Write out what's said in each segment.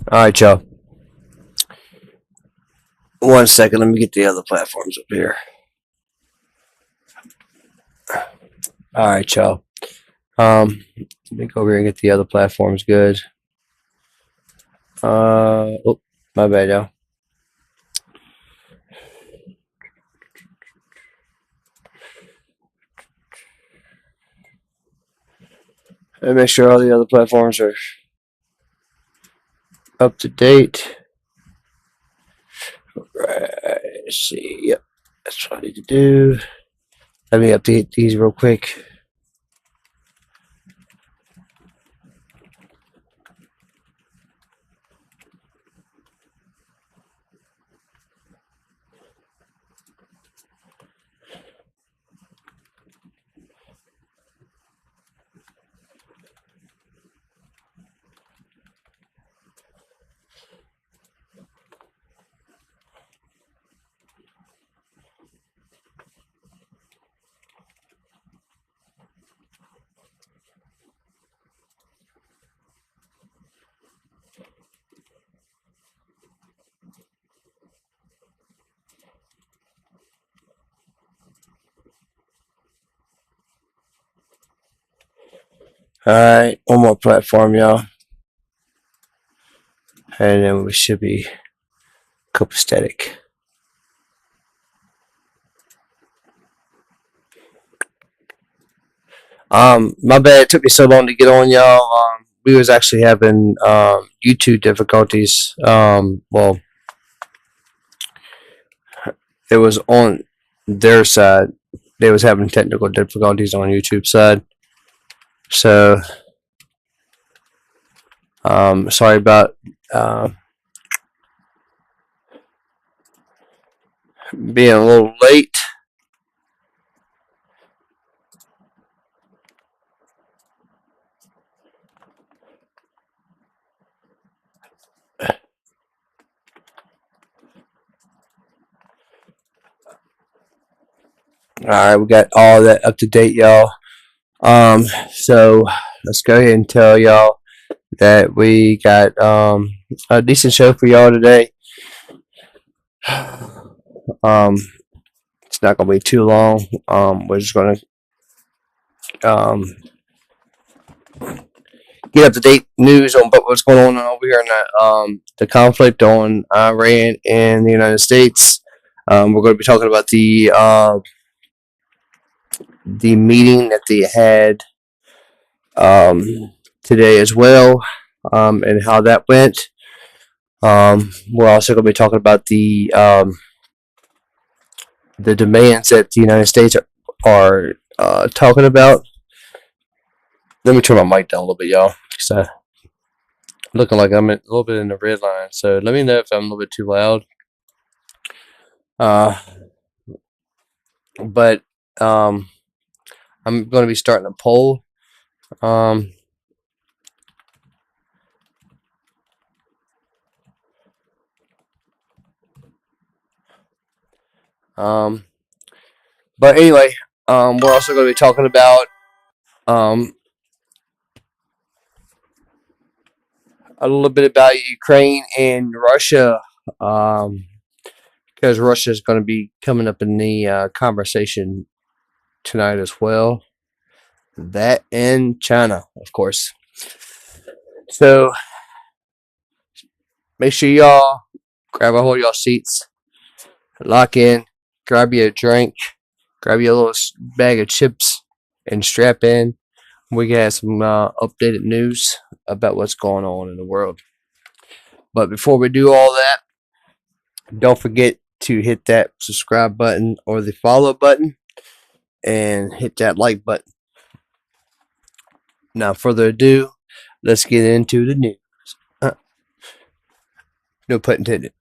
All right, y'all. 1 second. Let me get the other platforms up here. All right, y'all. Let me go over here and get the other platforms good. Oh, my bad, y'all. Let me make sure all the other platforms are up to date. Right. Let's see. Yep. That's what I need to do. Let me update these real quick. All right. One more platform, y'all. And then we should be copacetic. My bad. It took me so long to get on, y'all. We was actually having YouTube difficulties. Well, it was on their side. They was having technical difficulties on YouTube side. So, sorry about being a little late. All right, we got all that up to date, y'all. So let's go ahead and tell y'all that we got a decent show for y'all today. It's not gonna be too long. We're just gonna get up to date news on what's going on over here in the conflict on Iran and the United States. We're going to be talking about the meeting that they had today as well, and how that went. We're also going to be talking about the demands that the United States are talking about. Let me turn my mic down a little bit, y'all, because looking like I'm a little bit in the red line. So let me know if I'm a little bit too loud. But I'm going to be starting a poll. But anyway, we're also going to be talking about a little bit about Ukraine and Russia, because Russia is going to be coming up in the conversation tonight as well. That and China, of course. So make sure y'all grab a hold of y'all seats, lock in, grab you a drink, grab you a little bag of chips, and strap in. We got some updated news about what's going on in the world. But before we do all that, don't forget to hit that subscribe button or the follow button and hit that like button. Now, further ado, let's get into the news. No pun intended.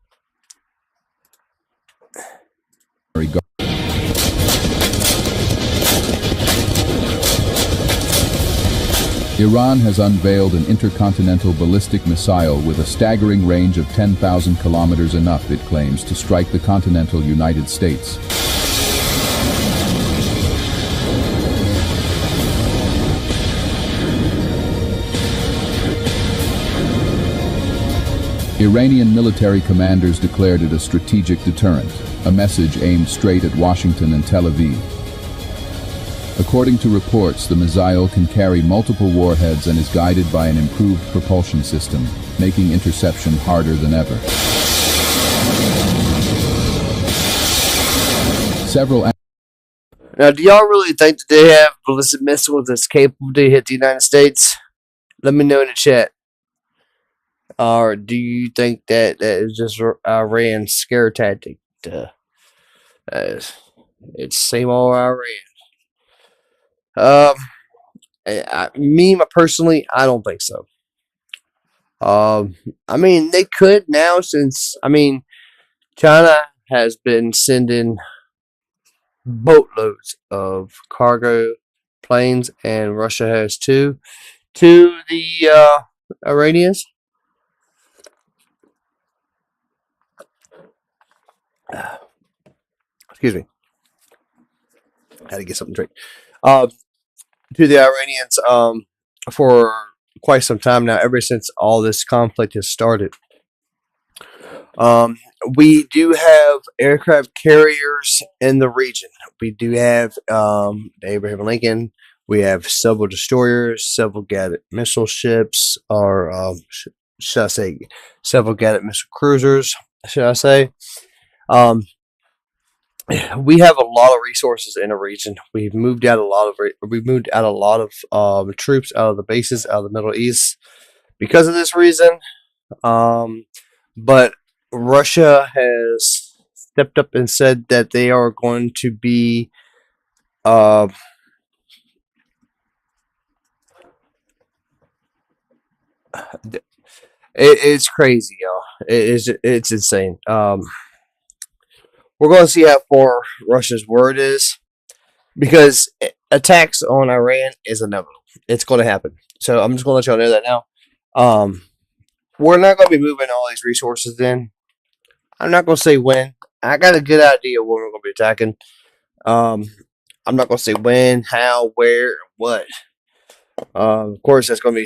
Iran has unveiled an intercontinental ballistic missile with a staggering range of 10,000 kilometers, enough, it claims, to strike the continental United States. Iranian military commanders declared it a strategic deterrent, a message aimed straight at Washington and Tel Aviv. According to reports, the missile can carry multiple warheads and is guided by an improved propulsion system, making interception harder than ever. Now, do y'all really think that they have ballistic missiles that's capable to hit the United States? Let me know in the chat. Or do you think that is just Iran's scare tactic? It's same old Iran. Personally, I don't think so. I mean, they could now since, China has been sending boatloads of cargo planes, and Russia has too, to the Iranians. Excuse me. Had to get something to drink. To the Iranians for quite some time now, ever since all this conflict has started. We do have aircraft carriers in the region. We do have the Abraham Lincoln. We have several destroyers, several guided missile ships, or should I say, several guided missile cruisers, should I say. We have a lot of resources in the region. We've moved out a lot of troops out of the bases out of the Middle East because of this reason. But Russia has stepped up and said that they are going to be it's crazy, y'all. It's insane. We're going to see how far Russia's word is, because attacks on Iran is inevitable. It's going to happen. So I'm just going to let y'all know that now. We're not going to be moving all these resources in. I'm not going to say when. I got a good idea when we're going to be attacking. I'm not going to say when, how, where, what. Of course, that's going to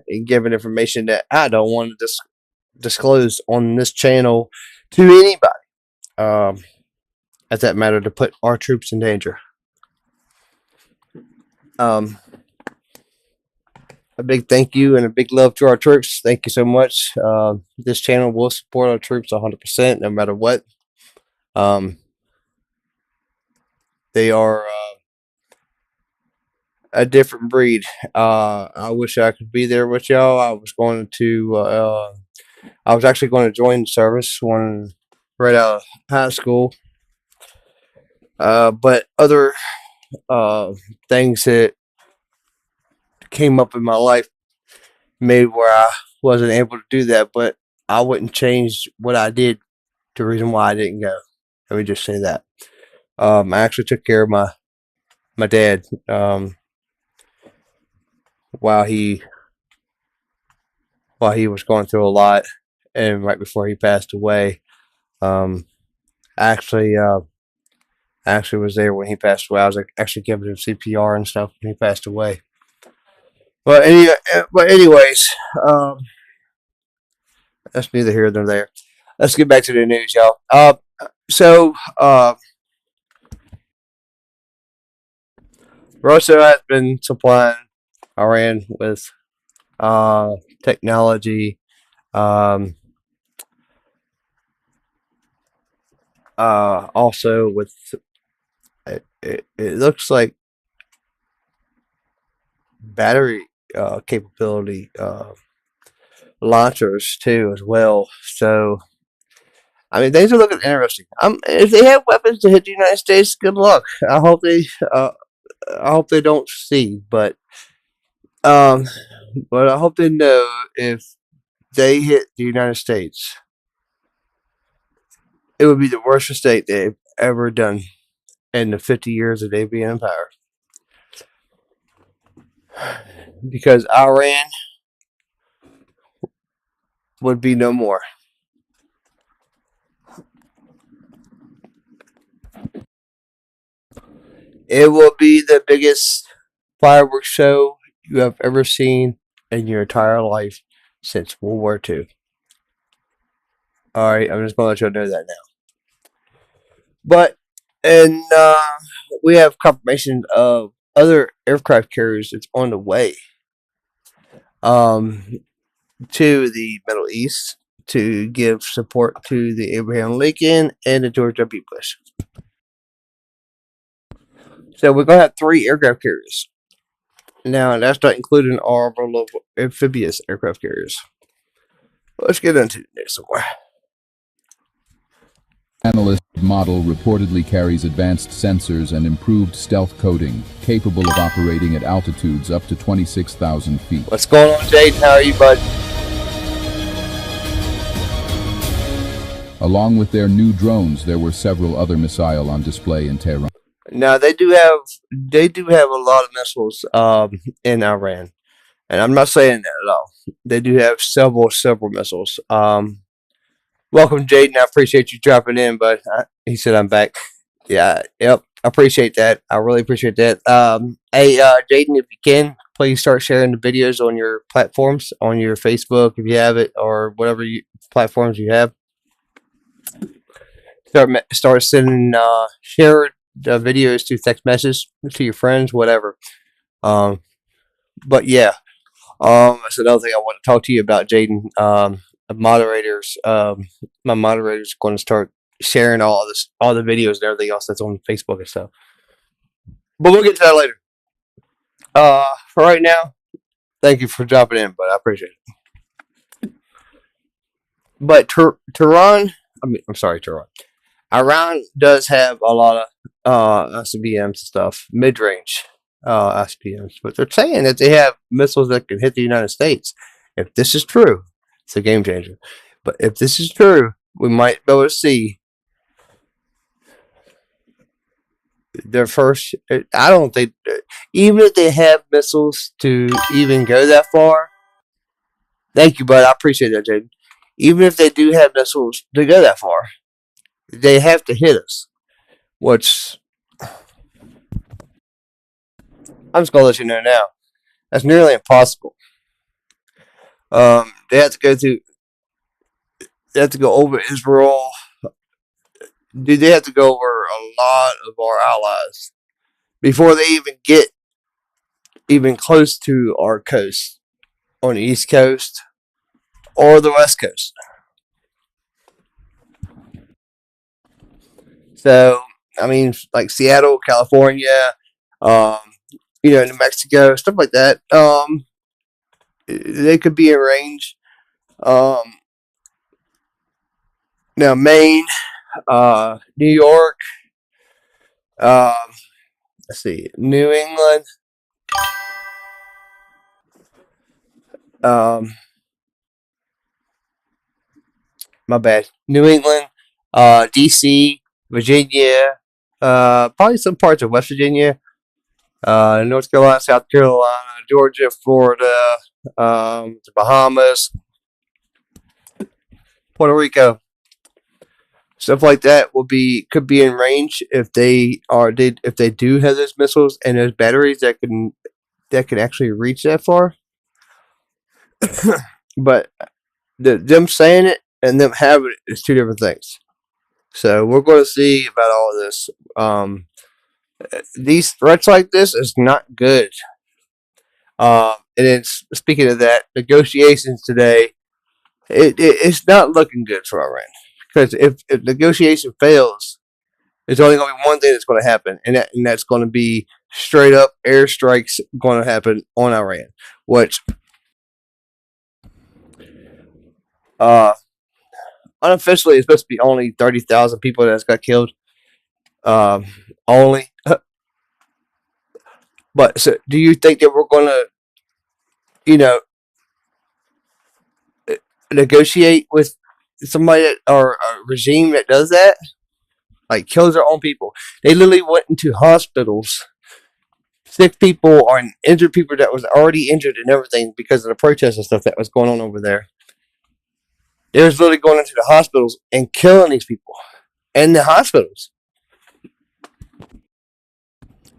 be giving information that I don't want to disclose on this channel to anybody. As that matter, to put our troops in danger. A big thank you and a big love to our troops. Thank you so much. This channel will support our troops 100%, no matter what. They are a different breed. I wish I could be there with y'all. I was actually going to join the service right out of high school. But other things that came up in my life made where I wasn't able to do that, but I wouldn't change what I did, the reason why I didn't go. Let me just say that. I actually took care of my dad while he was going through a lot, and right before he passed away. I actually was there when he passed away. I was actually giving him CPR and stuff when he passed away. But anyways, that's neither here nor there. Let's get back to the news, y'all. So Russia has been supplying Iran with technology, also with it looks like battery capability launchers too as well. So things are looking interesting. If they have weapons to hit the United States, good luck. I hope they don't succeed, but I hope they know if they hit the United States, it would be the worst mistake they've ever done in the 50 years that they've been in power. Because Iran would be no more. It will be the biggest fireworks show you have ever seen in your entire life since World War II. All right, I'm just gonna let you know that now. But and we have confirmation of other aircraft carriers that's on the way to the Middle East to give support to the Abraham Lincoln and the George W. Bush. So we're gonna have 3 aircraft carriers. Now that's not including all of our local amphibious aircraft carriers. Let's get into this somewhere. Analyst model reportedly carries advanced sensors and improved stealth coding, capable of operating at altitudes up to 26,000 feet. What's going on, Jade? How are you, bud? Along with their new drones, there were several other missiles on display in Tehran. Now they do have a lot of missiles in Iran, and I'm not saying that at all. They do have several missiles. Welcome, Jaden. I appreciate you dropping in, but he said I'm back. Yeah, yep. I appreciate that. I really appreciate that. Hey, Jaden, if you can, please start sharing the videos on your platforms, on your Facebook, if you have it, or whatever platforms you have. Start sending share the videos to text message to your friends, whatever. But yeah, that's another thing I want to talk to you about, Jaden. Moderators, my moderators are going to start sharing all the videos and everything else that's on Facebook and stuff. But we'll get to that later. For right now, thank you for dropping in, but I appreciate it. But Tehran, Iran does have a lot of ICBMs and stuff, mid-range ICBMs, but they're saying that they have missiles that can hit the United States. If this is true, it's a game changer. But if this is true, we might be able to see their first. I don't think, even if they have missiles to even go that far. Thank you, bud. I appreciate that, Jaden. Even if they do have missiles to go that far, they have to hit us. Which I'm just gonna let you know now. That's nearly impossible. They have to go through. They have to go over Israel. Dude, they have to go over a lot of our allies before they even get even close to our coast on the East Coast or the West Coast. So, I mean, like Seattle, California, New Mexico, stuff like that. They could be in range. Now, Maine, New York, let's see, New England, my bad, New England, DC, Virginia, probably some parts of West Virginia, North Carolina, South Carolina, Georgia, Florida, the Bahamas, Puerto Rico. Stuff like that could be in range if they do have those missiles and those batteries that can actually reach that far. But them saying it and them having it is two different things. So we're going to see about all of this. These threats like this is not good. And it's speaking of that, negotiations today, it's not looking good for Iran. Because if negotiation fails, there's only going to be one thing that's going to happen, and that's going to be straight up airstrikes going to happen on Iran, which unofficially it's supposed to be only 30,000 people that's got killed. Only. But so do you think that we're going to, negotiate with somebody or a regime that does that, like kills their own people? They literally went into hospitals, sick people or injured people that was already injured and everything because of the protests and stuff that was going on over there. They was literally going into the hospitals and killing these people in the hospitals.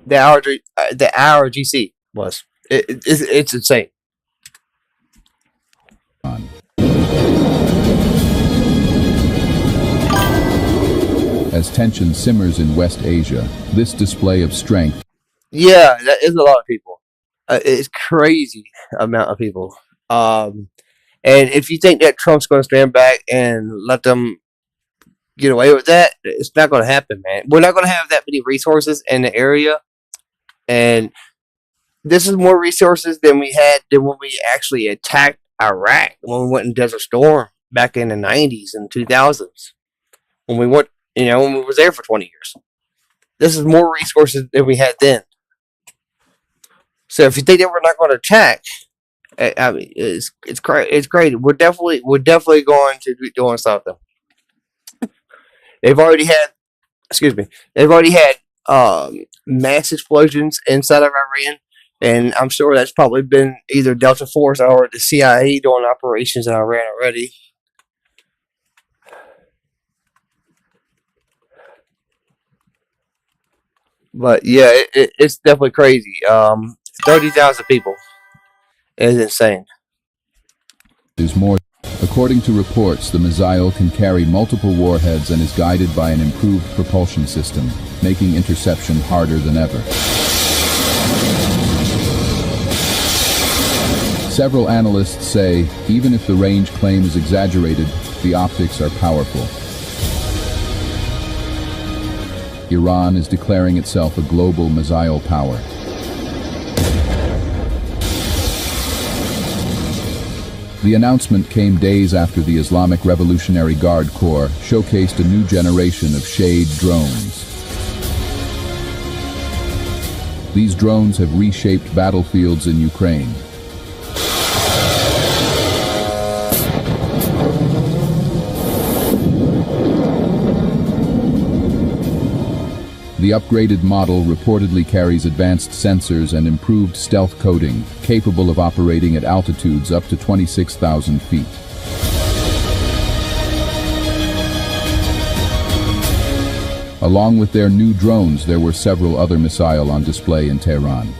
The IRGC was. It's insane. As tension simmers in West Asia, this display of strength Yeah, that is a lot of people. It's crazy amount of people. And if you think that Trump's going to stand back and let them get away with that, it's not going to happen, man. We're not going to have that many resources in the area, and this is more resources than we had than when we actually attacked Iraq when we went in Desert Storm back in the 90s and 2000s when we went, when we was there for 20 years. This is more resources than we had then. So if you think that we're not going to attack, I mean, it's crazy. We're definitely going to be doing something. They've already had, excuse me, they've already had mass explosions inside of Iran, and I'm sure that's probably been either Delta Force or the CIA doing operations in Iran already. But yeah, it's definitely crazy. 30,000 people is insane. is more. According to reports, the missile can carry multiple warheads and is guided by an improved propulsion system, making interception harder than ever. Several analysts say, even if the range claim is exaggerated, the optics are powerful. Iran is declaring itself a global missile power. The announcement came days after the Islamic Revolutionary Guard Corps showcased a new generation of Shade drones. These drones have reshaped battlefields in Ukraine. The upgraded model reportedly carries advanced sensors and improved stealth coding, capable of operating at altitudes up to 26,000 feet. Along with their new drones, there were several other missiles on display in Tehran.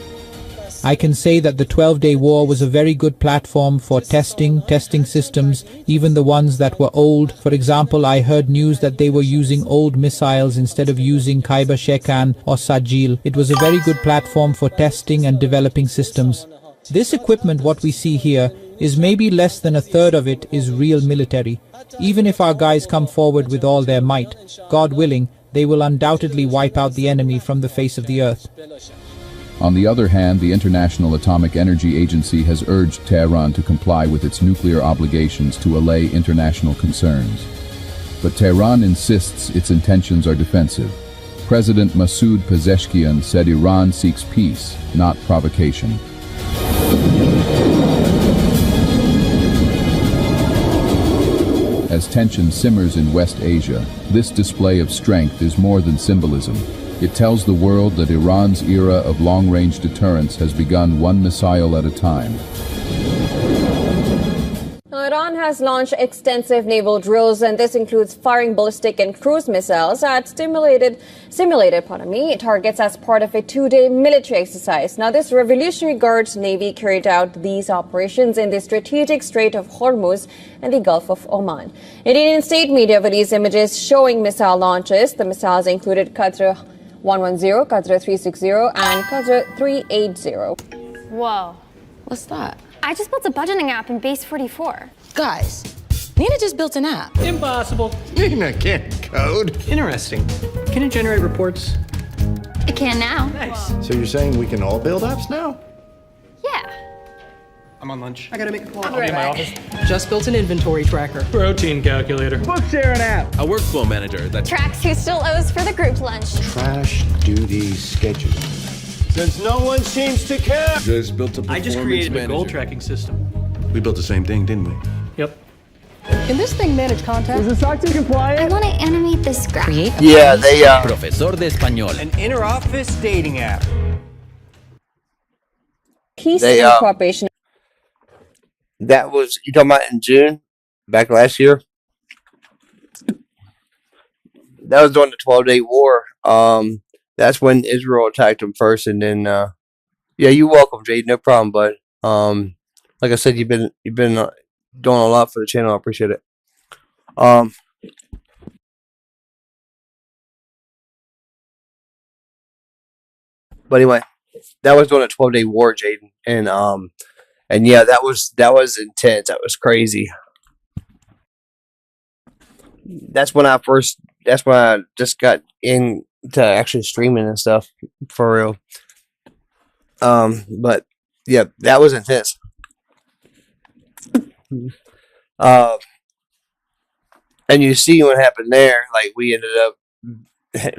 I can say that the 12-day war was a very good platform for testing systems, even the ones that were old. For example, I heard news that they were using old missiles instead of using Khyber Shekan or Sajil. It was a very good platform for testing and developing systems. This equipment, what we see here, is maybe less than a third of it is real military. Even if our guys come forward with all their might, God willing, they will undoubtedly wipe out the enemy from the face of the earth. On the other hand, the International Atomic Energy Agency has urged Tehran to comply with its nuclear obligations to allay international concerns. But Tehran insists its intentions are defensive. President Masoud Pezeshkian said Iran seeks peace, not provocation. As tension simmers in West Asia, this display of strength is more than symbolism. It tells the world that Iran's era of long-range deterrence has begun one missile at a time. Iran has launched extensive naval drills, and this includes firing ballistic and cruise missiles at simulated targets as part of a two-day military exercise. Now, this Revolutionary Guards Navy carried out these operations in the strategic Strait of Hormuz and the Gulf of Oman. Indian state media released images showing missile launches. The missiles included Qadr 110, Qadr 360, and Qadr 380. Whoa. What's that? I just built a budgeting app in Base 44. Guys, Nina just built an app. Impossible. Nina can't code. Interesting. Can it generate reports? It can now. Nice. So you're saying we can all build apps now? Yeah. I'm on lunch. I gotta make a call. I'll be in my right office. Just built an inventory tracker. Protein calculator. Book share an app. A workflow manager that Tracks who still owes for the group lunch. Trash duty schedule. Since no one seems to care. just built a performance I just created manager. a goal tracking system. We built the same thing, didn't we? Yep. Can this thing manage contact? Is this SOC 2 compliant? I want to animate this graph. Create a Yeah, they Profesor de Español. An inter-office dating app. Peace They, and cooperation. that was, you talking about in June, back last year? That was during the 12-day war. That's when Israel attacked them first, and then yeah, you're welcome, Jade. No problem, bud. Like I said, you've been doing a lot for the channel. I appreciate it. But anyway, that was during a 12-day war, Jaden, and yeah, that was intense. That was crazy. That's when I just got into actually streaming and stuff for real. But yeah, that was intense. And you see what happened there. Like, we ended up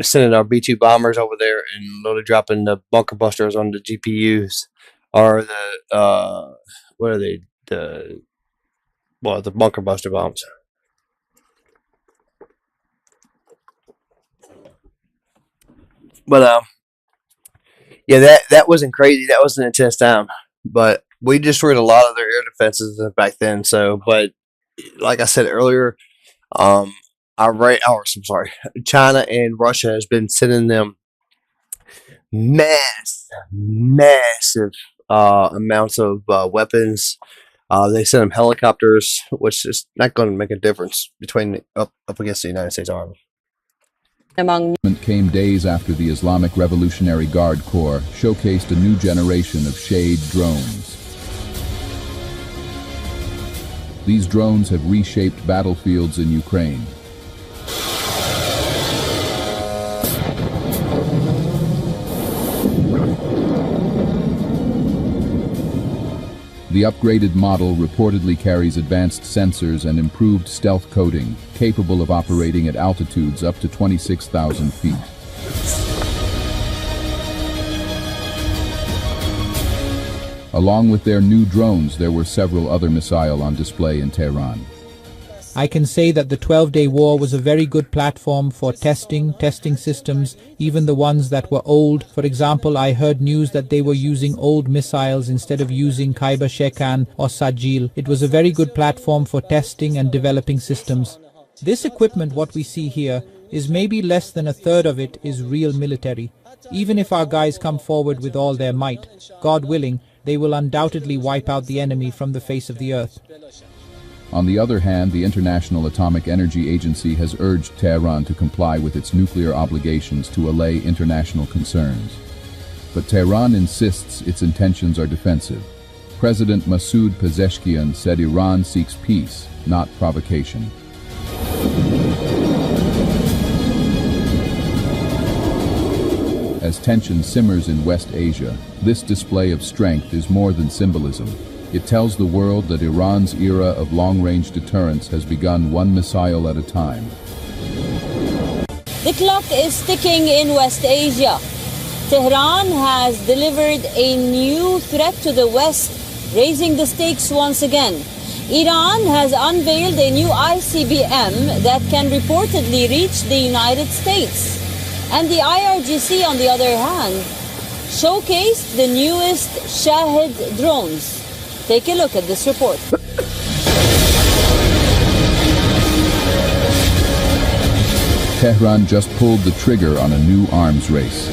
sending our B-2 bombers over there and literally dropping the bunker busters on the GPUs, or the what are they? The bunker buster bombs. But yeah, that wasn't crazy. That was an intense time. But we destroyed a lot of their air defenses back then. So, but like I said earlier, I'm sorry, China and Russia has been sending them massive amounts of weapons. They send them helicopters, which is not going to make a difference between up against the United States Army. Came days after the Islamic Revolutionary Guard Corps showcased a new generation of Shade drones. These drones have reshaped battlefields in Ukraine. The upgraded model reportedly carries advanced sensors and improved stealth coding, capable of operating at altitudes up to 26,000 feet. Along with their new drones, there were several other missiles on display in Tehran. I can say that the 12-day war was a very good platform for testing systems, even the ones that were old. For example, I heard news that they were using old missiles instead of using Khyber Shekan or Sajil. It was a very good platform for testing and developing systems. This equipment, what we see here, is maybe less than a third of it is real military. Even if our guys come forward with all their might, God willing, they will undoubtedly wipe out the enemy from the face of the earth. On the other hand, the International Atomic Energy Agency has urged Tehran to comply with its nuclear obligations to allay international concerns. But Tehran insists its intentions are defensive. President Masoud Pezeshkian said Iran seeks peace, not provocation. As tension simmers in West Asia, this display of strength is more than symbolism. It tells the world that Iran's era of long-range deterrence has begun one missile at a time. The clock is ticking in West Asia. Tehran has delivered a new threat to the West, raising the stakes once again. Iran has unveiled a new ICBM that can reportedly reach the United States. And the IRGC, on the other hand, showcased the newest Shahid drones. Take a look at this report. Tehran just pulled the trigger on a new arms race.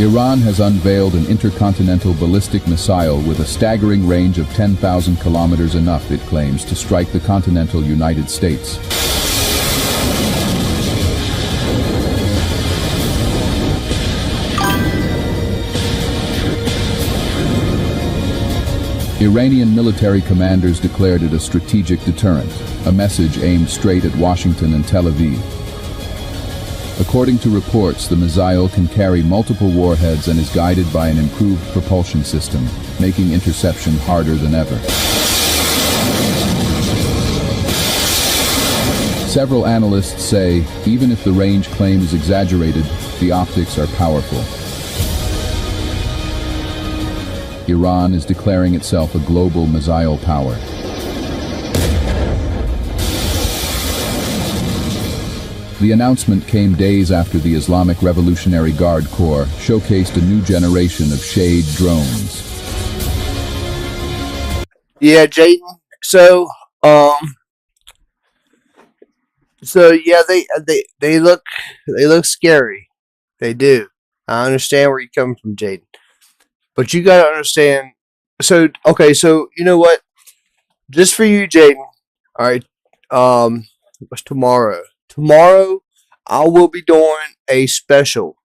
Iran has unveiled an intercontinental ballistic missile with a staggering range of 10,000 kilometers, enough, it claims, to strike the continental United States. Iranian military commanders declared it a strategic deterrent, a message aimed straight at Washington and Tel Aviv. According to reports, the missile can carry multiple warheads and is guided by an improved propulsion system, making interception harder than ever. Several analysts say, even if the range claim is exaggerated, the optics are powerful. Iran is declaring itself a global missile power. The announcement came days after the Islamic Revolutionary Guard Corps showcased a new generation of Shade drones. Yeah, Jaden. So yeah, they look scary. They do. I understand where you're coming from, Jaden. But you gotta understand. So okay, so you know what? Just for you, Jaden. All right. was tomorrow. Tomorrow, I will be doing a special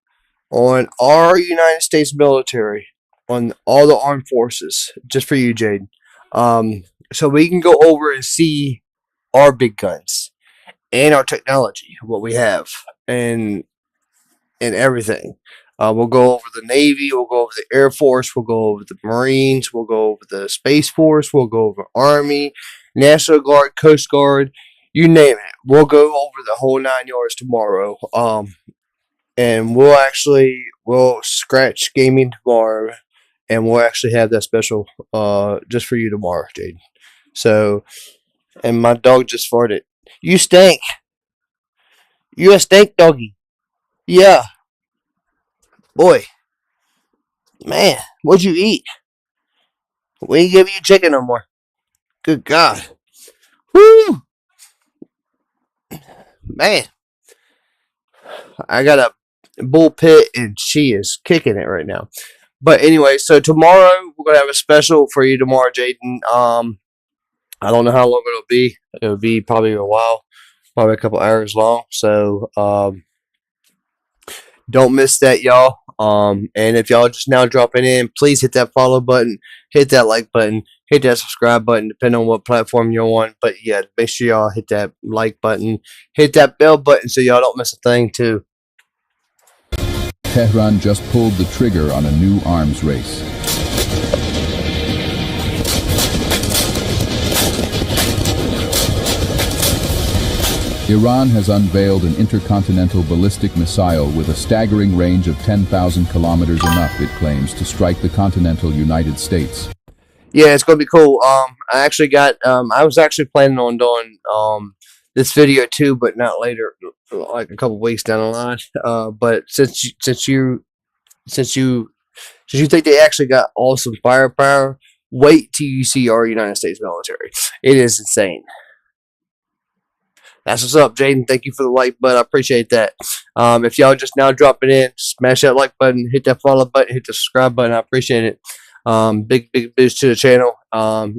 on our United States military, on all the armed forces, just for you, Jaden. So we can go over and see our big guns and our technology, what we have, and everything. We'll go over the Navy, we'll go over the Air Force, we'll go over the Marines, we'll go over the Space Force, we'll go over Army, National Guard, Coast Guard, you name it. We'll go over the whole 9 yards tomorrow. And we'll scratch gaming tomorrow, and we'll actually have that special just for you tomorrow, Jaden. So, and my dog just farted. You stink. You a stink doggy. Yeah. Boy. Man, what'd you eat? We ain't give you chicken no more. Good God. Woo! Man. I got a bull pit and she is kicking it right now. But anyway, so tomorrow we're gonna have a special for you tomorrow, Jaden. I don't know how long it'll be. It'll be probably a while, probably a couple hours long. So don't miss that, y'all. And if y'all just now dropping in, please hit that follow button, hit that like button, hit that subscribe button, depending on what platform you're on. But yeah, make sure y'all hit that like button, hit that bell button so y'all don't miss a thing too. Tehran just pulled the trigger on a new arms race. Iran has unveiled an intercontinental ballistic missile with a staggering range of 10,000 kilometers, enough, it claims, to strike the continental United States. Yeah, it's gonna be cool. I was actually planning on doing this video too, but not later, like a couple weeks down the line. But since you think they actually got awesome firepower, wait till you see our United States military. It is insane. That's what's up, Jaden. Thank you for the like button. I appreciate that. If y'all just now dropping in, smash that like button, hit that follow button, hit the subscribe button. I appreciate it. Big boost to the channel.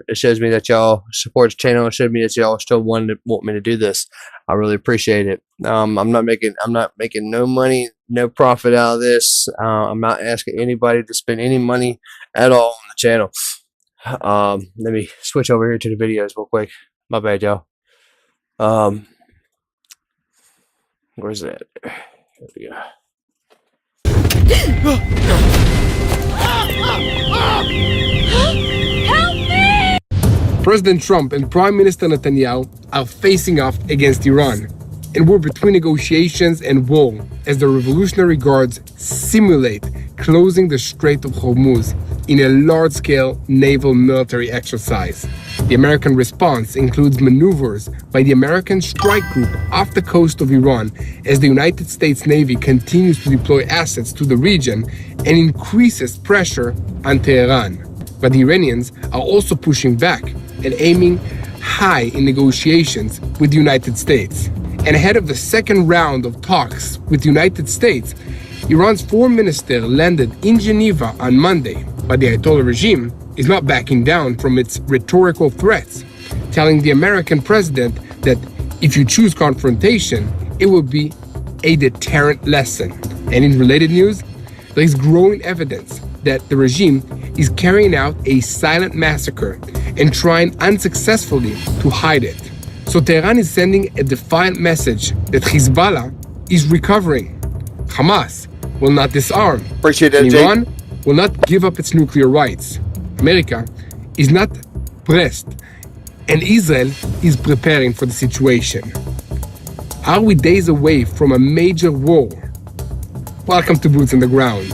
It shows me that y'all support the channel. It shows me that y'all still want me to do this. I really appreciate it. I'm not making no money, no profit out of this. I'm not asking anybody to spend any money at all on the channel. Let me switch over here to the videos real quick. My bad, y'all. Where's that? Here we go. Help me! President Trump and Prime Minister Netanyahu are facing off against Iran, and we're between negotiations and war as the Revolutionary Guards simulate closing the Strait of Hormuz in a large-scale naval military exercise. The American response includes maneuvers by the American strike group off the coast of Iran as the United States Navy continues to deploy assets to the region and increases pressure on Tehran. But the Iranians are also pushing back and aiming high in negotiations with the United States. And ahead of the second round of talks with the United States, Iran's foreign minister landed in Geneva on Monday, but the Ayatollah regime is not backing down from its rhetorical threats, telling the American president that if you choose confrontation, it will be a deterrent lesson. And in related news, there is growing evidence that the regime is carrying out a silent massacre and trying unsuccessfully to hide it. So Tehran is sending a defiant message that Hezbollah is recovering. Hamas will not disarm. Appreciate that, and Iran will not give up its nuclear rights. America is not pressed, and Israel is preparing for the situation. Are we days away from a major war? Welcome to Boots on the Ground.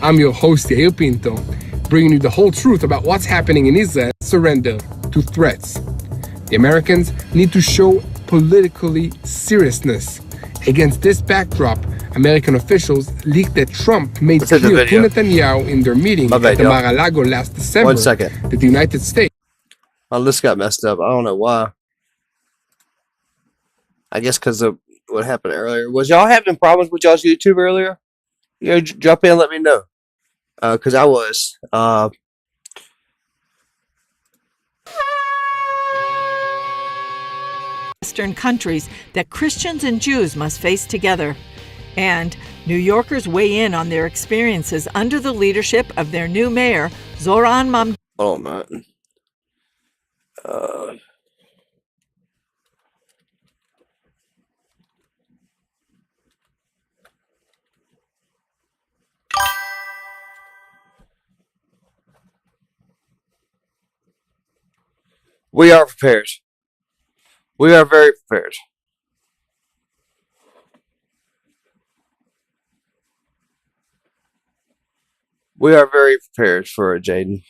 I'm your host, Yair Pinto, bringing you the whole truth about what's happening in Israel. Surrender to threats. The Americans need to show politically seriousness. Against this backdrop, American officials leaked that Trump made clear to Netanyahu in their meeting at the Mar-a-Lago last December that the United States... Oh, this got messed up. I don't know why. I guess because of what happened earlier. Was y'all having problems with y'all's YouTube earlier? You know, drop in and let me know. Because I was. Western countries that Christians and Jews must face together. And New Yorkers weigh in on their experiences under the leadership of their new mayor, Zoran Mamdani. Oh, man. We are prepared. We are very prepared. We are very prepared for it, Jaden.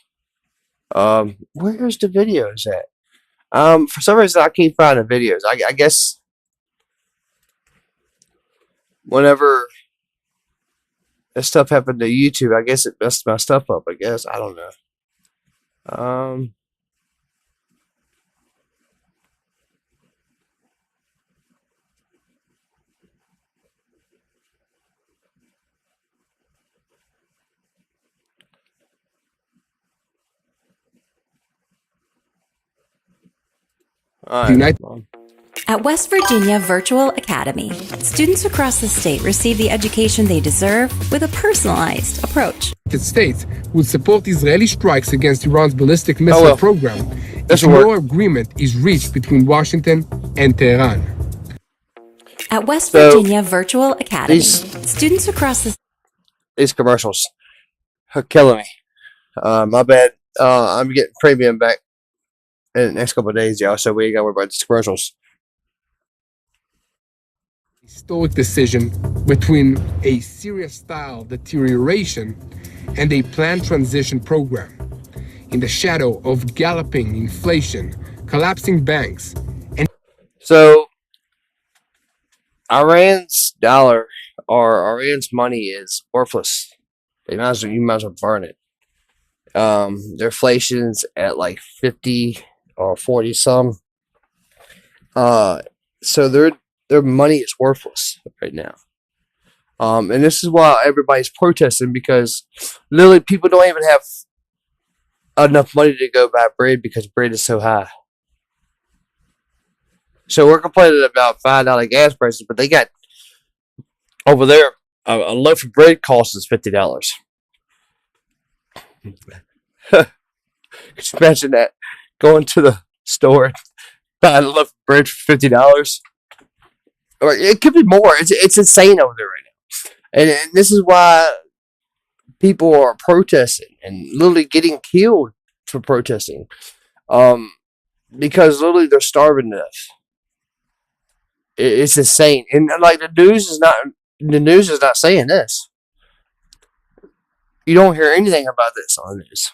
Where's the videos at? For some reason I can't find the videos. I guess whenever this stuff happened to YouTube, I guess it messed my stuff up. I guess I don't know. At West Virginia Virtual Academy, students across the state receive the education they deserve with a personalized approach. The States would support Israeli strikes against Iran's ballistic missile program if no agreement is reached between Washington and Tehran. At West Virginia Virtual Academy, students across the These commercials are killing me. My bad. I'm getting premium back in the next couple of days, y'all, so we ain't gotta worry about these commercials. Historic decision between a Syria-style deterioration and a planned transition program. In the shadow of galloping inflation, collapsing banks, and so Iran's dollar or Iran's money is worthless. You might as well burn it. Their inflation's at like 50 or 40 some. So their money is worthless right now. And this is why everybody's protesting, because literally people don't even have enough money to go buy bread because bread is so high. So we're complaining about $5 gas prices, but they got over there a loaf of bread costs us $50. Could you imagine that? Going to the store and buying a loaf of bread for $50? Or it could be more. It's insane over there right now. And this is why people are protesting and literally getting killed for protesting. Because literally they're starving to death. It's insane. And like the news is not saying this. You don't hear anything about this on the news.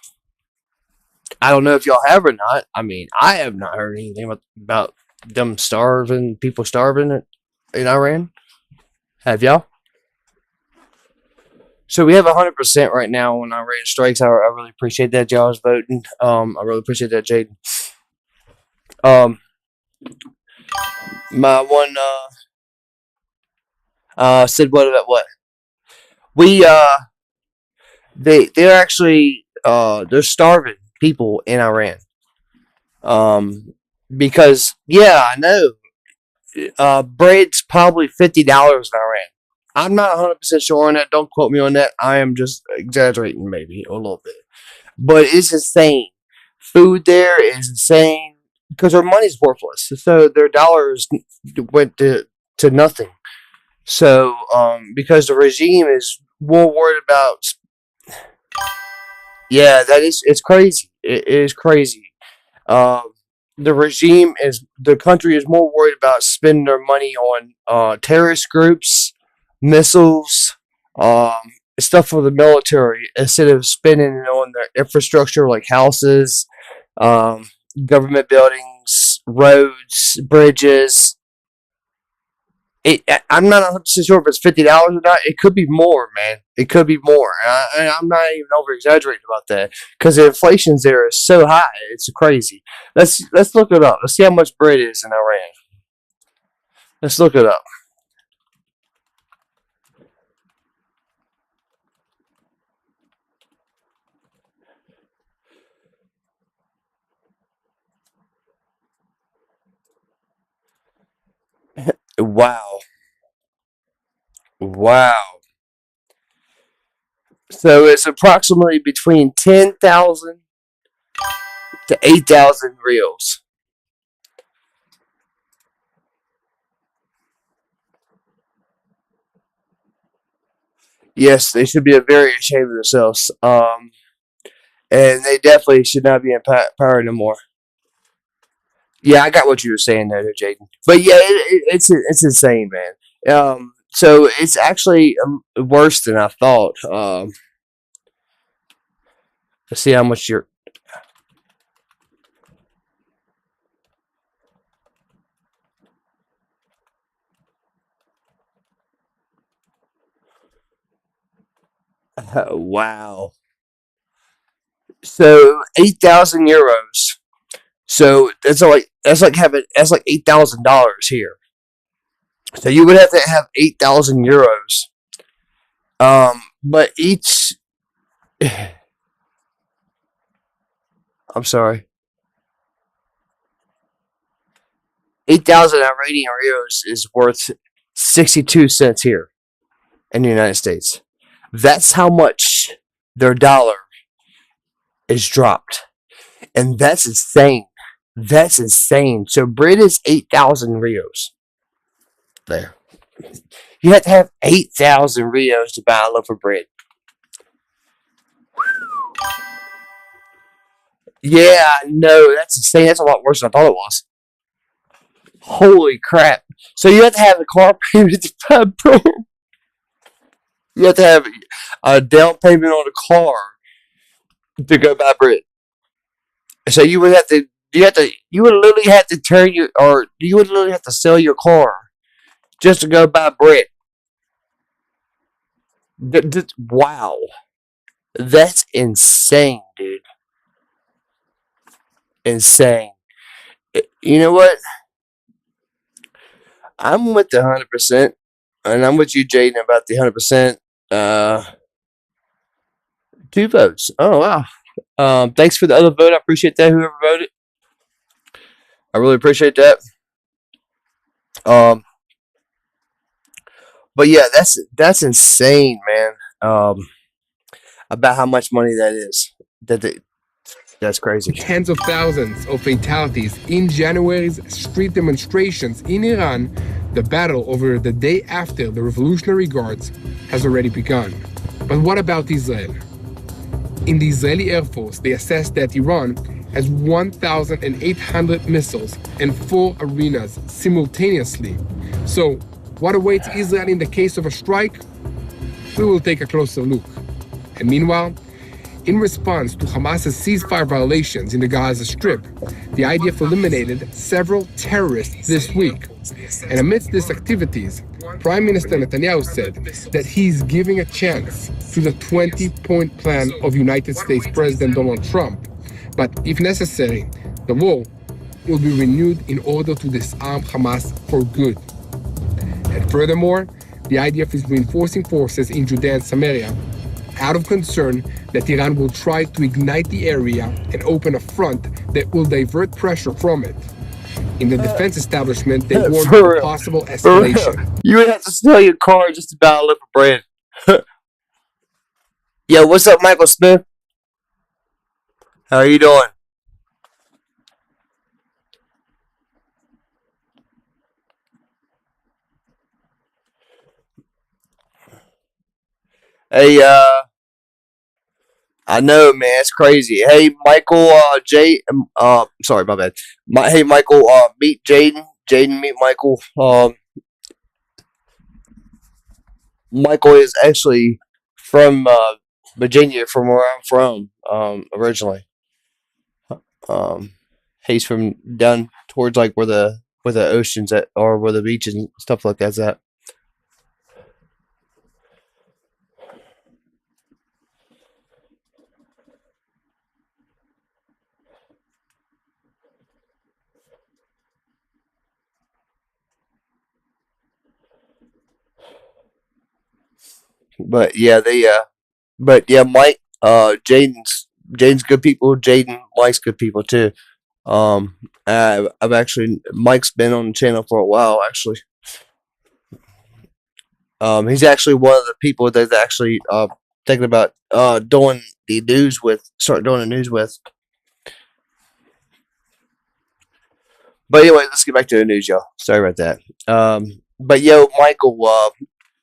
I don't know if y'all have or not. I mean, I have not heard anything about them people starving in Iran. Have y'all? So we have 100% right now on Iran strikes. I really appreciate that y'all's voting. I really appreciate that, Jaden. My one said what about what? They're actually they're starving people in Iran. Because I know bread's probably $50 in Iran. I'm not 100% sure on that. Don't quote me on that. I am just exaggerating maybe a little bit. But it's insane. Food there is insane because their money's worthless. So their dollars went to nothing. So because the regime is more worried about... Yeah, it's crazy. It is crazy. The country is more worried about spending their money on terrorist groups, missiles, stuff for the military, instead of spending it on their infrastructure like houses, government buildings, roads, bridges. I'm not 100% sure if it's $50 or not. It could be more, man. It could be more. I'm not even over exaggerating about that because the inflation there is so high. It's crazy. Let's look it up. Let's see how much bread is in Iran. Let's look it up. Wow. Wow. So it's approximately between 10,000 to 8,000 reals. Yes, they should be very ashamed of themselves. And they definitely should not be in power anymore. Yeah, I got what you were saying there, Jaden. But yeah, it's insane, man. So it's actually worse than I thought. Let's see how much you're. Wow. So 8,000 euros. So that's like $8,000 here. So you would have to have 8,000 euros. But each. I'm sorry. 8,000 Iranian euros is worth 62 cents here in the United States. That's how much their dollar is dropped. And that's insane. That's insane. So bread is 8,000 rios. There. You have to have 8,000 rios to buy a loaf of bread. Yeah, no, that's insane. That's a lot worse than I thought it was. Holy crap. So you have to have a car payment to buy bread. You have to have a down payment on a car to go buy bread. So you would literally have to you would literally have to sell your car just to go buy bread. Wow. That's insane, dude. Insane. You know what? I'm with the 100%, and I'm with you, Jaden, about the 100%. 2 votes. Oh, wow. Thanks for the other vote. I appreciate that, whoever voted. I really appreciate that. But yeah, that's insane, man. About how much money that is. That's crazy. Tens of thousands of fatalities in January's street demonstrations in Iran. The battle over the day after the Revolutionary Guards has already begun. But what about Israel? In the Israeli Air Force, they assessed that Iran has 1,800 missiles in 4 arenas simultaneously. So, what awaits Israel in the case of a strike? We will take a closer look. And meanwhile, in response to Hamas's ceasefire violations in the Gaza Strip, the IDF eliminated several terrorists this week. And amidst these activities, Prime Minister Netanyahu said that he's giving a chance to the 20-point plan of United States President Donald Trump. But if necessary, the war will be renewed in order to disarm Hamas for good. And furthermore, the IDF is reinforcing forces in Judea and Samaria out of concern that Iran will try to ignite the area and open a front that will divert pressure from it. In the defense establishment, they warned of a possible escalation. You would have to sell your car just to buy a loaf of bread. Yo, what's up, Michael Smith? How are you doing? Hey, I know, man, it's crazy. Hey, Michael, sorry, my bad. Hey, Michael, meet Jaden. Jaden, meet Michael. Michael is actually from Virginia, from where I'm from, originally. He's from down towards like where the oceans at, or where the beaches and stuff like that's at. But yeah, Mike, Jaden's good people. Jaden, Mike's good people too. I've actually, Mike's been on the channel for a while, actually. He's actually one of the people that's actually thinking about doing the news with. Start doing the news with. But anyway, let's get back to the news, y'all. Sorry about that. But yo, Michael,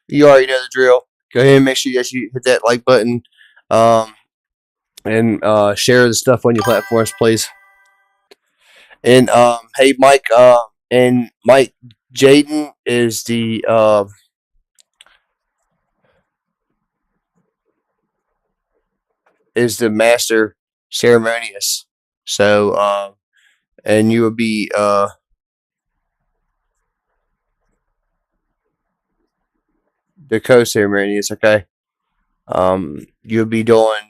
you already know the drill. Go ahead and make sure that you hit that like button, and share the stuff on your platforms, please. And hey, Mike, Jaden is the master ceremonious. So and you will be the co-ceremonious, okay? You'll be doing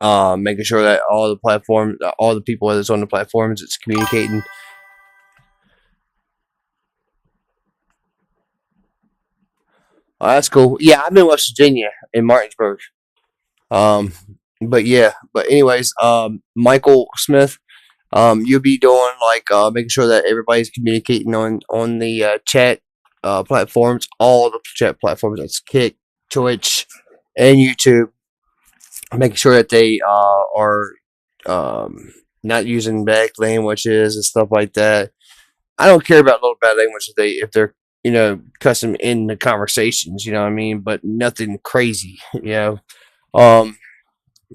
making sure that all the platforms, all the people that's on the platforms, it's communicating. Oh, that's cool. Yeah, I'm in West Virginia, in Martinsburg. But anyways, Michael Smith, you'll be doing like making sure that everybody's communicating on the chat platforms, all the chat platforms. That's Kick, Twitch, and YouTube. Making sure that they are not using bad languages and stuff like that. I don't care about little bad language if they're custom in the conversations, you know what I mean, but nothing crazy,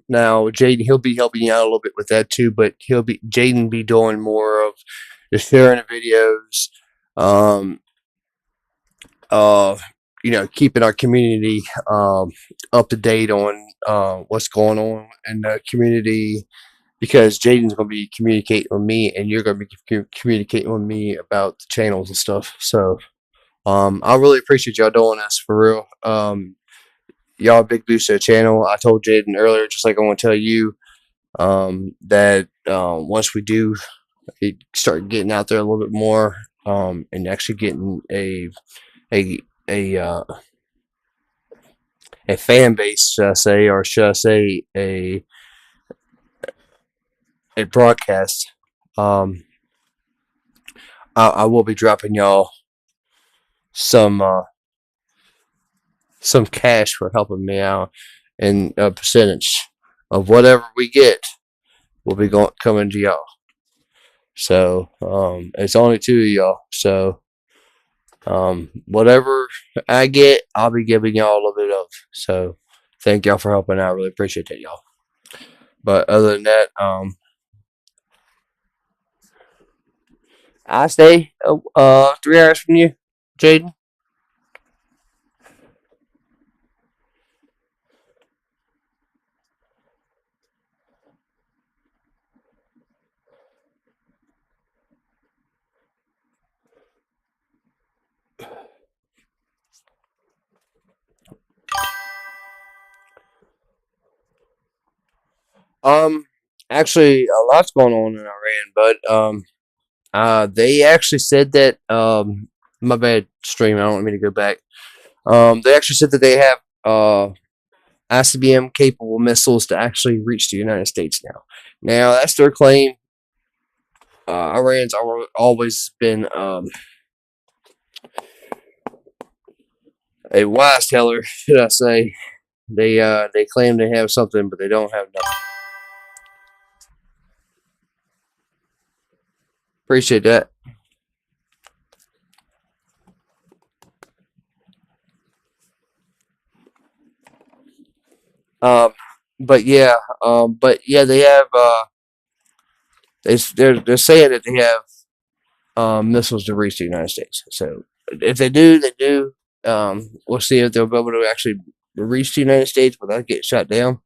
Now Jaden, he'll be helping you out a little bit with that too, but Jaden be doing more of the sharing the videos, keeping our community up to date on what's going on in the community, because Jaden's going to be communicating with me and you're going to be communicating with me about the channels and stuff. So I really appreciate y'all doing this, for real. Y'all a big boost to the channel. I told Jaden earlier, just like I want to tell you, that once we do start getting out there a little bit more, and actually getting a fan base, should I say, or should I say a broadcast, I will be dropping y'all some cash for helping me out, and a percentage of whatever we get will be coming to y'all. So it's only 2 of y'all. So whatever I get, I'll be giving y'all a little bit of. So thank y'all for helping out. I really appreciate that, y'all. But other than that, I stay 3 hours from you, Jaden. Actually, a lot's going on in Iran, but they actually said that my bad, stream. I don't mean to go back. They actually said that they have ICBM capable missiles to actually reach the United States now. Now that's their claim. Iran's always been a wise teller, should I say? They claim they have something, but they don't have nothing. Appreciate that. But yeah, they have they're saying that they have missiles to reach the United States. So if they do, they do. We'll see if they'll be able to actually reach the United States without getting shot down.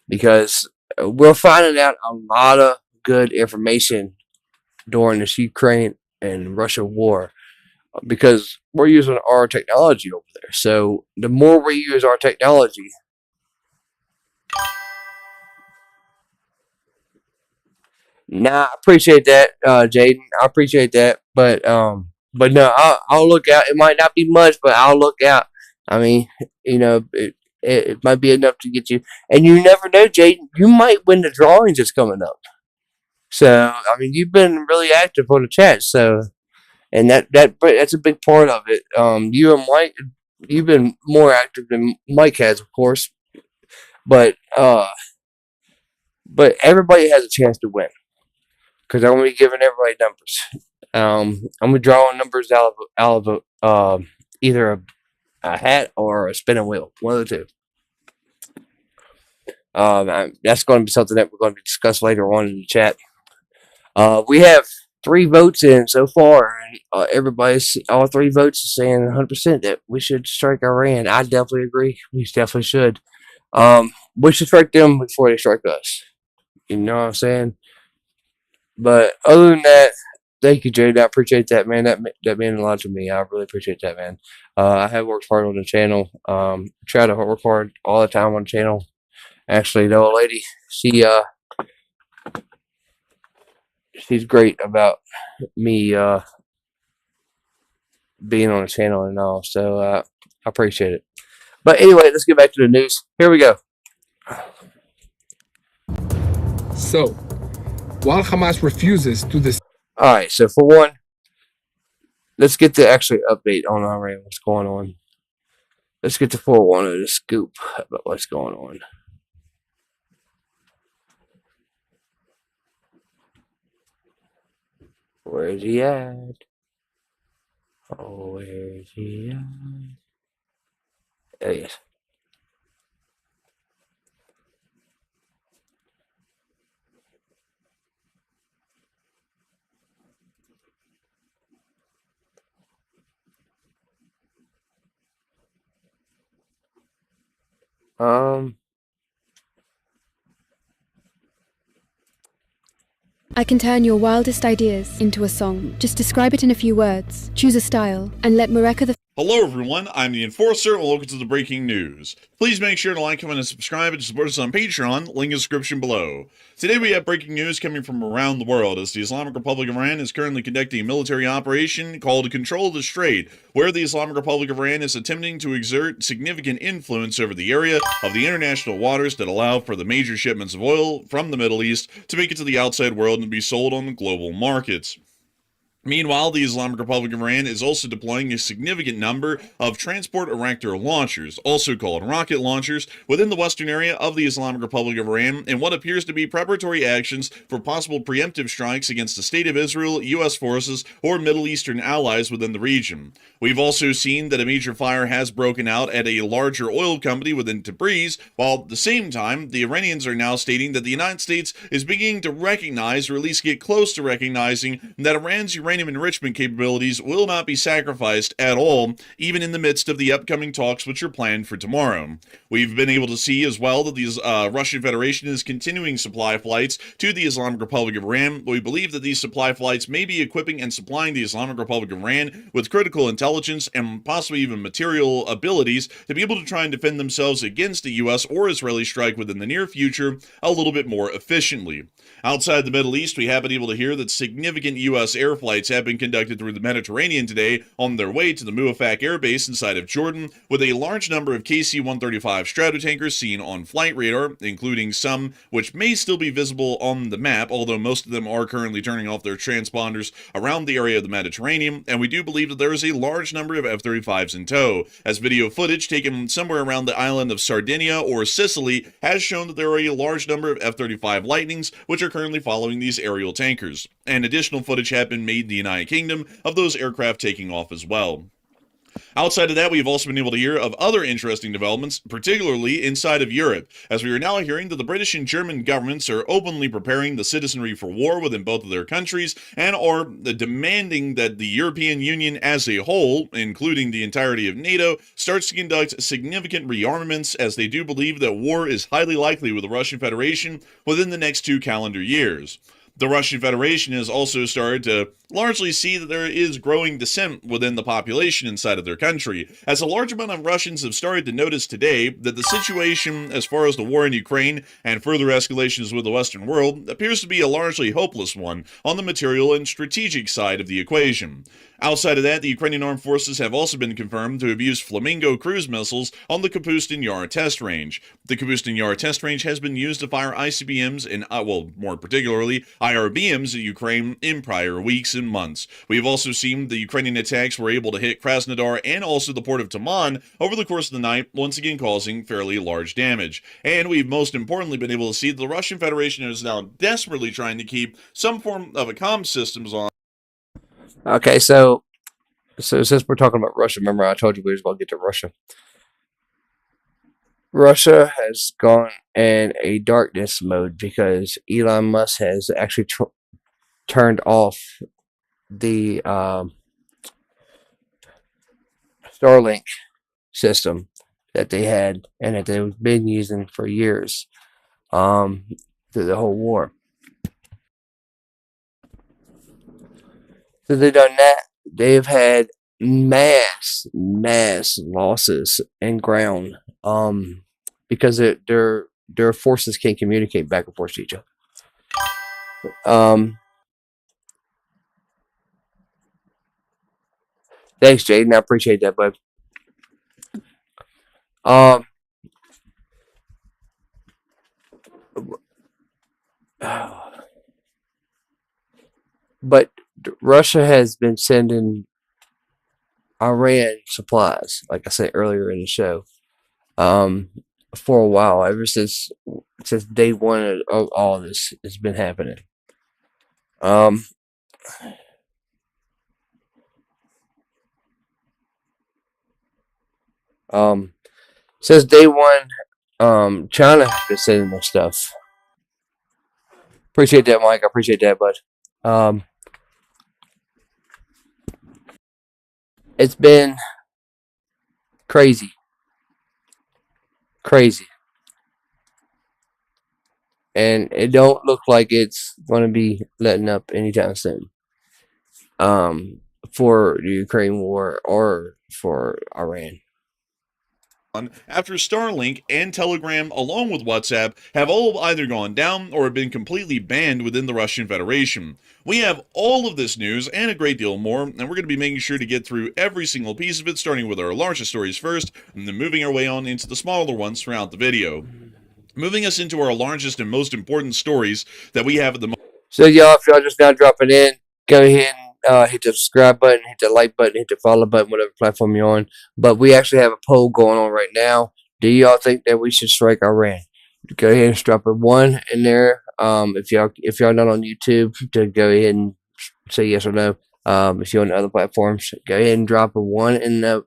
Because we're finding out a lot of good information during this Ukraine and Russia war, because we're using our technology over there. So the more we use our technology, I appreciate that, Jaden. I appreciate that, but no, I'll look out. It might not be much, but I'll look out. I mean, it might be enough to get you, and you never know, Jaden. You might win the drawings that's coming up. So I mean, you've been really active on the chat, so and that's a big part of it. You and Mike, you've been more active than Mike has, of course, but everybody has a chance to win because I'm gonna be giving everybody numbers. I'm gonna draw numbers out of either a hat or a spinning wheel, one of the two. That's going to be something that we're going to discuss later on in the chat. We have 3 votes in so far, and all 3 votes is saying 100% that we should strike Iran. I definitely agree. We definitely should. We should strike them before they strike us. You know what I'm saying? But other than that, thank you, Jade. I appreciate that, man. That meant a lot to me. I really appreciate that, man. I have worked hard on the channel. Try to work hard all the time on the channel. Actually, the old lady, she's great about me being on the channel and all. So I appreciate it. But anyway, let's get back to the news. Here we go. So, while Hamas refuses to Alright, so for one, let's get the actual update on Iran, what's going on. Let's get the 4-1 of the scoop about what's going on. Where's he at? Oh, where's he at? There he is. I can turn your wildest ideas into a song. Just describe it in a few words. Choose a style, and let Mareka the Hello everyone, I'm the Enforcer, and welcome to the breaking news. Please make sure to like, comment, and subscribe, and to support us on Patreon, link in the description below. Today we have breaking news coming from around the world, as the Islamic Republic of Iran is currently conducting a military operation called Control of the Strait, where the Islamic Republic of Iran is attempting to exert significant influence over the area of the international waters that allow for the major shipments of oil from the Middle East to make it to the outside world and be sold on the global markets. Meanwhile, the Islamic Republic of Iran is also deploying a significant number of transport erector launchers, also called rocket launchers, within the western area of the Islamic Republic of Iran in what appears to be preparatory actions for possible preemptive strikes against the State of Israel, U.S. forces, or Middle Eastern allies within the region. We've also seen that a major fire has broken out at a larger oil company within Tabriz, while at the same time, the Iranians are now stating that the United States is beginning to recognize, or at least get close to recognizing, that Iran's uranium enrichment capabilities will not be sacrificed at all, even in the midst of the upcoming talks which are planned for tomorrow. We've been able to see as well that the Russian Federation is continuing supply flights to the Islamic Republic of Iran. We believe that these supply flights may be equipping and supplying the Islamic Republic of Iran with critical intelligence and possibly even material abilities to be able to try and defend themselves against a U.S. or Israeli strike within the near future a little bit more efficiently. Outside the Middle East, we have been able to hear that significant U.S. air flights have been conducted through the Mediterranean today on their way to the Muwafaq Air Base inside of Jordan, with a large number of KC-135 Stratotankers seen on flight radar, including some which may still be visible on the map, although most of them are currently turning off their transponders around the area of the Mediterranean, and we do believe that there is a large number of F-35s in tow, as video footage taken somewhere around the island of Sardinia or Sicily has shown that there are a large number of F-35 Lightnings which are currently following these aerial tankers, and additional footage have been made in the United Kingdom of those aircraft taking off as well. Outside of that, we've also been able to hear of other interesting developments, particularly inside of Europe, as we are now hearing that the British and German governments are openly preparing the citizenry for war within both of their countries and are demanding that the European Union as a whole, including the entirety of NATO, starts to conduct significant rearmaments, as they do believe that war is highly likely with the Russian Federation within the next 2 calendar years. The Russian Federation has also started to largely see that there is growing dissent within the population inside of their country, as a large amount of Russians have started to notice today that the situation as far as the war in Ukraine and further escalations with the Western world appears to be a largely hopeless one on the material and strategic side of the equation. Outside of that, the Ukrainian armed forces have also been confirmed to have used Flamingo cruise missiles on the Kapustin Yar test range. The Kapustin Yar test range has been used to fire ICBMs and, more particularly, IRBMs at Ukraine in prior weeks and months. We have also seen the Ukrainian attacks were able to hit Krasnodar and also the port of Taman over the course of the night, once again causing fairly large damage. And we've most importantly been able to see that the Russian Federation is now desperately trying to keep some form of a comm systems on. Okay, so since we're talking about Russia, remember I told you we was going to get to Russia. Russia has gone in a darkness mode because Elon Musk has actually turned off the Starlink system that they had and that they've been using for years through the whole war. So they've done that. They've had mass losses in ground because their forces can't communicate back and forth to each other. Thanks, Jaden. I appreciate that, bud. But Russia has been sending Iran supplies, like I said earlier in the show, for a while, ever since day one of all this has been happening. Since day one, China has been sending their stuff. Appreciate that, Mike. I appreciate that, bud. It's been crazy. And it don't look like it's going to be letting up anytime soon. For the Ukraine war or for Iran. After Starlink and Telegram, along with WhatsApp, have all either gone down or have been completely banned within the Russian Federation. We have all of this news and a great deal more, and we're going to be making sure to get through every single piece of it, starting with our largest stories first, and then moving our way on into the smaller ones throughout the video. Moving us into our largest and most important stories that we have at the moment. So y'all, if y'all just now dropping in, go ahead and hit the subscribe button, hit the like button, hit the follow button, whatever platform you're on. But we actually have a poll going on right now. Do y'all think that we should strike Iran? Go ahead and drop a 1 in there. If y'all not on YouTube, to go ahead and say yes or no. If you're on other platforms, go ahead and drop a 1 in the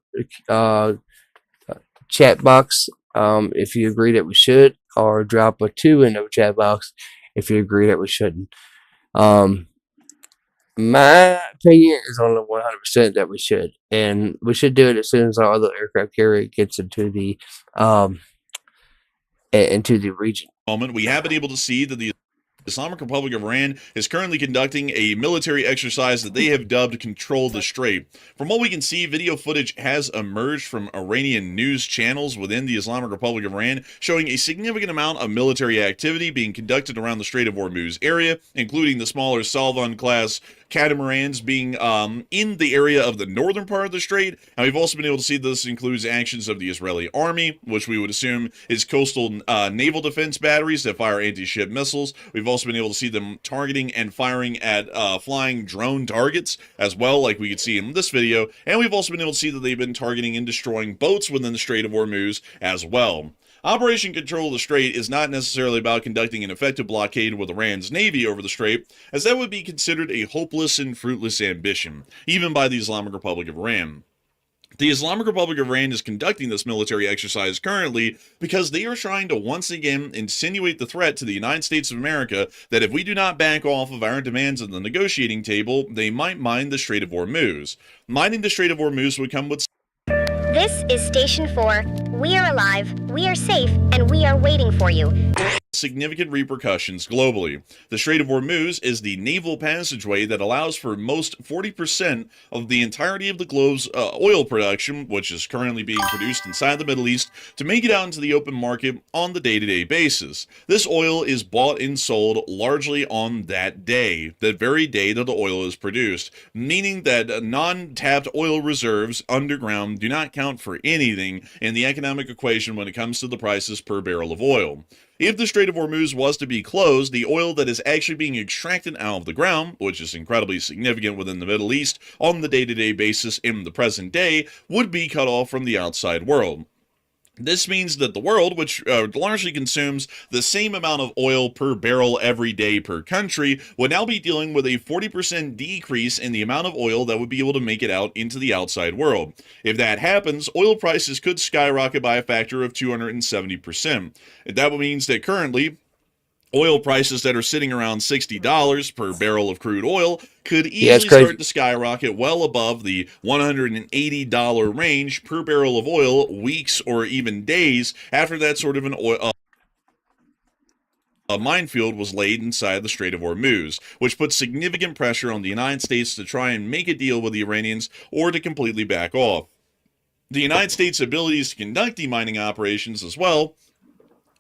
chat box if you agree that we should, or drop a 2 in the chat box if you agree that we shouldn't. My opinion is on the 100% that we should, and we should do it as soon as our other aircraft carrier gets into the region. We have been able to see that the Islamic Republic of Iran is currently conducting a military exercise that they have dubbed Control the Strait. From what we can see, video footage has emerged from Iranian news channels within the Islamic Republic of Iran showing a significant amount of military activity being conducted around the Strait of Hormuz area, including the smaller Salvan-class catamarans being in the area of the northern part of the strait. And we've also been able to see this includes actions of the Israeli army, which we would assume is coastal naval defense batteries that fire anti-ship missiles. We've also been able to see them targeting and firing at flying drone targets as well, like we could see in this video. And we've also been able to see that they've been targeting and destroying boats within the Strait of Hormuz as well. Operation Control the Strait is not necessarily about conducting an effective blockade with Iran's navy over the strait, as that would be considered a hopeless and fruitless ambition, even by the Islamic Republic of Iran. The Islamic Republic of Iran is conducting this military exercise currently because they are trying to once again insinuate the threat to the United States of America that if we do not back off of our demands at the negotiating table, they might mine the Strait of Hormuz. Mining the Strait of Hormuz would come with... This is Station 4. We are alive, we are safe, and we are waiting for you. significant repercussions globally. The Strait of Hormuz is the naval passageway that allows for most 40% of the entirety of the globe's oil production, which is currently being produced inside the Middle East, to make it out into the open market on the day-to-day basis. This oil is bought and sold largely on that day, that very day that the oil is produced, meaning that non-tapped oil reserves underground do not count for anything in the economic equation when it comes to the prices per barrel of oil. If the Strait of Hormuz was to be closed, the oil that is actually being extracted out of the ground, which is incredibly significant within the Middle East on the day-to-day basis in the present day, would be cut off from the outside world. This means that the world, which largely consumes the same amount of oil per barrel every day per country, would now be dealing with a 40% decrease in the amount of oil that would be able to make it out into the outside world. If that happens, oil prices could skyrocket by a factor of 270%. That means that currently, oil prices that are sitting around $60 per barrel of crude oil could easily start to skyrocket well above the $180 range per barrel of oil weeks or even days after that sort of an oil a minefield was laid inside the Strait of Hormuz, which puts significant pressure on the United States to try and make a deal with the Iranians or to completely back off. The United States' abilities to conduct demining operations as well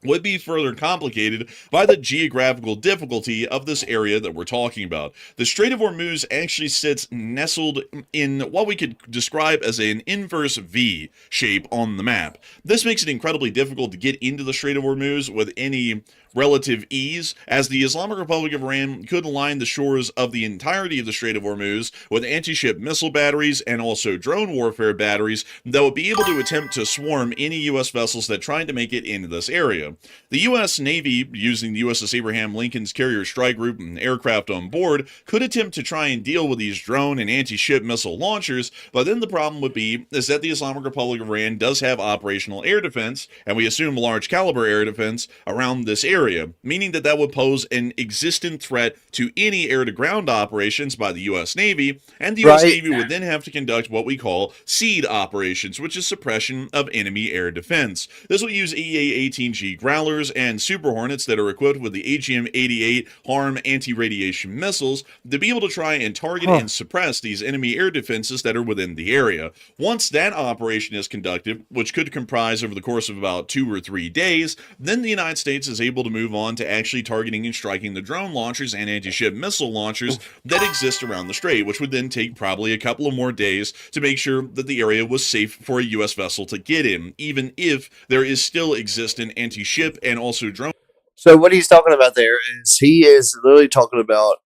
would be further complicated by the geographical difficulty of this area that we're talking about. The Strait of Hormuz actually sits nestled in what we could describe as an inverse V shape on the map. This makes it incredibly difficult to get into the Strait of Hormuz with any relative ease, as the Islamic Republic of Iran could line the shores of the entirety of the Strait of Hormuz with anti-ship missile batteries and also drone warfare batteries that would be able to attempt to swarm any U.S. vessels that tried to make it into this area. The U.S. Navy, using the USS Abraham Lincoln's Carrier Strike Group and aircraft on board, could attempt to try and deal with these drone and anti-ship missile launchers, but then the problem would be is that the Islamic Republic of Iran does have operational air defense, and we assume large caliber air defense around this area, meaning that that would pose an existent threat to any air-to-ground operations by the U.S. Navy, and the U.S. Navy would then have to conduct what we call SEAD operations, which is suppression of enemy air defense. This will use EA-18G Growlers and Super Hornets that are equipped with the AGM-88 HARM anti-radiation missiles to be able to try and target and suppress these enemy air defenses that are within the area. Once that operation is conducted, which could comprise over the course of about 2 or 3 days, then the United States is able to move on to actually targeting and striking the drone launchers and anti-ship missile launchers that exist around the strait, which would then take probably a couple of more days to make sure that the area was safe for a U.S. vessel to get in, even if there is still existent anti-ship and also drone. So what he's talking about there is he is literally talking about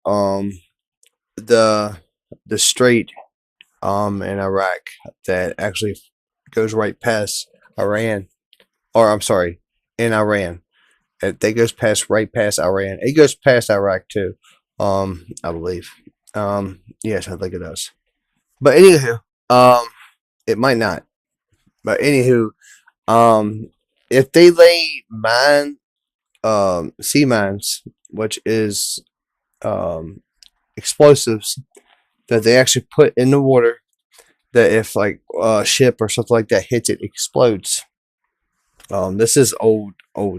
the strait in Iraq that actually goes right past Iran, or I'm sorry, in Iran. That goes right past Iran. It goes past Iraq too, I believe. Yes, I think it does. But anywho, it might not. But anywho, if they lay sea mines, which is explosives that they actually put in the water, that if like a ship or something like that hits it, explodes. This is old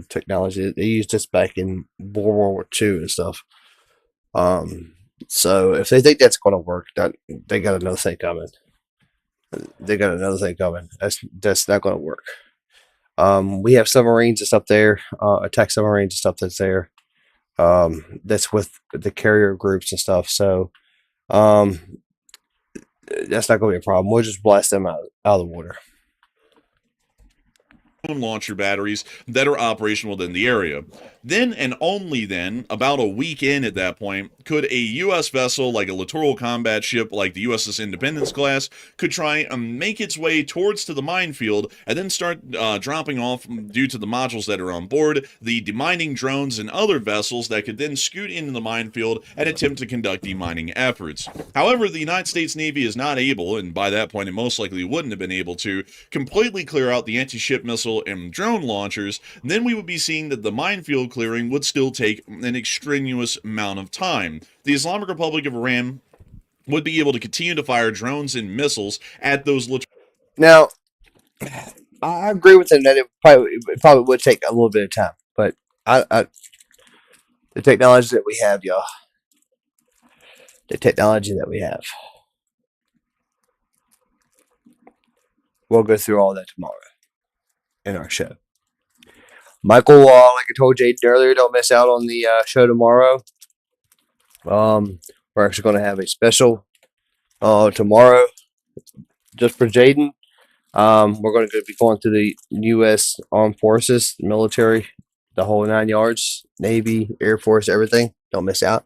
technology. They used this back in World War II and stuff. So if they think that's going to work, that they got another thing coming. That's not going to work. We have submarines and stuff there, attack submarines and stuff that's there. That's with the carrier groups and stuff. So that's not going to be a problem. We'll just blast them out of the water. Launcher batteries that are operational within the area. Then and only then, about a week in at that point, could a U.S. vessel like a littoral combat ship like the USS Independence class could try and make its way towards to the minefield and then start dropping off, due to the modules that are on board, the demining drones and other vessels that could then scoot into the minefield and attempt to conduct demining efforts. However, the United States Navy is not able, and by that point it most likely wouldn't have been able to, completely clear out the anti-ship missile and drone launchers. Then we would be seeing that the minefield clearing would still take an extraneous amount of time. The Islamic Republic of Iran would be able to continue to fire drones and missiles at those. Now, I agree with him that it probably would take a little bit of time, but The technology that we have, y'all. The technology that we have. We'll go through all that tomorrow in our show. Michael, like I told Jaden earlier, don't miss out on the show tomorrow. We're actually going to have a special tomorrow just for Jaden. We're going to be going to the U.S. Armed Forces, the military, the whole 9 yards, Navy, Air Force, everything. Don't miss out.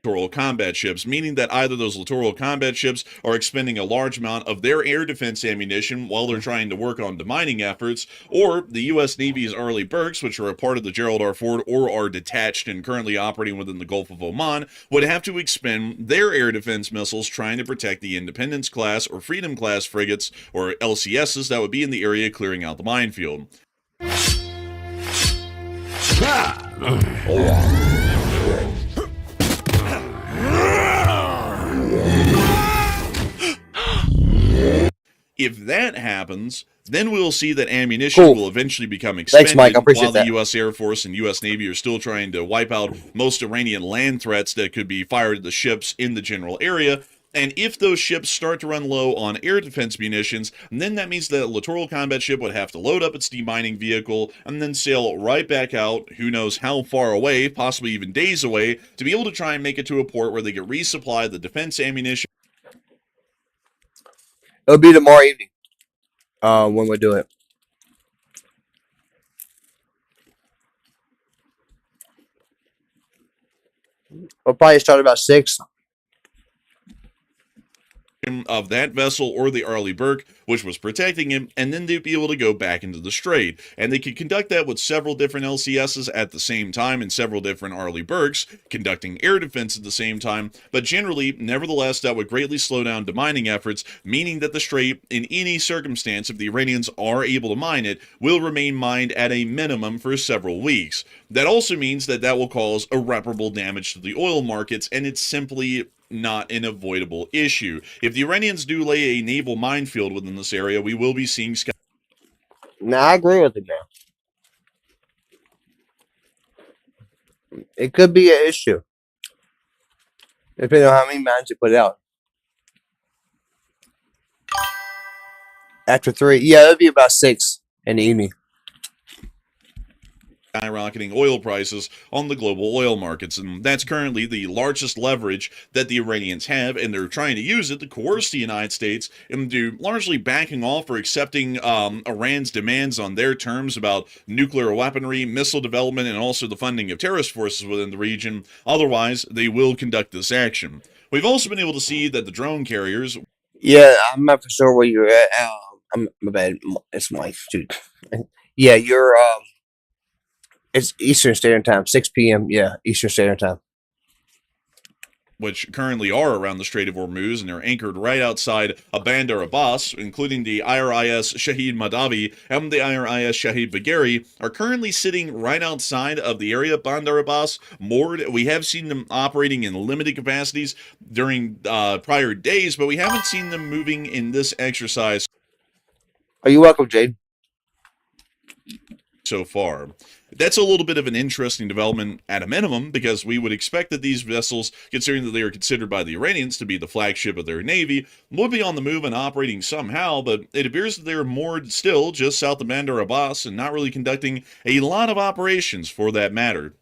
Littoral combat ships, meaning that either those littoral combat ships are expending a large amount of their air defense ammunition while they're trying to work on demining efforts, or the U.S. Navy's Arleigh Burkes, which are a part of the Gerald R. Ford or are detached and currently operating within the Gulf of Oman, would have to expend their air defense missiles trying to protect the Independence class or Freedom class frigates or LCSs that would be in the area clearing out the minefield. If that happens, then we'll see that ammunition will eventually become expended. Thanks, Mike. I appreciate while that. the U.S. Air Force and U.S. Navy are still trying to wipe out most Iranian land threats that could be fired at the ships in the general area. And if those ships start to run low on air defense munitions, then that means that a littoral combat ship would have to load up its demining vehicle and then sail right back out, who knows how far away, possibly even days away, to be able to try and make it to a port where they can resupply the defense ammunition. It'll be tomorrow evening when we do it. We'll probably start about 6. Of that vessel or the Arleigh Burke, which was protecting him, and then they'd be able to go back into the strait. And they could conduct that with several different LCSs at the same time and several different Arleigh Burkes conducting air defense at the same time. But generally, nevertheless, that would greatly slow down demining efforts, meaning that the strait, in any circumstance, if the Iranians are able to mine it, will remain mined at a minimum for several weeks. That also means that that will cause irreparable damage to the oil markets, and it's simply not an avoidable issue. If the Iranians do lay a naval minefield within this area, we will be seeing... No, I agree with it now. It could be an issue. Depending on how many mines you put out. After 3, yeah, it'll be about 6 in the evening. Skyrocketing oil prices on the global oil markets, and that's currently the largest leverage that the Iranians have, and they're trying to use it to coerce the United States into largely backing off or accepting Iran's demands on their terms about nuclear weaponry, missile development, and also the funding of terrorist forces within the region. Otherwise, they will conduct this action. We've also been able to see that the drone carriers... Yeah, I'm not for sure where you're at. My bad. It's Mike, dude. Yeah, you're... It's Eastern Standard Time, 6 p.m. Yeah, Eastern Standard Time. Which currently are around the Strait of Hormuz, and they're anchored right outside of Bandar Abbas, including the IRIS Shahid Madavi and the IRIS Shahid Bagheri, are currently sitting right outside of the area of Bandar Abbas, moored. We have seen them operating in limited capacities during prior days, but we haven't seen them moving in this exercise. Are you welcome, Jade? So far. That's a little bit of an interesting development at a minimum, because we would expect that these vessels, considering that they are considered by the Iranians to be the flagship of their navy, would be on the move and operating somehow, but it appears that they're moored still just south of Bandar Abbas and not really conducting a lot of operations for that matter.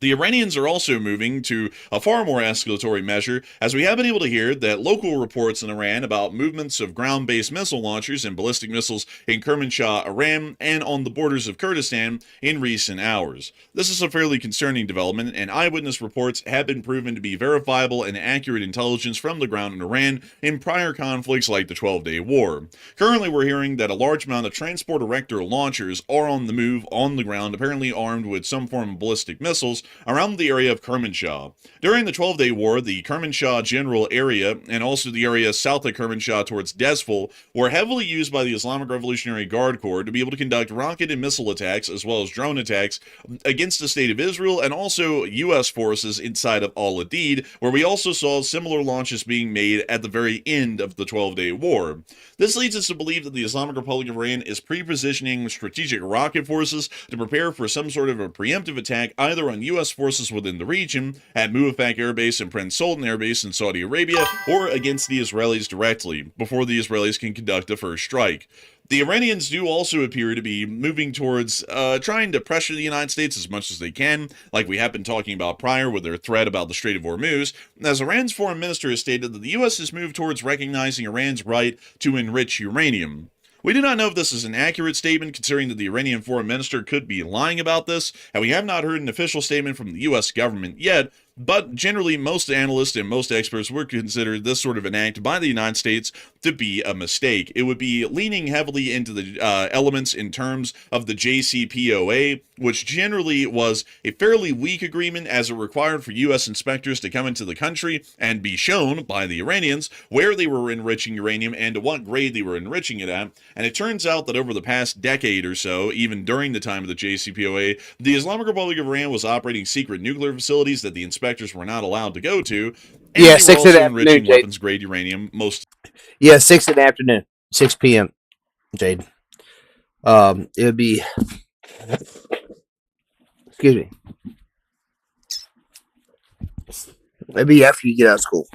The Iranians are also moving to a far more escalatory measure, as we have been able to hear that local reports in Iran about movements of ground-based missile launchers and ballistic missiles in Kermanshah, Iran, and on the borders of Kurdistan in recent hours. This is a fairly concerning development, and eyewitness reports have been proven to be verifiable and accurate intelligence from the ground in Iran in prior conflicts like the 12-Day War. Currently, we're hearing that a large amount of transport erector launchers are on the move on the ground, apparently armed with some form of ballistic missiles, around the area of Kermanshah. During the 12-day war, the Kermanshah general area and also the area south of Kermanshah towards Desful were heavily used by the Islamic Revolutionary Guard Corps to be able to conduct rocket and missile attacks as well as drone attacks against the state of Israel and also U.S. forces inside of Al-Adid, where we also saw similar launches being made at the very end of the 12-day war. This leads us to believe that the Islamic Republic of Iran is pre-positioning strategic rocket forces to prepare for some sort of a preemptive attack either on U.S. forces within the region, at Muwafaq Air Base and Prince Sultan Air Base in Saudi Arabia, or against the Israelis directly, before the Israelis can conduct a first strike. The Iranians do also appear to be moving towards trying to pressure the United States as much as they can, like we have been talking about prior with their threat about the Strait of Hormuz, as Iran's foreign minister has stated that the U.S. has moved towards recognizing Iran's right to enrich uranium. We do not know if this is an accurate statement, considering that the Iranian foreign minister could be lying about this, and we have not heard an official statement from the U.S. government yet, but generally most analysts and most experts would consider this sort of an act by the United States to be a mistake. It would be leaning heavily into the elements in terms of the JCPOA, which generally was a fairly weak agreement as it required for U.S. inspectors to come into the country and be shown by the Iranians where they were enriching uranium and to what grade they were enriching it at. And it turns out that over the past decade or so, even during the time of the JCPOA, the Islamic Republic of Iran was operating secret nuclear facilities that the inspectors were not allowed to go to. And Yeah, they were 6 in also the afternoon, enriching Jade. weapons grade uranium. Yeah, 6 in the afternoon, 6 p.m. Jade. It would be. Excuse me. It'd be after you get out of school.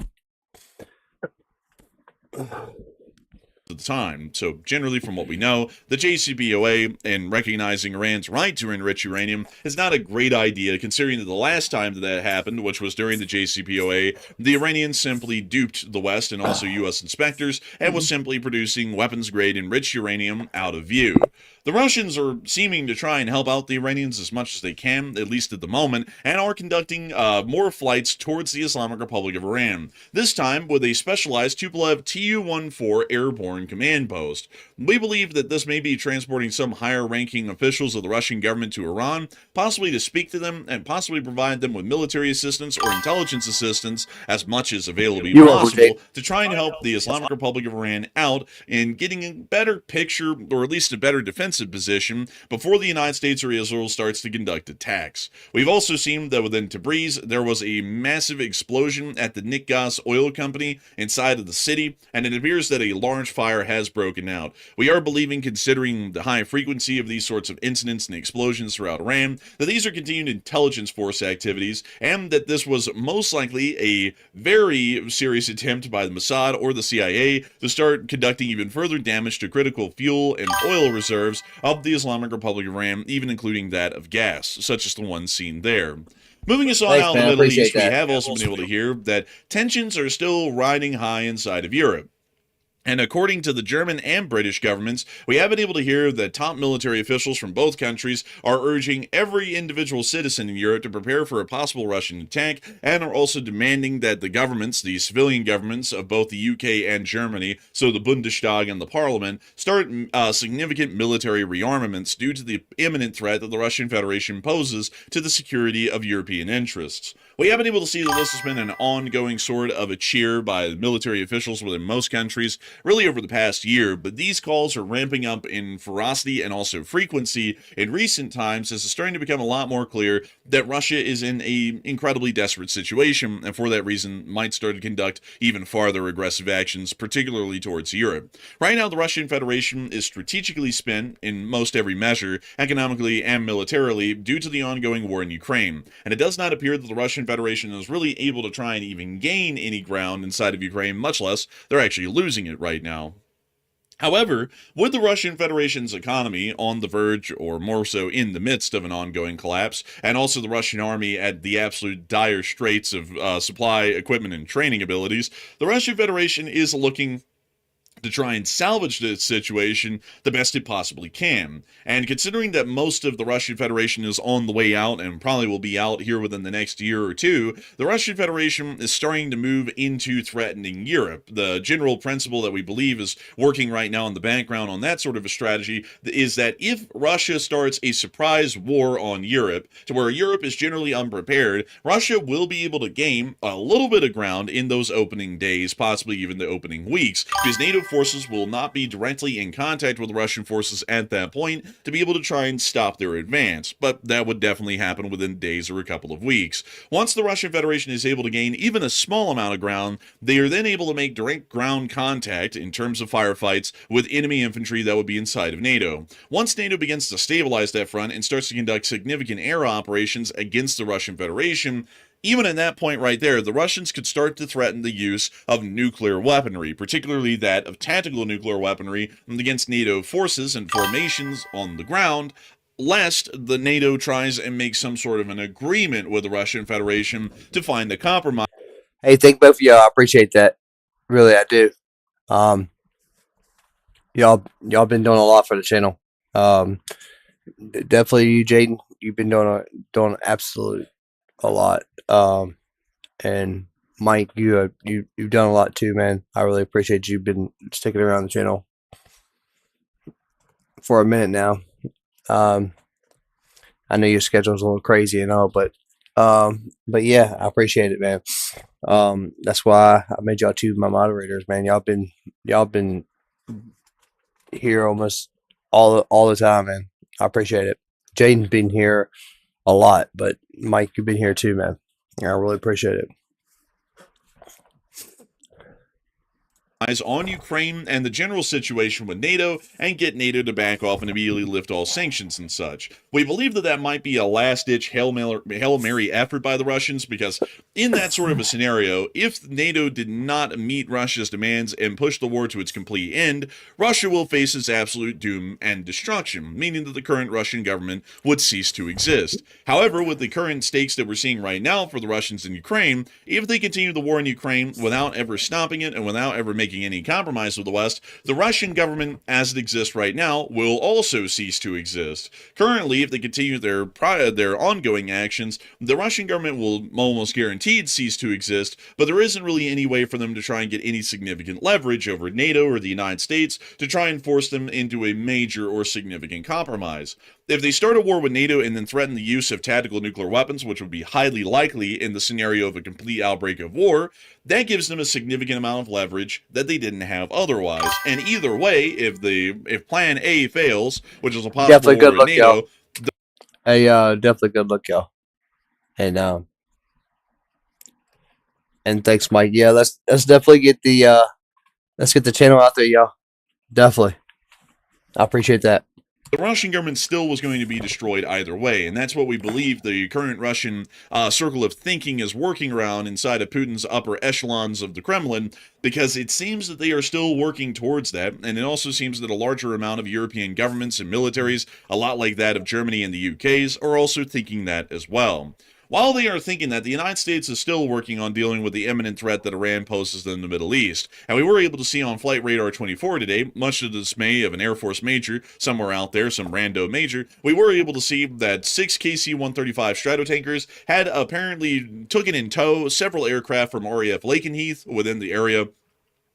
At the time. So generally from what we know, the JCPOA and recognizing Iran's right to enrich uranium is not a great idea, considering that the last time that happened, which was during the JCPOA, the Iranians simply duped the West and also U.S. inspectors and was simply producing weapons-grade enriched uranium out of view. The Russians are seeming to try and help out the Iranians as much as they can, at least at the moment, and are conducting more flights towards the Islamic Republic of Iran, this time with a specialized Tupolev Tu-14 airborne command post. We believe that this may be transporting some higher-ranking officials of the Russian government to Iran, possibly to speak to them and possibly provide them with military assistance or intelligence assistance as much as availably possible to try and help the Islamic Republic of Iran out in getting a better picture, or at least a better defensive position, before the United States or Israel starts to conduct attacks. We've also seen that within Tabriz, there was a massive explosion at the Nikgas oil company inside of the city, and it appears that a large fire has broken out. We are believing, considering the high frequency of these sorts of incidents and explosions throughout Iran, that these are continued intelligence force activities, and that this was most likely a very serious attempt by the Mossad or the CIA to start conducting even further damage to critical fuel and oil reserves of the Islamic Republic of Iran, even including that of gas, such as the one seen there. Moving us on Thanks, out man. of I the Middle appreciate East, we that. have also been able to hear that tensions are still riding high inside of Europe. And according to the German and British governments, we have been able to hear that top military officials from both countries are urging every individual citizen in Europe to prepare for a possible Russian attack, and are also demanding that the governments, the civilian governments of both the UK and Germany, so the Bundestag and the Parliament, start significant military rearmaments due to the imminent threat that the Russian Federation poses to the security of European interests. We have been able to see that this has been an ongoing sort of a cheer by military officials within most countries, really over the past year, but these calls are ramping up in ferocity and also frequency in recent times, as it's starting to become a lot more clear that Russia is in a incredibly desperate situation, and for that reason might start to conduct even farther aggressive actions, particularly towards Europe. Right now, the Russian Federation is strategically spent in most every measure, economically and militarily, due to the ongoing war in Ukraine, and it does not appear that the Russian Federation is really able to try and even gain any ground inside of Ukraine, much less they're actually losing it right now. However, with the Russian Federation's economy on the verge, or more so in the midst of an ongoing collapse, and also the Russian army at the absolute dire straits of supply, equipment, and training abilities, the Russian Federation is looking to try and salvage this situation the best it possibly can. And considering that most of the Russian Federation is on the way out and probably will be out here within the next year or two, the Russian Federation is starting to move into threatening Europe. The general principle that we believe is working right now in the background on that sort of a strategy is that if Russia starts a surprise war on Europe, to where Europe is generally unprepared, Russia will be able to gain a little bit of ground in those opening days, possibly even the opening weeks, because NATO forces will not be directly in contact with Russian forces at that point to be able to try and stop their advance, but that would definitely happen within days or a couple of weeks. Once the Russian Federation is able to gain even a small amount of ground, they are then able to make direct ground contact in terms of firefights with enemy infantry that would be inside of NATO. Once NATO begins to stabilize that front and starts to conduct significant air operations against the Russian Federation, even at that point right there, the Russians could start to threaten the use of nuclear weaponry, particularly that of tactical nuclear weaponry against NATO forces and formations on the ground, lest the NATO tries and makes some sort of an agreement with the Russian Federation to find a compromise. Hey, thank both of y'all. I appreciate that. Really, I do. Y'all been doing a lot for the channel. Definitely you, Jaden. You've been doing absolute a lot. And Mike, you've done a lot too, man. I really appreciate you've been sticking around the channel for a minute now. I know your schedule's a little crazy and all, but yeah, I appreciate it, man. That's why I made y'all two my moderators, man. Y'all been here almost all the time, man. I appreciate it. Jaden's been here a lot, but Mike, you've been here too, man. I really appreciate it. On Ukraine and the general situation with NATO and get NATO to back off and immediately lift all sanctions and such. We believe that might be a last-ditch Hail Mary effort by the Russians, because in that sort of a scenario, if NATO did not meet Russia's demands and push the war to its complete end, Russia will face its absolute doom and destruction, meaning that the current Russian government would cease to exist. However, with the current stakes that we're seeing right now for the Russians in Ukraine, if they continue the war in Ukraine without ever stopping it and without ever making any compromise with the West, the Russian government as it exists right now will also cease to exist. Currently, if they continue their ongoing actions, the Russian government will almost guaranteed cease to exist, but there isn't really any way for them to try and get any significant leverage over NATO or the United States to try and force them into a major or significant compromise. If they start a war with NATO and then threaten the use of tactical nuclear weapons, which would be highly likely in the scenario of a complete outbreak of war, that gives them a significant amount of leverage that they didn't have otherwise. And either way, if Plan A fails, which is a possible Definitely good war luck, with NATO, y'all. Hey, definitely good luck, y'all. And thanks, Mike. Yeah, let's definitely get the channel out there, y'all. Definitely. I appreciate that. the Russian government still was going to be destroyed either way, and that's what we believe the current Russian circle of thinking is working around inside of Putin's upper echelons of the Kremlin, because it seems that they are still working towards that, and it also seems that a larger amount of European governments and militaries, a lot like that of Germany and the UK's, are also thinking that as well. While they are thinking that, the United States is still working on dealing with the imminent threat that Iran poses in the Middle East. And we were able to see on Flight Radar 24 today, much to the dismay of an Air Force major, somewhere out there, some rando major, we were able to see that 6 KC-135 Stratotankers had apparently taken in tow several aircraft from RAF Lakenheath within the area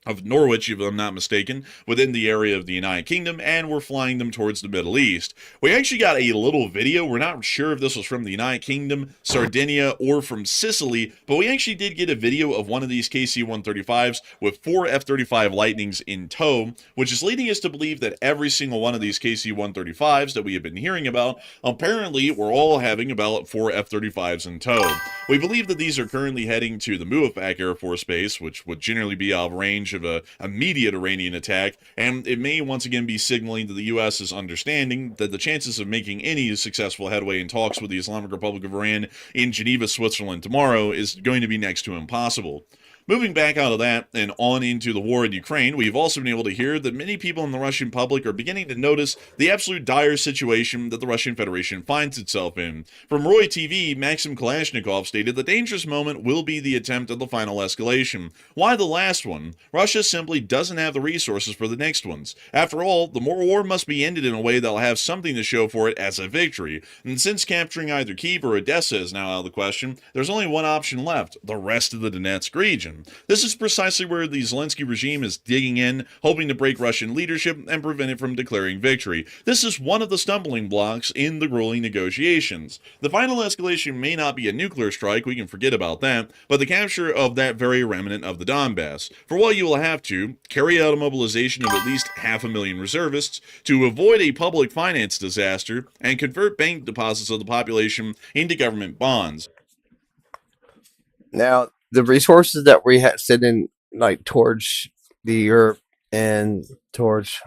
of Norwich, if I'm not mistaken, within the area of the United Kingdom, and we're flying them towards the Middle East. We actually got a little video. We're not sure if this was from the United Kingdom, Sardinia, or from Sicily, but we actually did get a video of one of these KC-135s with 4 F-35 Lightnings in tow, which is leading us to believe that every single one of these KC-135s that we have been hearing about, apparently we're all having about 4 F-35s in tow. We believe that these are currently heading to the Muafak Air Force Base, which would generally be out of range of an immediate Iranian attack, and it may once again be signaling that the U.S. is understanding that the chances of making any successful headway in talks with the Islamic Republic of Iran in Geneva, Switzerland tomorrow is going to be next to impossible. Moving back out of that and on into the war in Ukraine, we've also been able to hear that many people in the Russian public are beginning to notice the absolute dire situation that the Russian Federation finds itself in. From Roy TV, Maxim Kalashnikov stated the dangerous moment will be the attempt at the final escalation. Why the last one? Russia simply doesn't have the resources for the next ones. After all, the war must be ended in a way that will have something to show for it as a victory. And since capturing either Kyiv or Odessa is now out of the question, there's only one option left: the rest of the Donetsk region. This is precisely where the Zelensky regime is digging in, hoping to break Russian leadership and prevent it from declaring victory. This is one of the stumbling blocks in the grueling negotiations. The final escalation may not be a nuclear strike, we can forget about that, but the capture of that very remnant of the Donbass. For what you will have to carry out a mobilization of at least 500,000 reservists to avoid a public finance disaster and convert bank deposits of the population into government bonds. Now, the resources that we have sitting like towards the Europe and towards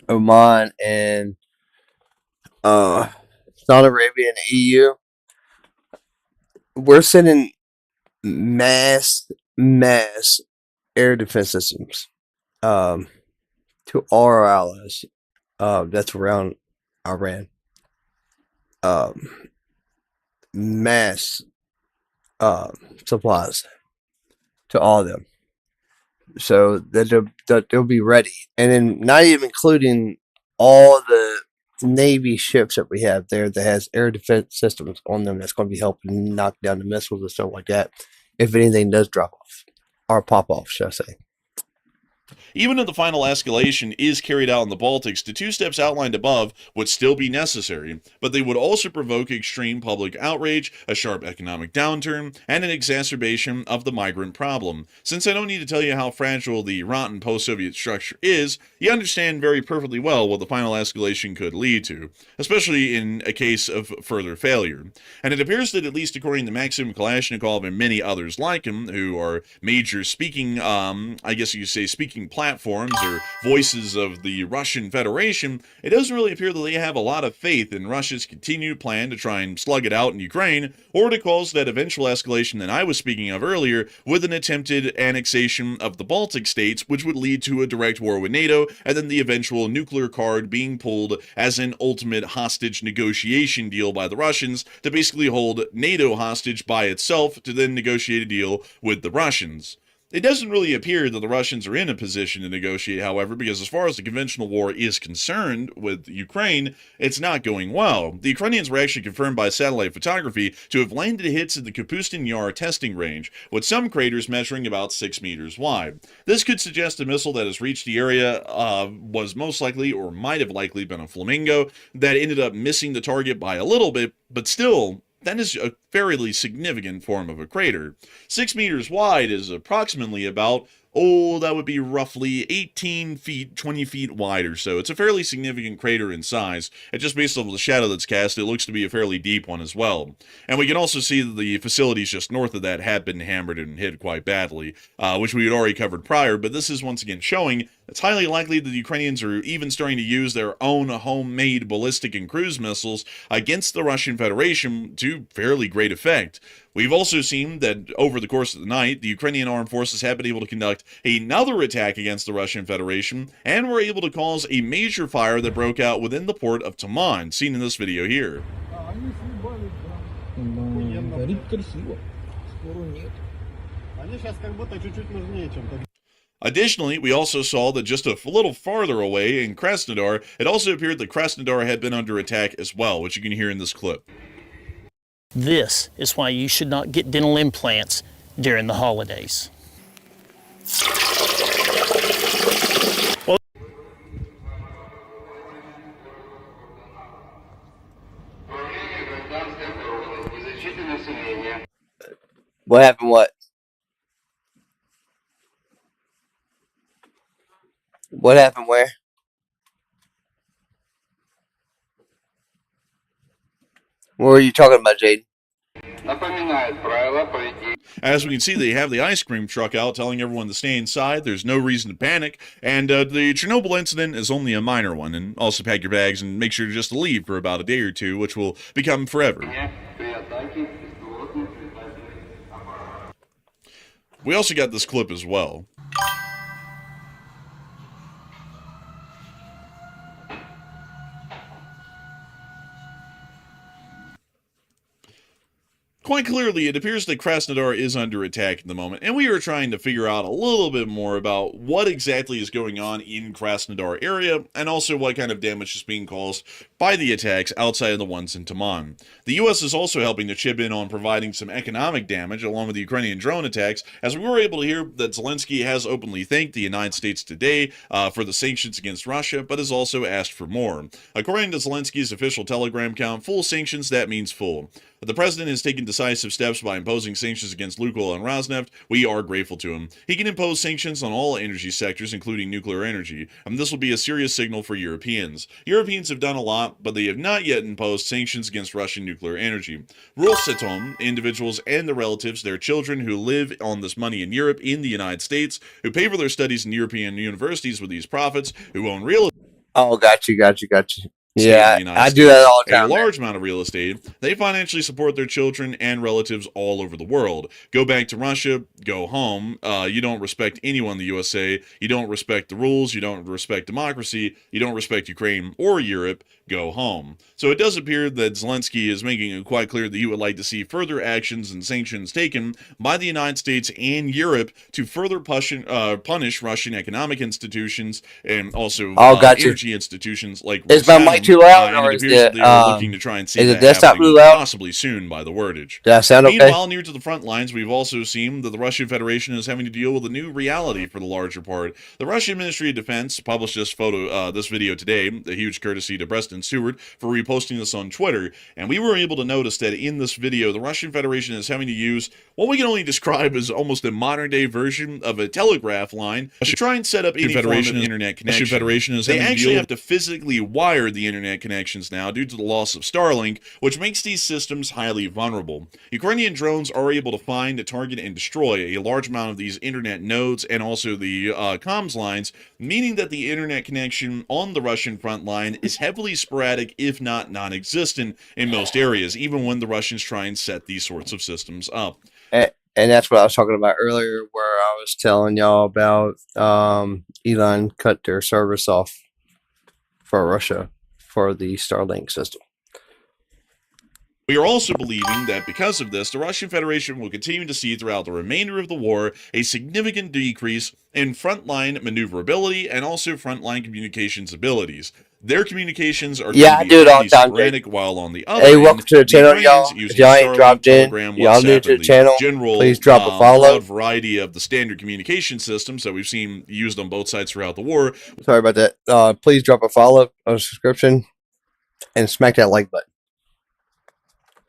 Oman and Saudi Arabia and EU, we're sending mass air defense systems to all our allies that's around Iran. Mass supplies to all of them, so that they'll be ready, and then not even including all the Navy ships that we have there that has air defense systems on them that's going to be helping knock down the missiles and stuff like that if anything does drop off or pop off, shall I say. Even if the final escalation is carried out in the Baltics, the two steps outlined above would still be necessary, but they would also provoke extreme public outrage, a sharp economic downturn, and an exacerbation of the migrant problem. Since I don't need to tell you how fragile the rotten post-Soviet structure is, you understand very perfectly well what the final escalation could lead to, especially in a case of further failure. And it appears that, at least according to Maxim Kalashnikov and many others like him, who are major speaking, I guess you could say speaking platforms or voices of the Russian Federation, it doesn't really appear that they have a lot of faith in Russia's continued plan to try and slug it out in Ukraine, or to cause that eventual escalation that I was speaking of earlier with an attempted annexation of the Baltic states, which would lead to a direct war with NATO, and then the eventual nuclear card being pulled as an ultimate hostage negotiation deal by the Russians to basically hold NATO hostage by itself to then negotiate a deal with the Russians. It doesn't really appear that the Russians are in a position to negotiate, however, because as far as the conventional war is concerned with Ukraine, it's not going well. The Ukrainians were actually confirmed by satellite photography to have landed hits at the Kapustin Yar testing range, with some craters measuring about 6 meters wide. This could suggest a missile that has reached the area was most likely, or might have likely been, a Flamingo that ended up missing the target by a little bit, but still, that is a fairly significant form of a crater. 6 meters wide is approximately about, that would be roughly 18 feet, 20 feet wide or so. It's a fairly significant crater in size, and just based on the shadow that's cast, it looks to be a fairly deep one as well. And we can also see that the facilities just north of that had been hammered and hit quite badly, which we had already covered prior, but this is once again showing it's highly likely that the Ukrainians are even starting to use their own homemade ballistic and cruise missiles against the Russian Federation to fairly great effect. We've also seen that over the course of the night, the Ukrainian armed forces have been able to conduct another attack against the Russian Federation, and were able to cause a major fire that broke out within the port of Taman, seen in this video here. Additionally, we also saw that just a little farther away in Krasnodar, it also appeared that Krasnodar had been under attack as well, which you can hear in this clip. This is why you should not get dental implants during the holidays. What happened? What? What happened? Where? What were you talking about, Jade? As we can see, they have the ice cream truck out telling everyone to stay inside. There's no reason to panic. And the Chernobyl incident is only a minor one. And also pack your bags and make sure to just leave for about a day or two, which will become forever. We also got this clip as well. Quite clearly, it appears that Krasnodar is under attack at the moment, and we are trying to figure out a little bit more about what exactly is going on in Krasnodar area, and also what kind of damage is being caused by the attacks outside of the ones in Taman. The U.S. is also helping to chip in on providing some economic damage along with the Ukrainian drone attacks, as we were able to hear that Zelensky has openly thanked the United States today for the sanctions against Russia, but has also asked for more. According to Zelensky's official Telegram account, full sanctions, that means full. The president has taken decisive steps by imposing sanctions against Lukoil and Rosneft. We are grateful to him. He can impose sanctions on all energy sectors, including nuclear energy, and this will be a serious signal for Europeans. Europeans have done a lot, but they have not yet imposed sanctions against Russian nuclear energy. Rosatom, individuals and their relatives, their children who live on this money in Europe, in the United States, who pay for their studies in European universities with these profits, who own real estate. Oh, got you. Yeah, I do that all the time. A large amount of real estate. They financially support their children and relatives all over the world. Go back to Russia, go home. You don't respect anyone in the USA. You don't respect the rules. You don't respect democracy. You don't respect Ukraine or Europe. Go home. So it does appear that Zelensky is making it quite clear that he would like to see further actions and sanctions taken by the United States and Europe to further punish Russian economic institutions and also energy institutions like Is my mic too loud, or is it looking to try and see is that the desktop happening too loud? Possibly soon by the wordage. Does that sound okay? Meanwhile, near to the front lines, we've also seen that the Russian Federation is having to deal with a new reality for the larger part. The Russian Ministry of Defense published this video today, a huge courtesy to Preston Stewart for reposting this on Twitter, and we were able to notice that in this video, the Russian Federation is having to use what we can only describe as almost a modern-day version of a telegraph line to try and set up any form of internet connection. They actually have to physically wire the internet connections now due to the loss of Starlink, which makes these systems highly vulnerable. Ukrainian drones are able to find, target, and destroy a large amount of these internet nodes and also the comms lines, meaning that the internet connection on the Russian front line is heavily sporadic, if not non-existent, in most areas, even when the Russians try and set these sorts of systems up. And that's what I was talking about earlier, where I was telling y'all about Elon cut their service off for Russia for the Starlink system. We are also believing that because of this, the Russian Federation will continue to see throughout the remainder of the war a significant decrease in frontline maneuverability and also frontline communications abilities. Their communications are I do it all the time. sporadic, while on the other Hey, end, welcome to the channel, Ukrainians y'all. using If y'all ain't Starlink, dropped in, Telegram, y'all new WhatsApp, to the and channel, general, please drop a follow. broad variety of the standard communication systems that we've seen used on both sides throughout the war. Sorry about that. Please drop a follow, a subscription, and smack that like button.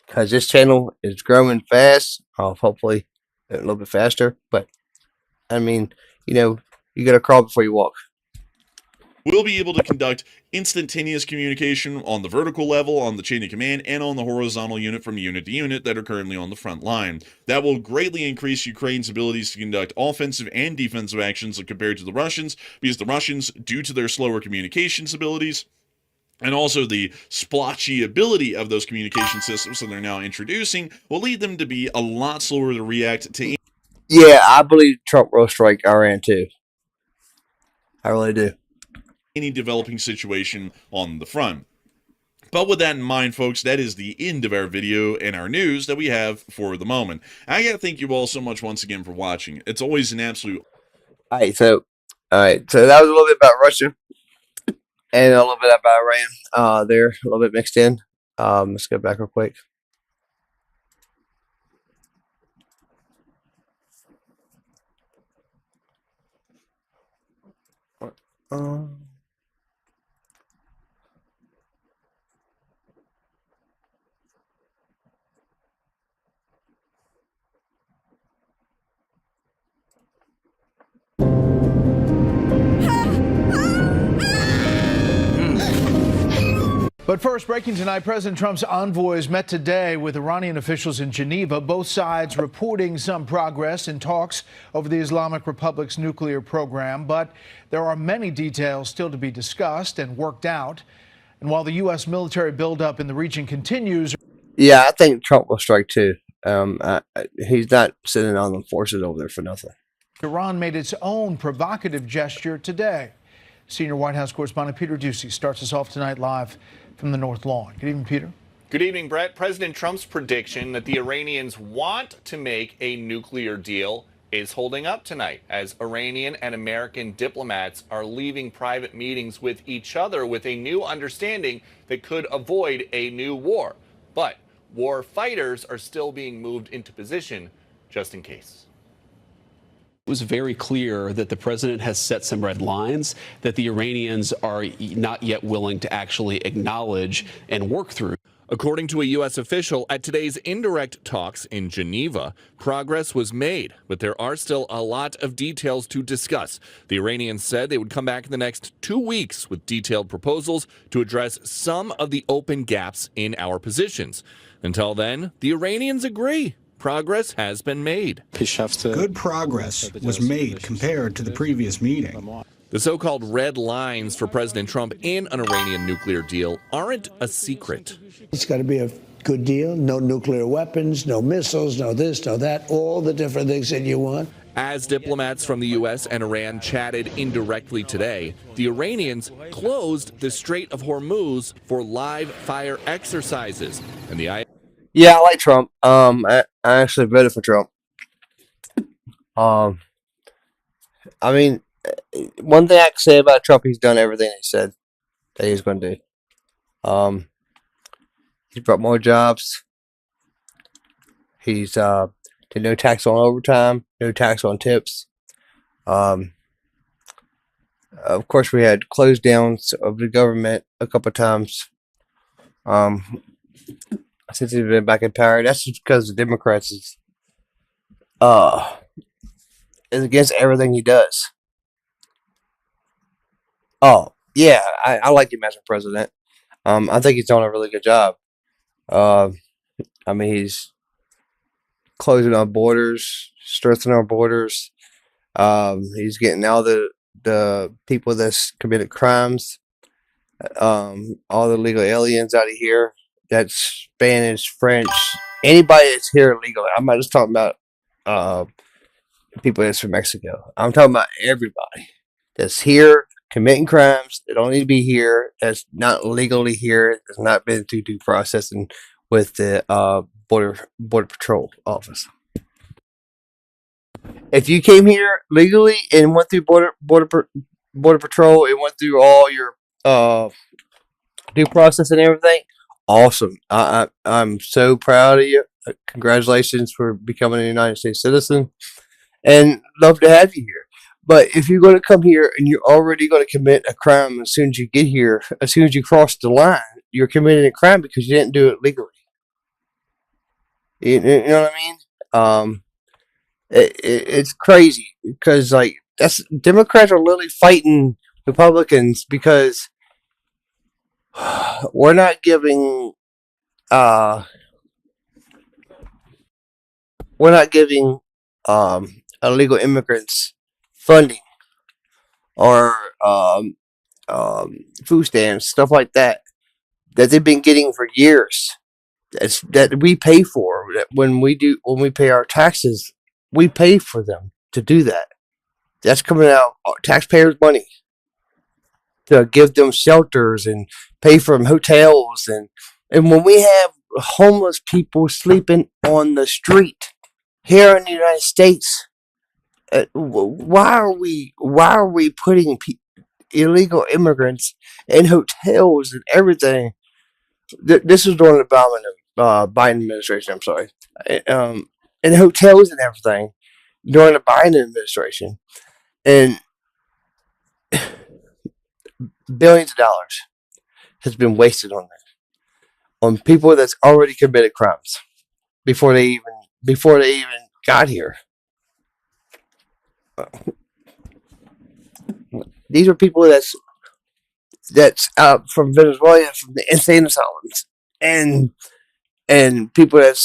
Because this channel is growing fast. Hopefully a little bit faster. But, I mean, you got to crawl before you walk. We'll be able to conduct instantaneous communication on the vertical level, on the chain of command, and on the horizontal unit from unit to unit that are currently on the front line. That will greatly increase Ukraine's abilities to conduct offensive and defensive actions compared to the Russians, because the Russians, due to their slower communications abilities, and also the splotchy ability of those communication systems that they're now introducing, will lead them to be a lot slower to react to. Yeah, I believe Trump will strike Iran too. I really do. Any developing situation on the front. But with that in mind, folks, that is the end of our video and our news that we have for the moment. I gotta thank you all so much once again for watching. It's always an absolute... Alright, so that was a little bit about Russia and a little bit about Iran there, a little bit mixed in. Let's go back real quick. But first, breaking tonight, President Trump's envoys met today with Iranian officials in Geneva, both sides reporting some progress in talks over the Islamic Republic's nuclear program. But there are many details still to be discussed and worked out. And while the U.S. military buildup in the region continues... Yeah, I think Trump will strike too. He's not sending on the forces over there for nothing. Iran made its own provocative gesture today. Senior White House correspondent Peter Ducey starts us off tonight live from the North Lawn. Good evening, Peter. Good evening, Brett. President Trump's prediction that the Iranians want to make a nuclear deal is holding up tonight as Iranian and American diplomats are leaving private meetings with each other with a new understanding that could avoid a new war. But war fighters are still being moved into position just in case. It was very clear that the president has set some red lines that the Iranians are not yet willing to actually acknowledge and work through. According to a U.S. official, at today's indirect talks in Geneva, progress was made, but there are still a lot of details to discuss. The Iranians said they would come back in the next 2 weeks with detailed proposals to address some of the open gaps in our positions. Until then, the Iranians agree. Progress has been made. Good progress was made compared to the previous meeting. The so-called red lines for President Trump in an Iranian nuclear deal aren't a secret. It's got to be a good deal. No nuclear weapons, no missiles, no this, no that, all the different things that you want. As diplomats from the U.S. and Iran chatted indirectly today, the Iranians closed the Strait of Hormuz for live fire exercises. And Yeah, I like Trump. I actually voted for Trump. I mean, one thing I can say about Trump, he's done everything he said that he was going to do. He's brought more jobs. He's did no tax on overtime, no tax on tips. Of course, we had closed downs of the government a couple of times. Since he's been back in power, that's just because the Democrats is against everything he does. Oh, yeah, I like him as a president. I think he's done a really good job. I mean, he's closing our borders, strengthening our borders. He's getting all the people that's committed crimes, all the legal aliens out of here. That's Spanish, French, anybody that's here illegally. I'm not just talking about people that's from Mexico. I'm talking about everybody that's here committing crimes. They don't need to be here. That's not legally here. That's not been through due processing with the border patrol office. If you came here legally and went through border patrol and went through all your due process and everything, awesome. I'm so proud of you. Congratulations for becoming a United States citizen, and love to have you here. But if you're going to come here and you're already going to commit a crime as soon as you get here, as soon as you cross the line, you're committing a crime because you didn't do it legally. You know what I mean? It's crazy because like that's Democrats are literally fighting Republicans because we're not giving illegal immigrants funding or food stamps, stuff like that they've been getting for years. That we pay for. That when we pay our taxes, we pay for them to do that. That's coming out of taxpayers' money to give them shelters and pay for them hotels and when we have homeless people sleeping on the street here in the United States, why are we putting illegal immigrants in hotels and everything? This is during the Biden administration. I'm sorry, in hotels and everything during the Biden administration, and billions of dollars has been wasted on that, on people that's already committed crimes before they even got here. These are people that's out from Venezuela, from the insane asylums, and people that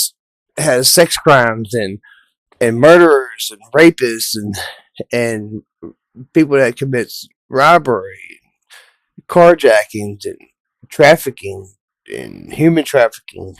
has sex crimes and murderers and rapists and people that commits robbery, carjackings and trafficking and human trafficking.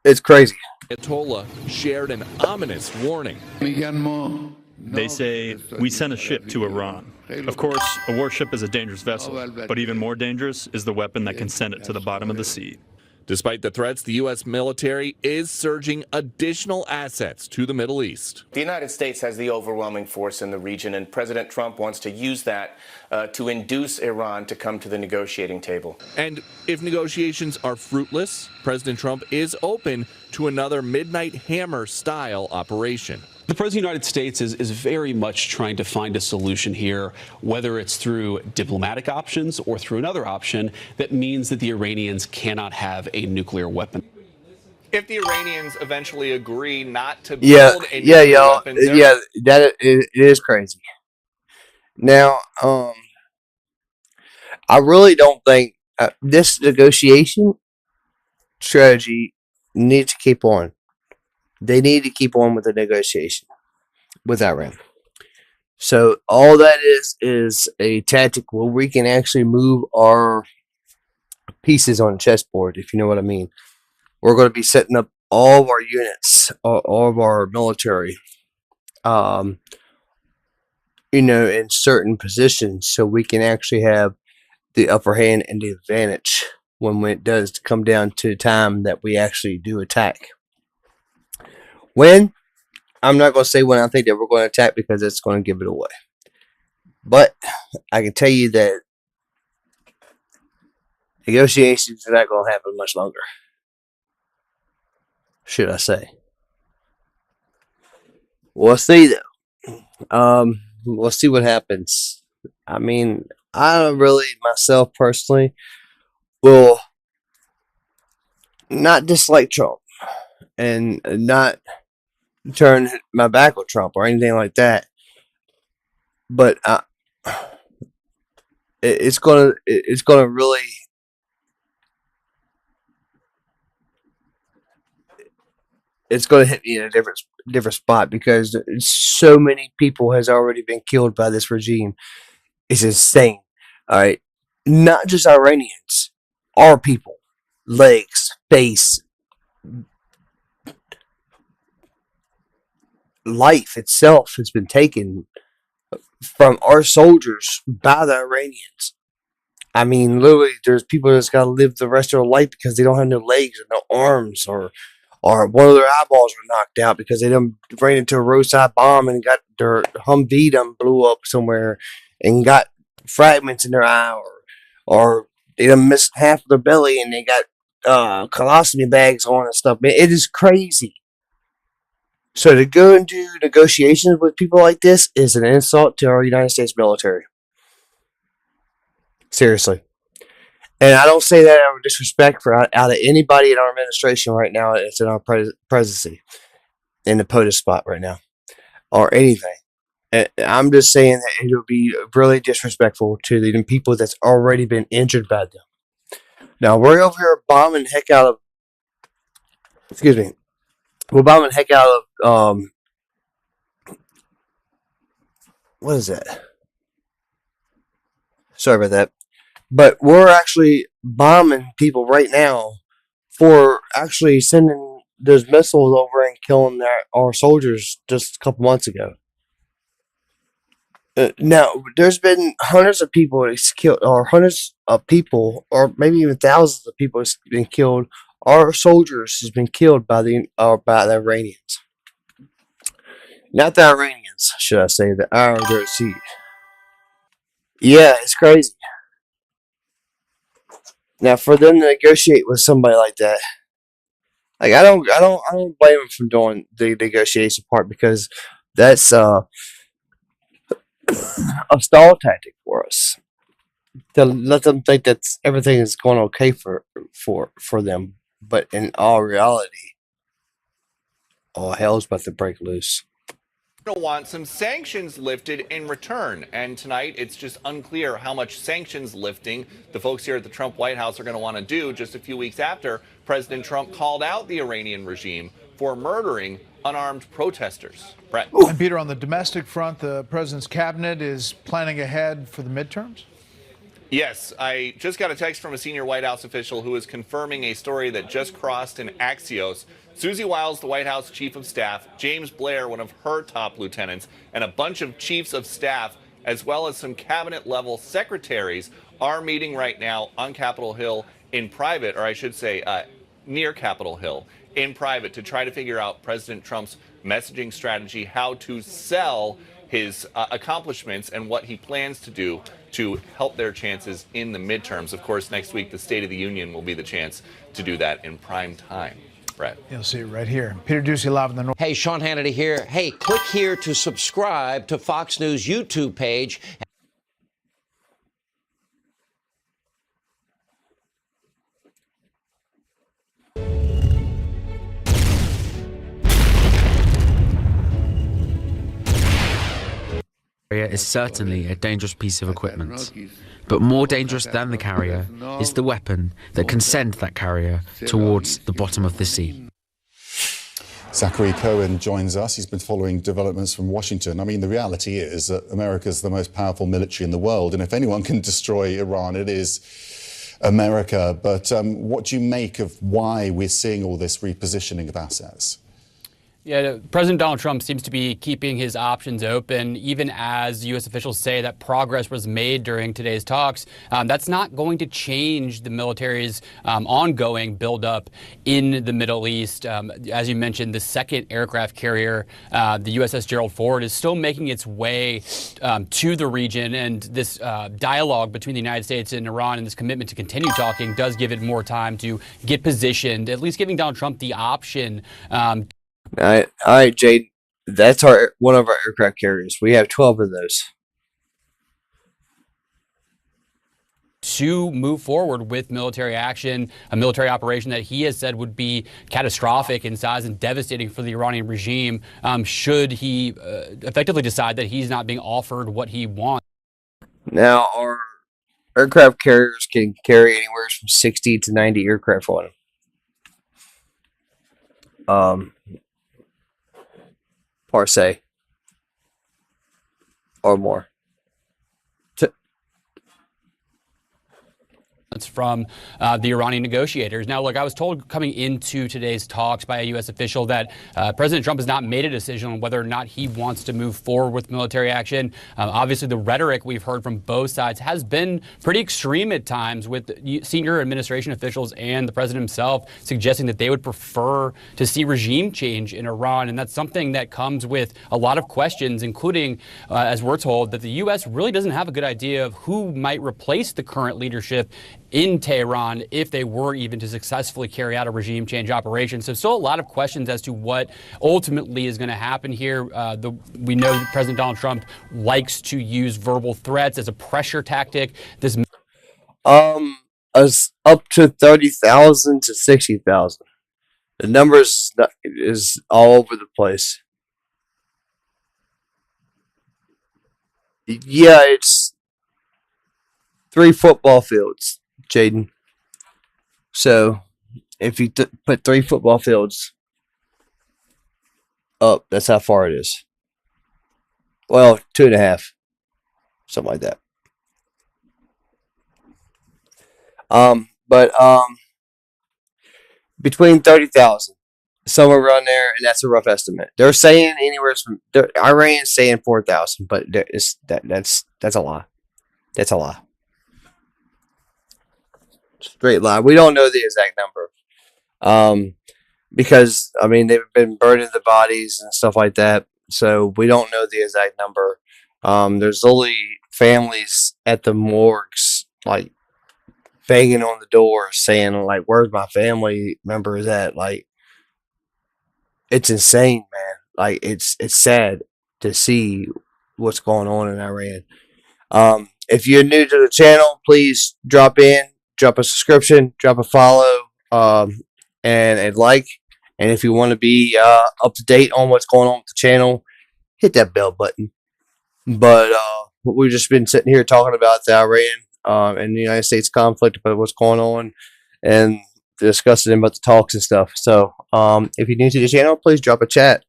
It's crazy. Ayatollah shared an ominous warning. They say, we sent a ship to Iran. Of course, a warship is a dangerous vessel, but even more dangerous is the weapon that can send it to the bottom of the sea. Despite the threats, the U.S. military is surging additional assets to the Middle East. The United States has the overwhelming force in the region, and President Trump wants to use that to induce Iran to come to the negotiating table. And if negotiations are fruitless, President Trump is open to another Midnight Hammer-style operation. The President of the United States is very much trying to find a solution here, whether it's through diplomatic options or through another option that means that the Iranians cannot have a nuclear weapon. If the Iranians eventually agree not to build a nuclear y'all. weapon, That it is crazy. Now, I really don't think this negotiation strategy needs to keep on. They need to keep on with the negotiation with Iran. So all that is a tactic where we can actually move our pieces on a chessboard, if you know what I mean. We're going to be setting up all of our units, all of our military, in certain positions, so we can actually have the upper hand and the advantage when it does come down to time that we actually do attack. When? I'm not going to say when I think that we're going to attack because it's going to give it away. But I can tell you that negotiations are not going to happen much longer. Should I say? We'll see, though. We'll see what happens. I mean, I really, myself personally, will not dislike Trump and not turn my back on Trump or anything like that. But it's gonna really it's gonna hit me in a different spot because so many people has already been killed by this regime. It's insane. All right, not just Iranians, our people, legs, face. Life itself has been taken from our soldiers by the Iranians. I mean, literally, there's people that's got to live the rest of their life because they don't have no legs or no arms, or one of their eyeballs were knocked out because they done ran into a roadside bomb and got their Humvee done blew up somewhere and got fragments in their eye, or they done missed half of their belly and they got colostomy bags on and stuff. Man, it is crazy. So to go and do negotiations with people like this is an insult to our United States military. Seriously. And I don't say that out of disrespect for out of anybody in our administration right now. It's in our presidency, in the POTUS spot right now, or anything. And I'm just saying that it would be really disrespectful to the people that's already been injured by them. Now, we're over here bombing the heck out of... Excuse me. We're bombing the heck out of, what is that? Sorry about that. But we're actually bombing people right now for actually sending those missiles over and killing our soldiers just a couple months ago. Now, there's been hundreds of people killed, or hundreds of people, or maybe even thousands of people has been killed. Our soldiers has been killed by the Iranians. Not the Iranians, should I say, the IRGC. Yeah, it's crazy. Now, for them to negotiate with somebody like that, like I don't blame them for doing the negotiation part because that's a stall tactic for us to let them think that everything is going okay for them. But in all reality, all hell's about to break loose. Want some sanctions lifted in return, and tonight it's just unclear how much sanctions lifting the folks here at the Trump White House are going to want to do just a few weeks after President Trump called out the Iranian regime for murdering unarmed protesters. Brett. And Peter, on the domestic front, the president's cabinet is planning ahead for the midterms? Yes, I just got a text from a senior White House official who is confirming a story that just crossed in Axios. Susie Wiles, the White House chief of staff, James Blair, one of her top lieutenants, and a bunch of chiefs of staff, as well as some cabinet-level secretaries, are meeting right now on Capitol Hill in private, or I should say near Capitol Hill in private, to try to figure out President Trump's messaging strategy, how to sell his accomplishments and what he plans to do to help their chances in the midterms. Of course, next week, the State of the Union will be the chance to do that in prime time. Brett. You'll see it right here. Peter Ducey live in the North. Hey, Sean Hannity here. Hey, click here to subscribe to Fox News YouTube page. Carrier is certainly a dangerous piece of equipment, but more dangerous than the carrier is the weapon that can send that carrier towards the bottom of the sea. Zachary Cohen joins us. He's been following developments from Washington. I mean, the reality is that America's the most powerful military in the world, and if anyone can destroy Iran, it is America. But what do you make of why we're seeing all this repositioning of assets? Yeah, President Donald Trump seems to be keeping his options open, even as U.S. officials say that progress was made during today's talks. That's not going to change the military's ongoing buildup in the Middle East. As you mentioned, the second aircraft carrier, the USS Gerald Ford, is still making its way to the region. And this dialogue between the United States and Iran and this commitment to continue talking does give it more time to get positioned, at least giving Donald Trump the option. All right, Jade. That's one of our aircraft carriers. We have 12 of those. To move forward with military action, a military operation that he has said would be catastrophic in size and devastating for the Iranian regime, should he effectively decide that he's not being offered what he wants. Now, our aircraft carriers can carry anywhere from 60 to 90 aircraft on them. Per se, or more. That's from the Iranian negotiators. Now, look, I was told coming into today's talks by a U.S. official that President Trump has not made a decision on whether or not he wants to move forward with military action. Obviously, the rhetoric we've heard from both sides has been pretty extreme at times, with senior administration officials and the president himself suggesting that they would prefer to see regime change in Iran. And that's something that comes with a lot of questions, including, as we're told, that the U.S. really doesn't have a good idea of who might replace the current leadership in Tehran if they were even to successfully carry out a regime change operation. So still a lot of questions as to what ultimately is going to happen here. We know that President Donald Trump likes to use verbal threats as a pressure tactic. This is up to 30,000 to 60,000. The numbers is all over the place. Yeah, it's 3 football fields, Jaden. So, if you put 3 football fields up, that's how far it is. Well, 2.5, something like that. But between 30,000, somewhere around there, and that's a rough estimate. They're saying anywhere from Iran's saying 4,000, but that's a lie. That's a lie. Straight lie. We don't know the exact number, because I mean they've been burning the bodies and stuff like that, so we don't know the exact number. There's only families at the morgues like banging on the door saying like, "Where's my family members at?" Like, it's insane, man. Like, it's sad to see what's going on in Iran. If you're new to the channel, please drop in. Drop a subscription, drop a follow, and a like. And if you want to be up to date on what's going on with the channel, hit that bell button. But we've just been sitting here talking about the Iran and the United States conflict, about what's going on, and discussing about the talks and stuff. So if you're new to the channel, please drop a chat.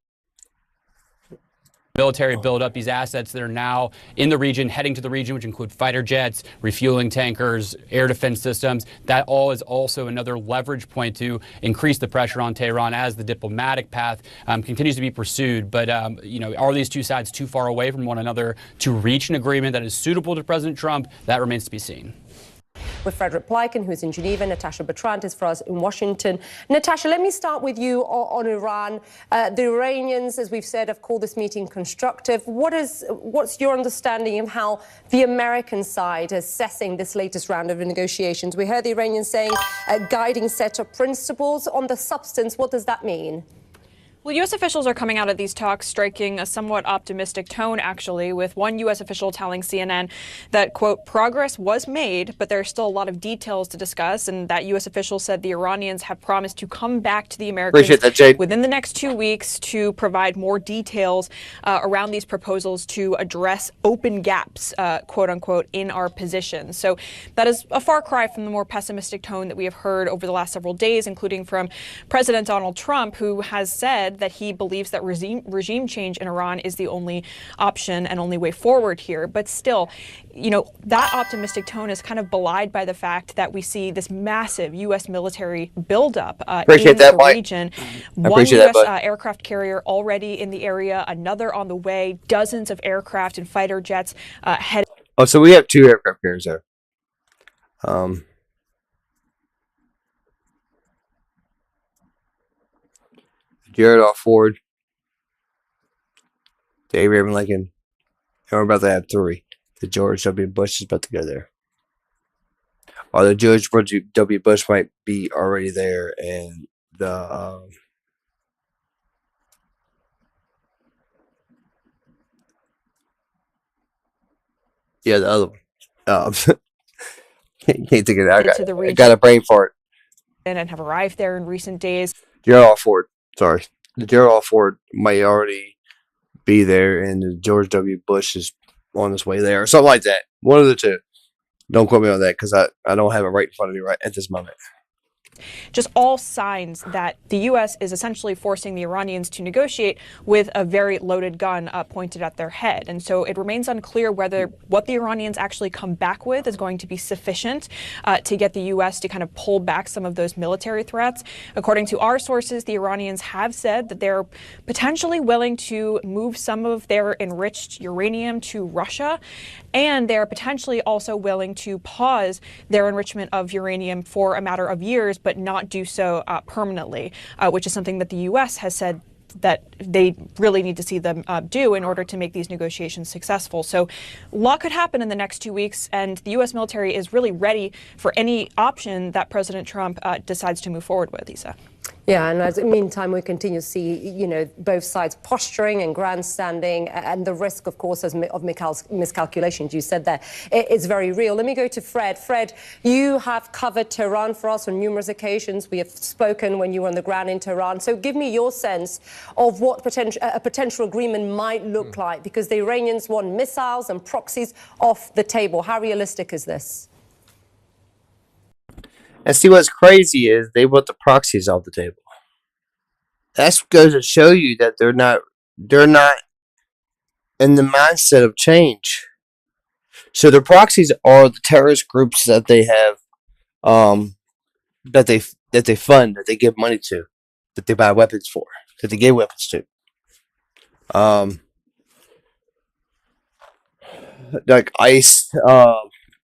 military build up these assets that are now in the region, heading to the region, which include fighter jets, refueling tankers, air defense systems. That all is also another leverage point to increase the pressure on Tehran as the diplomatic path continues to be pursued. But, are these two sides too far away from one another to reach an agreement that is suitable to President Trump? That remains to be seen. With Frederick Pleiken, who's in Geneva. Natasha Bertrand is for us in Washington. Natasha, let me start with you on Iran. The Iranians, as we've said, have called this meeting constructive. What's your understanding of how the American side is assessing this latest round of negotiations? We heard the Iranians saying a guiding set of principles. On the substance, what does that mean? Well, U.S. officials are coming out of these talks striking a somewhat optimistic tone, actually, with one U.S. official telling CNN that, quote, progress was made, but there's still a lot of details to discuss. And that U.S. official said the Iranians have promised to come back to the Americans within the next 2 weeks to provide more details around these proposals to address open gaps, quote unquote, in our position. So that is a far cry from the more pessimistic tone that we have heard over the last several days, including from President Donald Trump, who has said that he believes that regime change in Iran is the only option and only way forward here. But still, that optimistic tone is kind of belied by the fact that we see this massive U.S. military buildup in the region. One U.S. aircraft carrier already in the area, another on the way, dozens of aircraft and fighter jets headed. Oh, so we have 2 aircraft carriers there. Gerald R. Ford, the Abraham Lincoln, and we're about to have 3. The George W. Bush is about to go there. Or the George W. Bush might be already there, and the the other one. Can't think of that. I got a brain fart. And have arrived there in recent days. Gerald R. Ford. Sorry. The Gerald R. Ford might already be there, and the George W. Bush is on his way there, or something like that. One of the 2. Don't quote me on that, because I don't have it right in front of me right at this moment. Just all signs that the U.S. is essentially forcing the Iranians to negotiate with a very loaded gun pointed at their head. And so it remains unclear whether what the Iranians actually come back with is going to be sufficient to get the U.S. to kind of pull back some of those military threats. According to our sources, the Iranians have said that they're potentially willing to move some of their enriched uranium to Russia, and they're potentially also willing to pause their enrichment of uranium for a matter of years, but not do so permanently, which is something that the U.S. has said that they really need to see them do in order to make these negotiations successful. So a lot could happen in the next 2 weeks, and the U.S. military is really ready for any option that President Trump decides to move forward with, Isa. Yeah, and in the meantime, we continue to see, both sides posturing and grandstanding, and the risk, of course, of miscalculations. You said that it's very real. Let me go to Fred. Fred, you have covered Tehran for us on numerous occasions. We have spoken when you were on the ground in Tehran. So give me your sense of what a potential agreement might look like, because the Iranians want missiles and proxies off the table. How realistic is this? And see, what's crazy is they want the proxies off the table. That goes to show you that they're not in the mindset of change. So the proxies are the terrorist groups that they have, that they fund, that they give money to, that they buy weapons for, that they give weapons to. Like ICE,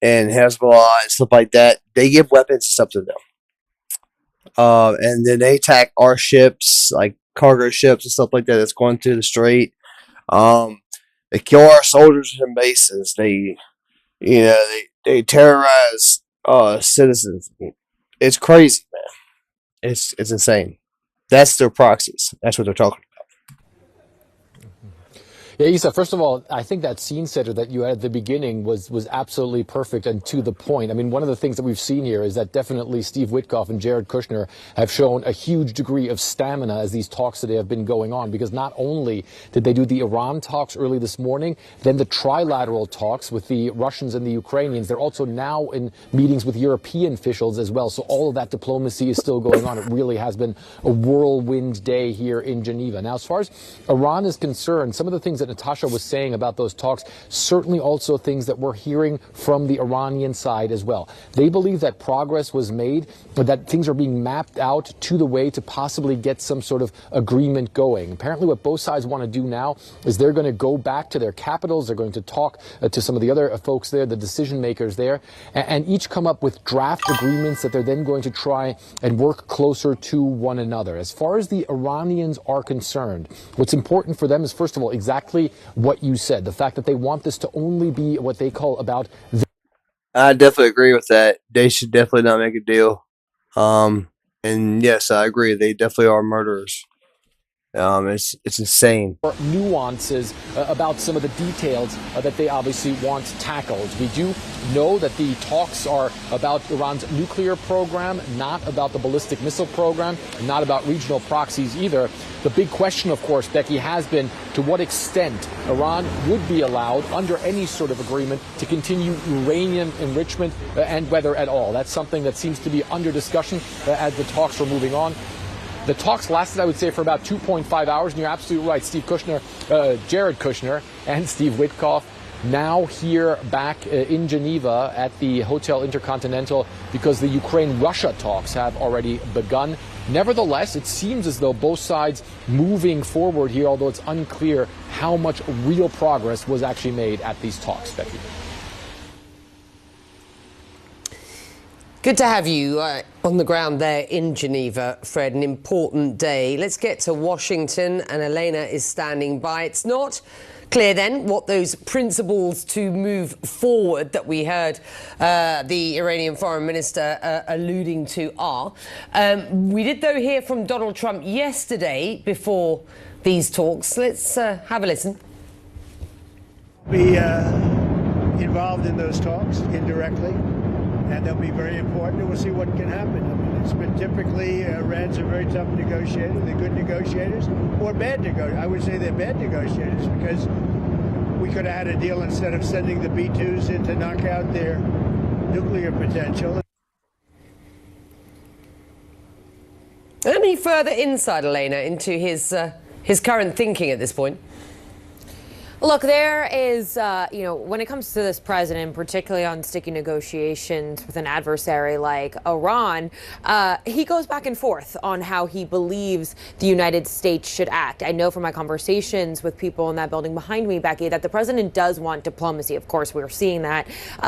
and Hezbollah and stuff like that, they give weapons and stuff to them. And then they attack our ships, like cargo ships and stuff like that that's going through the strait. They kill our soldiers and bases. They terrorize citizens. It's crazy, man. It's insane. That's their proxies. That's what they're talking about. Yeah, Isa, first of all, I think that scene setter that you had at the beginning was absolutely perfect and to the point. I mean, one of the things that we've seen here is that definitely Steve Witkoff and Jared Kushner have shown a huge degree of stamina as these talks today have been going on, because not only did they do the Iran talks early this morning, then the trilateral talks with the Russians and the Ukrainians, they're also now in meetings with European officials as well. So all of that diplomacy is still going on. It really has been a whirlwind day here in Geneva. Now, as far as Iran is concerned, some of the things that that Natasha was saying about those talks, certainly also things that we're hearing from the Iranian side as well. They believe that progress was made, but that things are being mapped out to the way to possibly get some sort of agreement going. Apparently what both sides want to do now is they're going to go back to their capitals. They're going to talk to some of the other folks there, the decision makers there, and each come up with draft agreements that they're then going to try and work closer to one another. As far as the Iranians are concerned, what's important for them is, first of all, exactly what you said, the fact that they want this to only be what they call about. I definitely agree with that. They should definitely not make a deal. And yes, I agree. They definitely are murderers. It's insane. Nuances about some of the details that they obviously want tackled. We do know that the talks are about Iran's nuclear program, not about the ballistic missile program, and not about regional proxies either. The big question, of course, Becky, has been to what extent Iran would be allowed under any sort of agreement to continue uranium enrichment and whether at all. That's something that seems to be under discussion as the talks are moving on. The talks lasted, I would say, for about 2.5 hours, and you're absolutely right. Jared Kushner and Steve Witkoff now here back in Geneva at the Hotel Intercontinental because the Ukraine-Russia talks have already begun. Nevertheless, it seems as though both sides moving forward here, although it's unclear how much real progress was actually made at these talks, Becky. Good to have you on the ground there in Geneva, Fred. An important day. Let's get to Washington, and Elena is standing by. It's not clear then what those principles to move forward that we heard the Iranian foreign minister alluding to are. We did, though, hear from Donald Trump yesterday before these talks. Let's have a listen. Be involved in those talks indirectly. And they'll be very important, and we'll see what can happen. I mean, it's been typically, Iran's a very tough negotiator. They're good negotiators, or bad negotiators. I would say they're bad negotiators because we could have had a deal instead of sending the B-2s in to knock out their nuclear potential. Any further insight, Elena, into his current thinking at this point? Look, there is, when it comes to this president, particularly on sticky negotiations with an adversary like Iran, he goes back and forth on how he believes the United States should act. I know from my conversations with people in that building behind me, Becky, that the president does want diplomacy. Of course, we're seeing that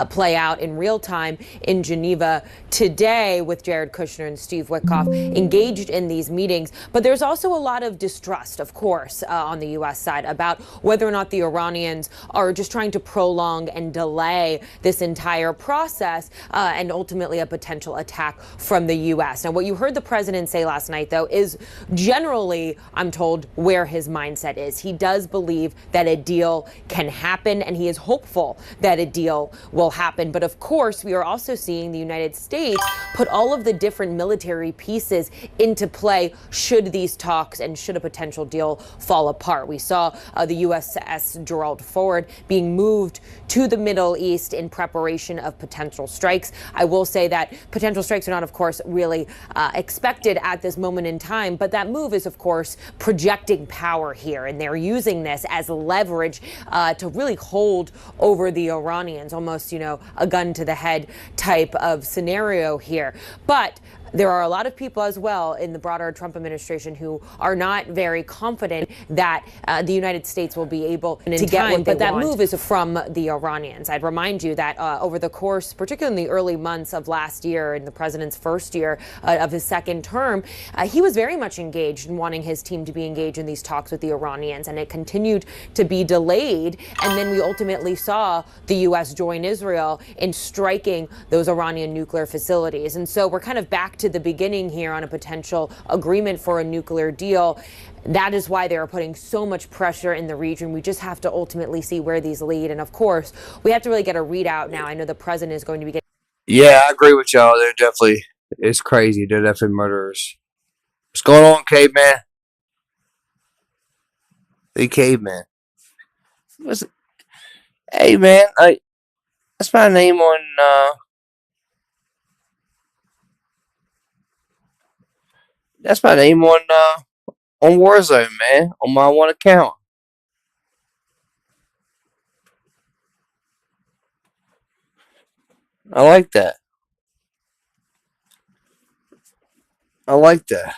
play out in real time in Geneva today with Jared Kushner and Steve Witkoff engaged in these meetings. But there's also a lot of distrust, of course, on the U.S. side about whether or not the Iranians are just trying to prolong and delay this entire process and ultimately a potential attack from the U.S. Now, what you heard the president say last night, though, is generally, I'm told, where his mindset is. He does believe that a deal can happen, and he is hopeful that a deal will happen. But of course, we are also seeing the United States put all of the different military pieces into play should these talks and should a potential deal fall apart. We saw the USS Gerald Ford being moved to the Middle East in preparation of potential strikes. I will say that potential strikes are not, of course, really expected at this moment in time, but that move is, of course, projecting power here, and they're using this as leverage to really hold over the Iranians, almost, a gun to the head type of scenario here. But there are a lot of people as well in the broader Trump administration who are not very confident that the United States will be able to get what they want. But that move is from the Iranians. I'd remind you that over the course, particularly in the early months of last year, in the president's first year of his second term, he was very much engaged in wanting his team to be engaged in these talks with the Iranians, and it continued to be delayed. And then we ultimately saw the U.S. join Israel in striking those Iranian nuclear facilities. And so we're kind of back to the beginning here on a potential agreement for a nuclear deal. That is why they are putting so much pressure in the region. We just have to ultimately see where these lead. And of course, we have to really get a readout now. I know the president is going to be getting. Yeah, I agree with y'all. They're definitely, it's crazy. They're definitely murderers. What's going on, caveman? The caveman. Hey, man, that's my name on, that's my name on Warzone, man, on my one account. I like that. I like that.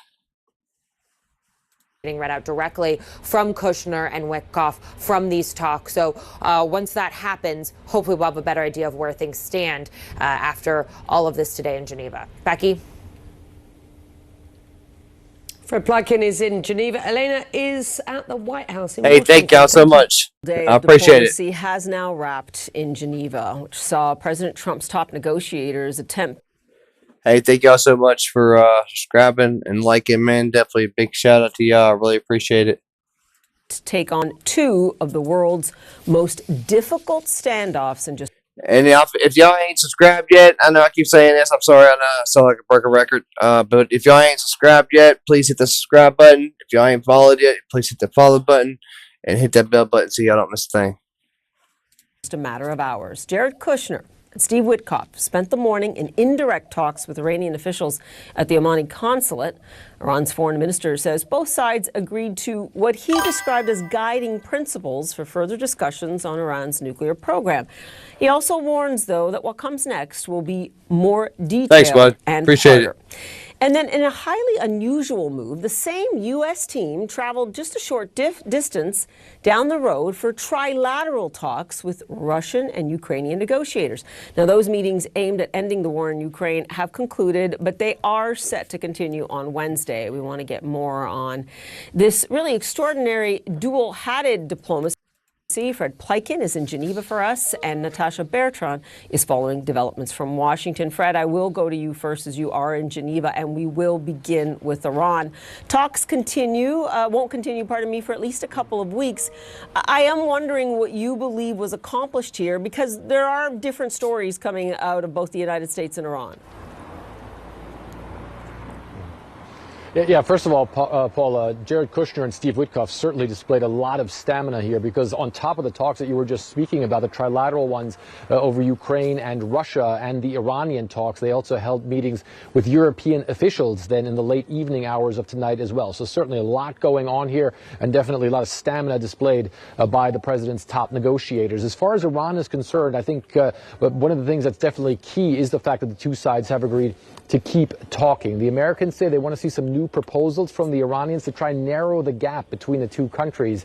Getting read out directly from Kushner and Witkoff from these talks. So once that happens, hopefully we'll have a better idea of where things stand after all of this today in Geneva. Becky? Fred Plotkin is in Geneva. Elena is at the White House in Hey, Washington. thank y'all so much. Day I of appreciate it. diplomacy has now wrapped in Geneva, which saw President Trump's top negotiators attempt. Hey, thank y'all so much for subscribing and liking, man. Definitely a big shout out to y'all. I really appreciate it. To take on two of the world's most difficult standoffs in just. And if y'all ain't subscribed yet, I know I keep saying this. I'm sorry. I know I sound like a broken record. But if y'all ain't subscribed yet, please hit the subscribe button. If y'all ain't followed yet, please hit the follow button and hit that bell button so y'all don't miss a thing. Just a matter of hours. Jared Kushner and Steve Witkoff spent the morning in indirect talks with Iranian officials at the Omani consulate. Iran's foreign minister says both sides agreed to what he described as guiding principles for further discussions on Iran's nuclear program. He also warns, though, that what comes next will be more detailed. Thanks, bud. And Appreciate harder. it. And then in a highly unusual move, the same U.S. team traveled just a short distance down the road for trilateral talks with Russian and Ukrainian negotiators. Now, those meetings aimed at ending the war in Ukraine have concluded, but they are set to continue on Wednesday. We want to get more on this really extraordinary dual-hatted diplomacy. Fred Plotkin is in Geneva for us, and Natasha Bertrand is following developments from Washington. Fred, I will go to you first as you are in Geneva, and we will begin with Iran. Talks won't continue, for at least a couple of weeks. I am wondering what you believe was accomplished here, because there are different stories coming out of both the United States and Iran. Yeah, first of all, Paula, Jared Kushner and Steve Witkoff certainly displayed a lot of stamina here, because on top of the talks that you were just speaking about, the trilateral ones over Ukraine and Russia and the Iranian talks, they also held meetings with European officials then in the late evening hours of tonight as well. So certainly a lot going on here, and definitely a lot of stamina displayed by the president's top negotiators. As far as Iran is concerned, I think one of the things that's definitely key is the fact that the two sides have agreed to keep talking. The Americans say they want to see some new proposals from the Iranians to try and narrow the gap between the two countries.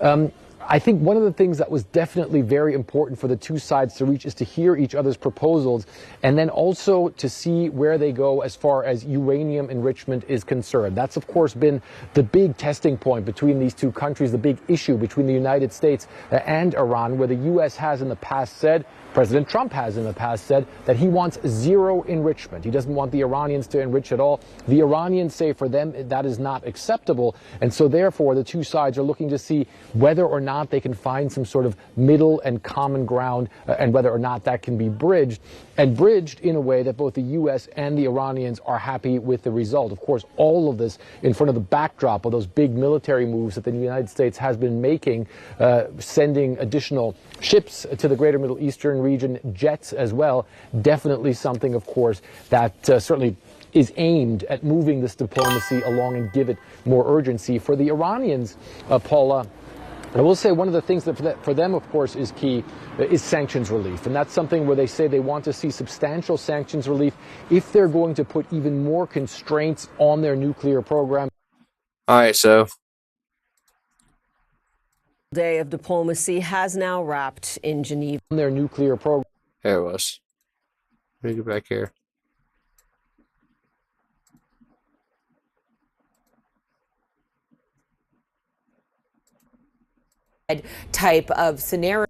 I think one of the things that was definitely very important for the two sides to reach is to hear each other's proposals, and then also to see where they go as far as uranium enrichment is concerned. That's, of course, been the big testing point between these two countries, the big issue between the United States and Iran, where the U.S. has in the past said, President Trump has in the past said, that he wants zero enrichment. He doesn't want the Iranians to enrich at all. The Iranians say for them that is not acceptable. And so therefore, the two sides are looking to see whether or not they can find some sort of middle and common ground, and whether or not that can be bridged, and bridged in a way that both the U.S. and the Iranians are happy with the result. Of course, all of this in front of the backdrop of those big military moves that the United States has been making, sending additional ships to the greater Middle Eastern region, jets as well. Definitely something, of course, that certainly is aimed at moving this diplomacy along and give it more urgency. For the Iranians, Paula, I will say one of the things that for them, of course, is key is sanctions relief. And that's something where they say they want to see substantial sanctions relief if they're going to put even more constraints on their nuclear program. All right, so. Day of diplomacy has now wrapped in Geneva. Their nuclear program. There it was. Let me get back here. Type of scenario.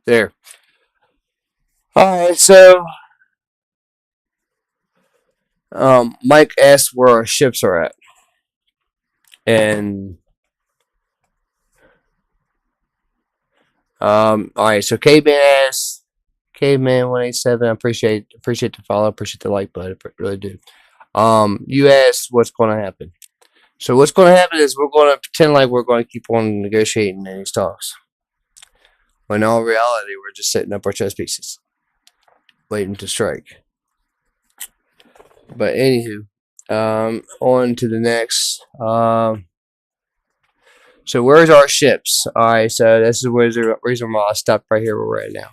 There. All right, so Mike asked where our ships are at, and all right, so Caveman asked, Caveman 187. I appreciate the follow, appreciate the like button, really do. You asked what's going to happen. So what's going to happen is we're going to pretend like we're going to keep on negotiating in these talks, when in all reality we're just setting up our chess pieces, waiting to strike. But anywho, on to the next. So where's our ships? All right, so this is where's the reason why I stopped right here where we're at now.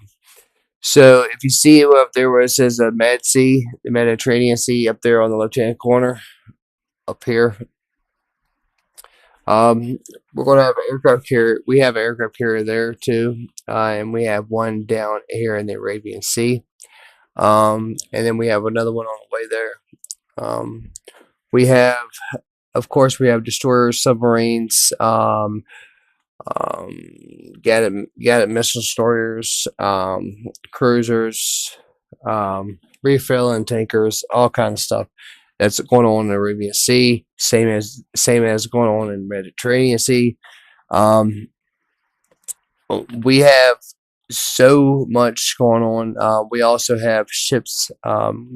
So if you see up there where it says the Med Sea, the Mediterranean Sea, up there on the left-hand corner, up here, we're going to have an aircraft carrier. We have an aircraft carrier there too, and we have one down here in the Arabian Sea, and then we have another one on the way there. We have, of course, we have destroyers, submarines, guided missile destroyers, cruisers, refueling tankers, all kinds of stuff that's going on in the Arabian Sea, same as going on in the Mediterranean Sea. We have so much going on. We also have ships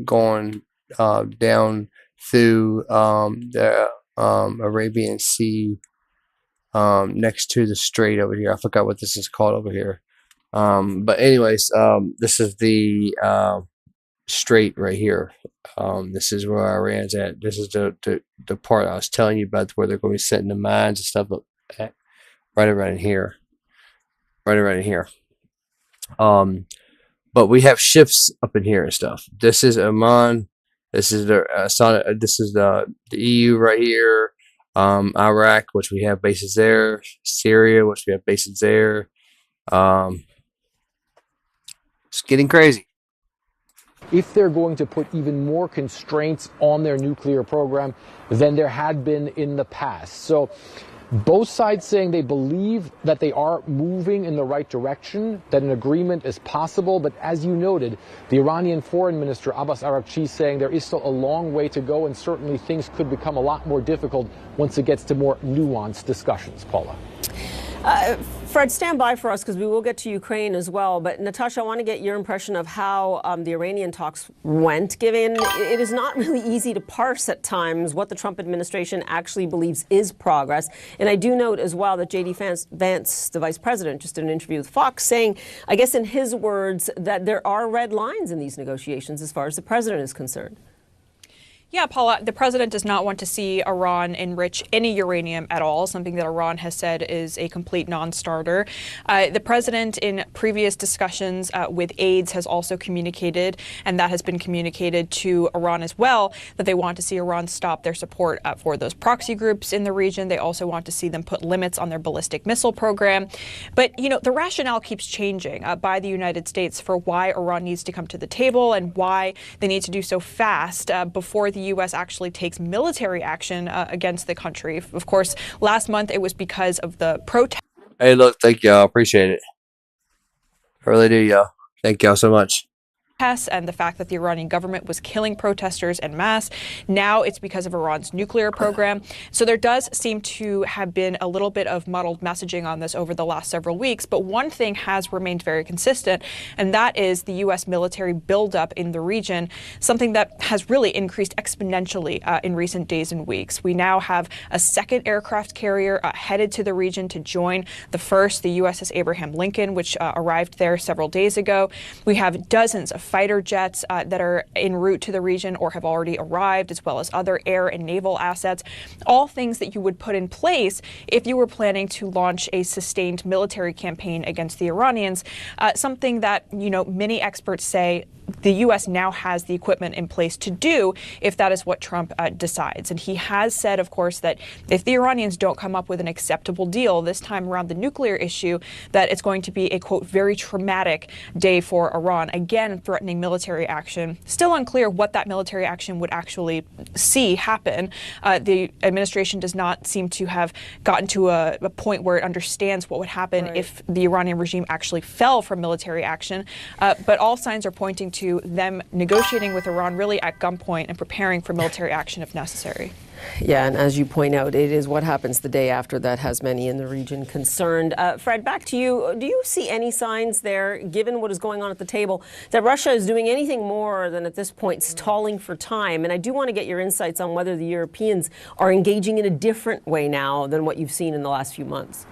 going down through the Arabian Sea next to the strait over here. I forgot what this is called over here. But anyways, this is the strait right here. This is where Iran's at. This is the part I was telling you about where they're going to be setting the mines and stuff at, right around here. Right around here. But we have ships up in here and stuff. This is Oman. This is the EU right here. Iraq, which we have bases there. Syria, which we have bases there. It's getting crazy. If they're going to put even more constraints on their nuclear program than there had been in the past. So both sides saying they believe that they are moving in the right direction, that an agreement is possible. But as you noted, the Iranian Foreign Minister Abbas Araghchi saying there is still a long way to go, and certainly things could become a lot more difficult once it gets to more nuanced discussions. Paula. Fred, stand by for us because we will get to Ukraine as well. But Natasha, I want to get your impression of how the Iranian talks went, given it is not really easy to parse at times what the Trump administration actually believes is progress. And I do note as well that J.D. Vance, the vice president, just did an interview with Fox saying, I guess in his words, that there are red lines in these negotiations as far as the president is concerned. Yeah, Paula, the president does not want to see Iran enrich any uranium at all, something that Iran has said is a complete non-starter. The president, in previous discussions with aides, has also communicated, and that has been communicated to Iran as well, that they want to see Iran stop their support for those proxy groups in the region. They also want to see them put limits on their ballistic missile program. But, you know, the rationale keeps changing by the United States for why Iran needs to come to the table and why they need to do so fast before the U.S. actually takes military action against the country. Of course, last month it was because of the protest. Hey, look, thank y'all. Appreciate it. I really do, y'all. Thank y'all so much. And the fact that the Iranian government was killing protesters en masse. Now it's because of Iran's nuclear program. So there does seem to have been a little bit of muddled messaging on this over the last several weeks. But one thing has remained very consistent, and that is the U.S. military buildup in the region, something that has really increased exponentially in recent days and weeks. We now have a second aircraft carrier headed to the region to join the first, the USS Abraham Lincoln, which arrived there several days ago. We have dozens of fighter jets that are en route to the region or have already arrived, as well as other air and naval assets, all things that you would put in place if you were planning to launch a sustained military campaign against the Iranians, something that, you know, many experts say the U.S. now has the equipment in place to do if that is what Trump decides. And he has said, of course, that if the Iranians don't come up with an acceptable deal this time around the nuclear issue, that it's going to be a, quote, very traumatic day for Iran, again threatening military action. Still unclear what that military action would actually see happen. The administration does not seem to have gotten to a point where it understands what would happen if the Iranian regime actually fell from military action. But all signs are pointing to them negotiating with Iran really at gunpoint and preparing for military action if necessary. Yeah, and as you point out, it is what happens the day after that has many in the region concerned. Fred, back to you. Do you see any signs there, given what is going on at the table, that Russia is doing anything more than at this point stalling for time? And I do want to get your insights on whether the Europeans are engaging in a different way now than what you've seen in the last few months.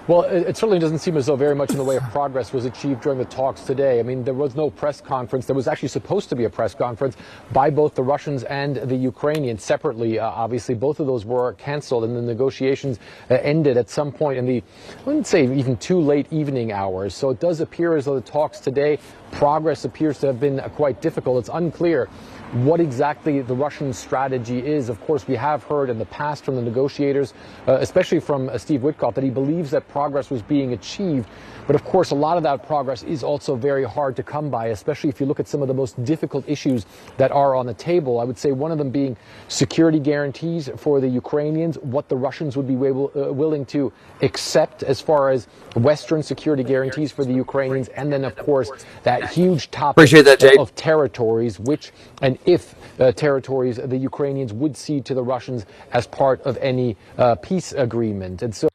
Well, it certainly doesn't seem as though very much in the way of progress was achieved during the talks today. I mean, there was no press conference. There was actually supposed to be a press conference by both the Russians and the Ukrainians separately. Obviously, both of those were canceled, and the negotiations ended at some point in the, I wouldn't say even too late evening hours. So it does appear as though the talks today, progress appears to have been quite difficult. It's unclear what exactly the Russian strategy is. Of course, we have heard in the past from the negotiators, especially from Steve Witkoff, that he believes that progress was being achieved. But of course, a lot of that progress is also very hard to come by, especially if you look at some of the most difficult issues that are on the table. I would say one of them being security guarantees for the Ukrainians, what the Russians would be willing to accept as far as Western security guarantees for the Ukrainians, and then, of course, that huge topic of territories, which and if territories the Ukrainians would cede to the Russians as part of any peace agreement. And so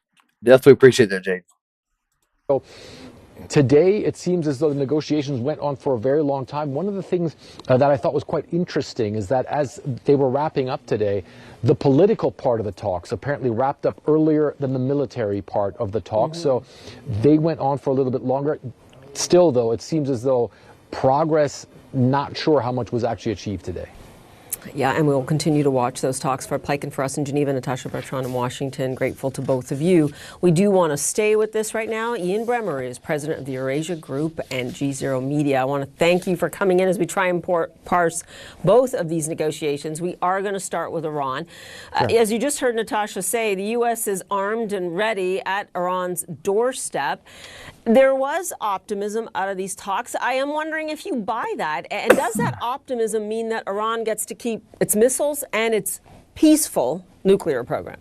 definitely appreciate that, Jake. So today, it seems as though the negotiations went on for a very long time. One of the things that I thought was quite interesting is that as they were wrapping up today, the political part of the talks apparently wrapped up earlier than the military part of the talks. So they went on for a little bit longer. Still, though, it seems as though progress, not sure how much was actually achieved today. Yeah, and we'll continue to watch those talks. Fred Pleitgen for us in Geneva, Natasha Bertrand in Washington. Grateful to both of you. We do want to stay with this right now. Ian Bremmer is president of the Eurasia Group and G0 Media. I want to thank you for coming in as we try and parse both of these negotiations. We are going to start with Iran. Sure. As you just heard Natasha say, the U.S. is armed and ready at Iran's doorstep. There was optimism out of these talks. I am wondering if you buy that. And does that optimism mean that Iran gets to keep its missiles and its peaceful nuclear program?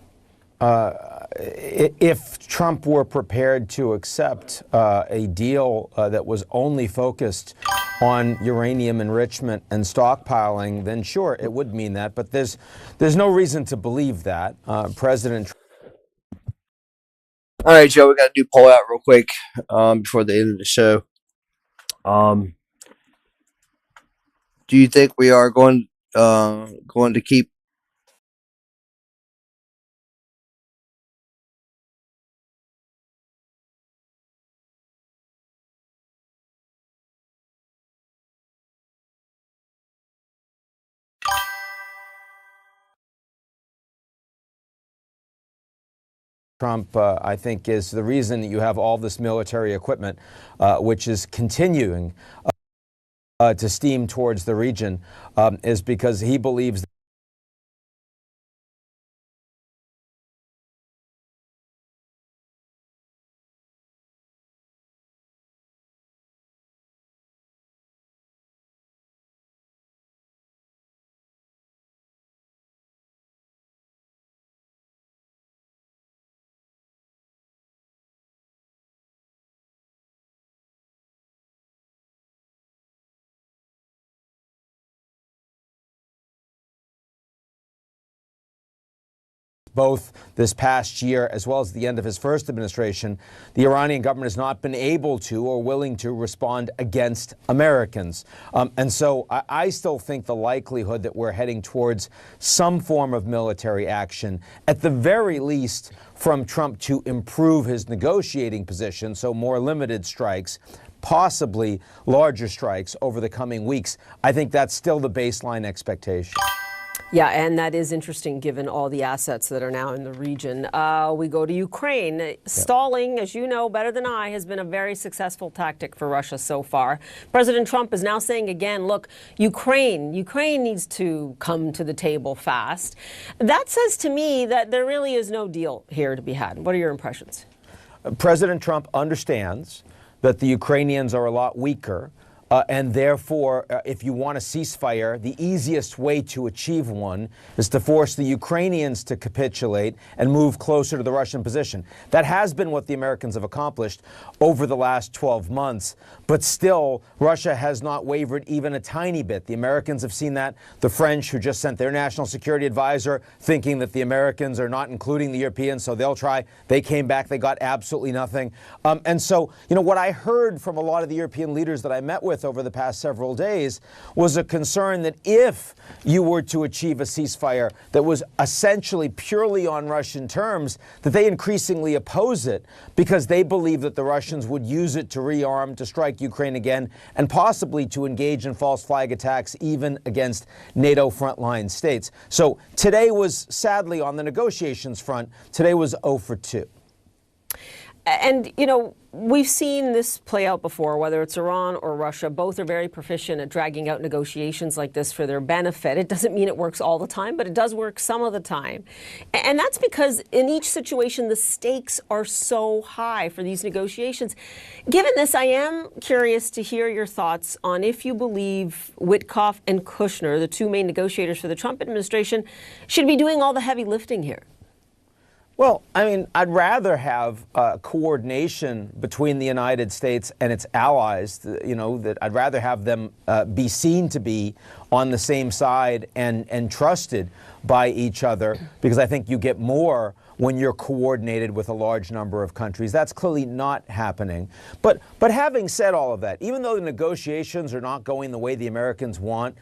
If Trump were prepared to accept a deal that was only focused on uranium enrichment and stockpiling, then sure, it would mean that. But there's no reason to believe that. President Trump. All right, Joe, we got to do poll out real quick before the end of the show. Do you think we are going to keep Trump, I think, is the reason that you have all this military equipment, which is continuing to steam towards the region, is because he believes both this past year as well as the end of his first administration, the Iranian government has not been able to or willing to respond against Americans. And so I still think the likelihood that we're heading towards some form of military action, at the very least from Trump to improve his negotiating position, so more limited strikes, possibly larger strikes over the coming weeks, I think that's still the baseline expectation. Yeah, and that is interesting given all the assets that are now in the region. We go to Ukraine. Stalling, as you know better than I, has been a very successful tactic for Russia so far. President Trump is now saying again, look, Ukraine needs to come to the table fast. That says to me that there really is no deal here to be had. What are your impressions? President Trump understands that the Ukrainians are a lot weaker. And therefore, if you want a ceasefire, the easiest way to achieve one is to force the Ukrainians to capitulate and move closer to the Russian position. That has been what the Americans have accomplished over the last 12 months. But still, Russia has not wavered even a tiny bit. The Americans have seen that. The French, who just sent their national security advisor, thinking that the Americans are not including the Europeans, so they'll try. They came back. They got absolutely nothing. And so, you know, what I heard from a lot of the European leaders that I met with forth over the past several days was a concern that if you were to achieve a ceasefire that was essentially purely on Russian terms, that they increasingly oppose it because they believe that the Russians would use it to rearm, to strike Ukraine again, and possibly to engage in false flag attacks even against NATO frontline states. So today was, sadly, on the negotiations front, today was 0 for 2. And, you know, we've seen this play out before, whether it's Iran or Russia. Both are very proficient at dragging out negotiations like this for their benefit. It doesn't mean it works all the time, but it does work some of the time. And that's because in each situation, the stakes are so high for these negotiations. Given this, I am curious to hear your thoughts on if you believe Witkoff and Kushner, the two main negotiators for the Trump administration, should be doing all the heavy lifting here. Well, I mean, I'd rather have coordination between the United States and its allies, you know, that I'd rather have them be seen to be on the same side and trusted by each other, because I think you get more when you're coordinated with a large number of countries. That's clearly not happening. But having said all of that, even though the negotiations are not going the way the Americans want,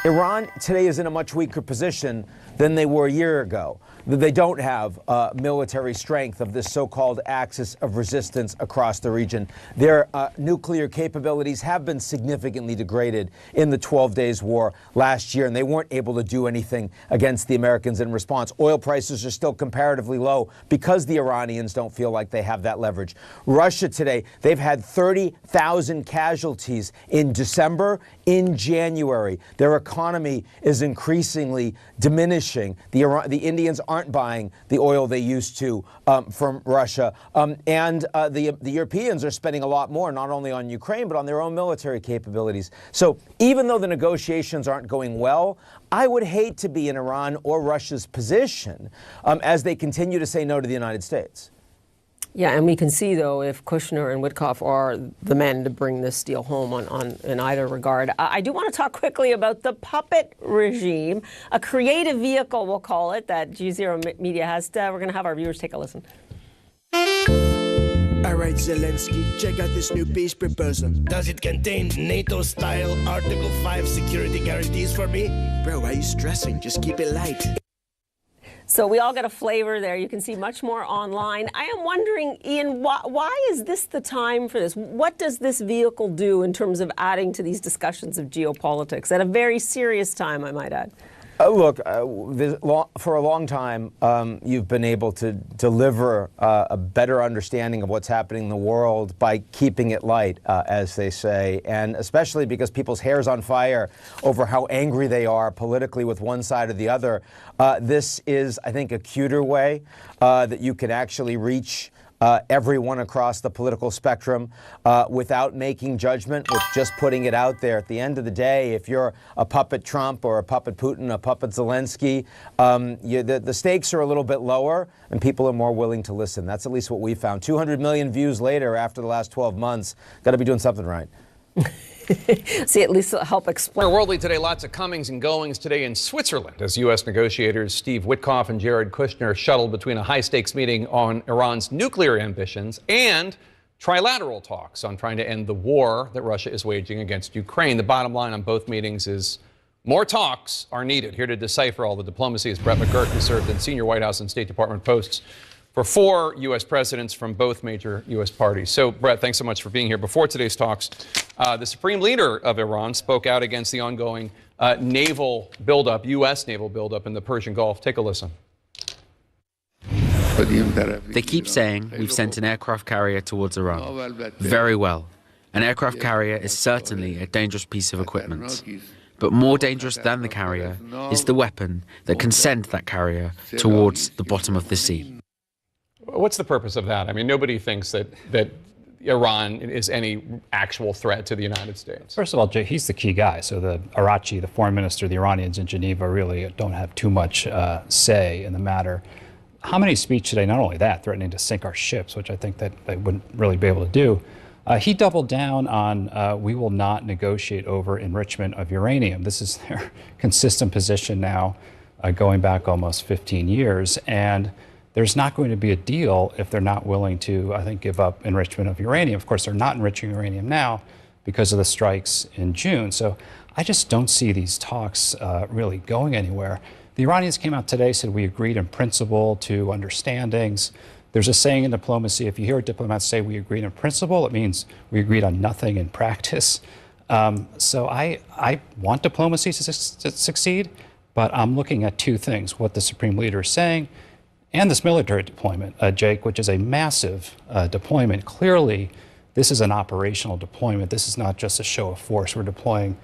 Iran today is in a much weaker position than they were a year ago. They don't have military strength of this so-called axis of resistance across the region. Their nuclear capabilities have been significantly degraded in the 12 Days War last year, and they weren't able to do anything against the Americans in response. Oil prices are still comparatively low because the Iranians don't feel like they have that leverage. Russia today, they've had 30,000 casualties in December, in January. Their economy is increasingly diminishing. The Indians aren't buying the oil they used to from Russia. And the Europeans are spending a lot more, not only on Ukraine, but on their own military capabilities. So even though the negotiations aren't going well, I would hate to be in Iran or Russia's position as they continue to say no to the United States. Yeah, and we can see, though, if Kushner and Witkoff are the men to bring this deal home in either regard. I do want to talk quickly about the puppet regime, a creative vehicle, we'll call it, that G0 Media has. We're going to have our viewers take a listen. All right, Zelensky, check out this new peace proposal. Does it contain NATO-style Article 5 security guarantees for me? Bro, why are you stressing? Just keep it light. So we all get a flavor there. You can see much more online. I am wondering, Ian, why is this the time for this? What does this vehicle do in terms of adding to these discussions of geopolitics at a very serious time, I might add? Look, for a long time, you've been able to deliver a better understanding of what's happening in the world by keeping it light, as they say, and especially because people's hair's on fire over how angry they are politically with one side or the other. This is, I think, a cuter way that you can actually reach everyone across the political spectrum without making judgment, with just putting it out there. At the end of the day, if you're a puppet Trump or a puppet Putin, a puppet Zelensky, the stakes are a little bit lower and people are more willing to listen. That's at least what we found. 200 million views later after the last 12 months. Got to be doing something right. See, at least it'll help explain. Worldly today, lots of comings and goings today in Switzerland as U.S. negotiators Steve Witkoff and Jared Kushner shuttled between a high-stakes meeting on Iran's nuclear ambitions and trilateral talks on trying to end the war that Russia is waging against Ukraine. The bottom line on both meetings is more talks are needed. Here to decipher all the diplomacy is Brett McGurk, who served in senior White House and State Department posts for 4 U.S. presidents from both major U.S. parties. So, Brett, thanks so much for being here. Before today's talks, the supreme leader of Iran spoke out against the ongoing naval buildup, U.S. naval buildup in the Persian Gulf. Take a listen. They keep saying we've sent an aircraft carrier towards Iran. Very well. An aircraft carrier is certainly a dangerous piece of equipment. But more dangerous than the carrier is the weapon that can send that carrier towards the bottom of the sea. What's the purpose of that? I mean, nobody thinks that Iran is any actual threat to the United States. First of all, Jay, he's the key guy. So the Arachi, the foreign minister, the Iranians in Geneva really don't have too much say in the matter. Khamenei's speech today, not only that, threatening to sink our ships, which I think that they wouldn't really be able to do, he doubled down on we will not negotiate over enrichment of uranium. This is their consistent position now, going back almost 15 years. And there's not going to be a deal if they're not willing to, I think, give up enrichment of uranium. Of course, they're not enriching uranium now, because of the strikes in June. So I just don't see these talks really going anywhere. The Iranians came out today, said we agreed in principle to understandings. There's a saying in diplomacy, if you hear diplomats say we agreed in principle, it means we agreed on nothing in practice. So I want diplomacy to succeed, but I'm looking at two things, what the Supreme Leader is saying and this military deployment, Jake, which is a massive deployment. Clearly, this is an operational deployment. This is not just a show of force. We're deploying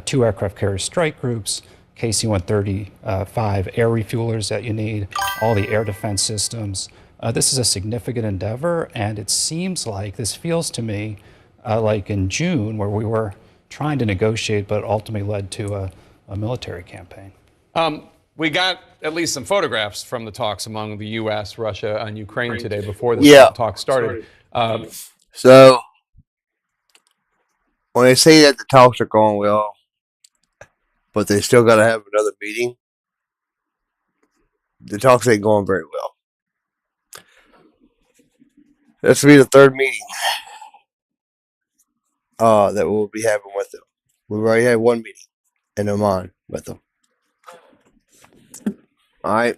2 aircraft carrier strike groups, KC-135 air refuelers that you need, all the air defense systems. This is a significant endeavor, and it seems like, this feels to me like in June, where we were trying to negotiate, but ultimately led to a military campaign. We got at least some photographs from the talks among the U.S., Russia, and Ukraine today before the talk started. So, when they say that the talks are going well, but they still got to have another meeting, the talks ain't going very well. This will be the 3rd meeting that we'll be having with them. We've already had 1 meeting in Oman with them. All right.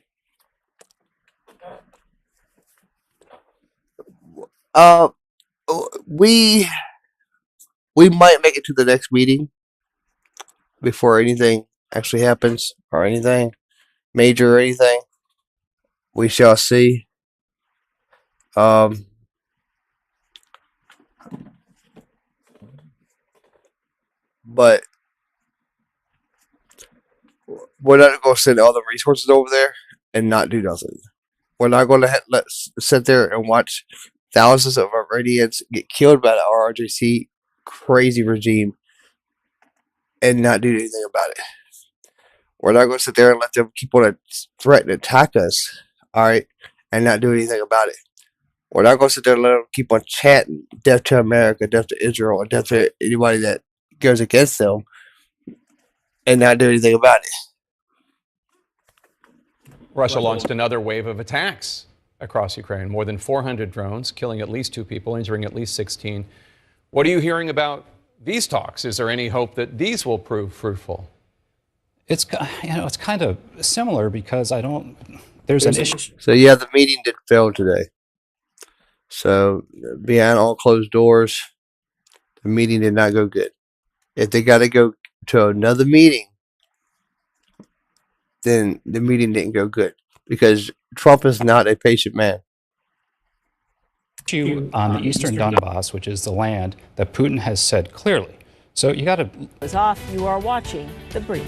We might make it to the next meeting before anything actually happens, or anything major or anything. We shall see. But we're not going to send all the resources over there and not do nothing. We're not going to let's sit there and watch thousands of Iranians get killed by the RRGC crazy regime and not do anything about it. We're not going to sit there and let them keep on threatening to attack us, all right, and not do anything about it. We're not going to sit there and let them keep on chanting death to America, death to Israel, or death to anybody that goes against them and not do anything about it. Russia launched another wave of attacks across Ukraine. More than 400 drones, killing at least 2 people, injuring at least 16. What are you hearing about these talks? Is there any hope that these will prove fruitful? It's kind of similar because there's an issue. So yeah, the meeting did fail today. So behind all closed doors, the meeting did not go good. If they got to go to another meeting, then the meeting didn't go good because Trump is not a patient man. On the eastern Donbass, which is the land that Putin has said clearly. So you got to. Is off. You are watching The Brief.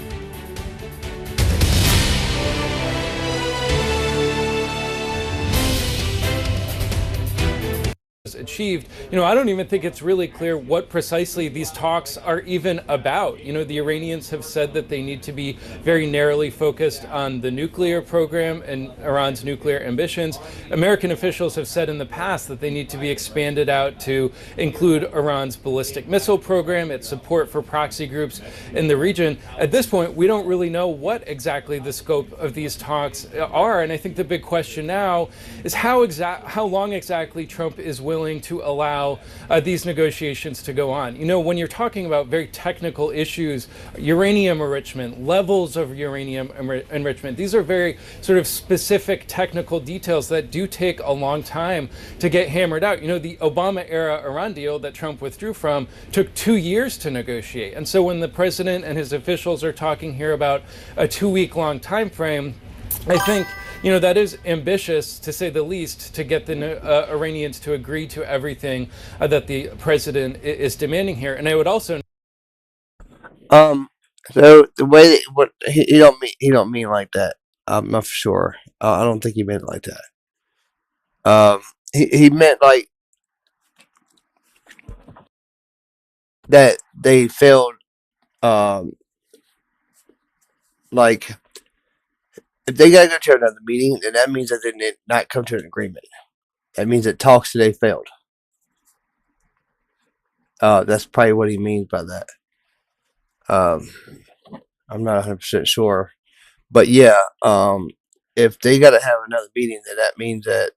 Achieved. I don't even think it's really clear what precisely these talks are even about. The Iranians have said that they need to be very narrowly focused on the nuclear program and Iran's nuclear ambitions. American officials have said in the past that they need to be expanded out to include Iran's ballistic missile program, its support for proxy groups in the region. At this point, we don't really know what exactly the scope of these talks are, and I think the big question now is how long exactly Trump is willing to allow these negotiations to go on. When you're talking about very technical issues, uranium enrichment, levels of uranium enrichment, these are very sort of specific technical details that do take a long time to get hammered out. The Obama-era Iran deal that Trump withdrew from took 2 years to negotiate. And so when the president and his officials are talking here about a 2-week-long time frame, I think that is ambitious, to say the least, to get the Iranians to agree to everything that the president is demanding here. And I would also. So the way he don't mean like that. I'm not for sure. I don't think he meant it like that. He meant like that they failed. Like. If they gotta go to another meeting, then that means that they did not come to an agreement. That means that talks today failed. That's probably what he means by that. I'm not 100% sure, but yeah, if they gotta have another meeting, then that means that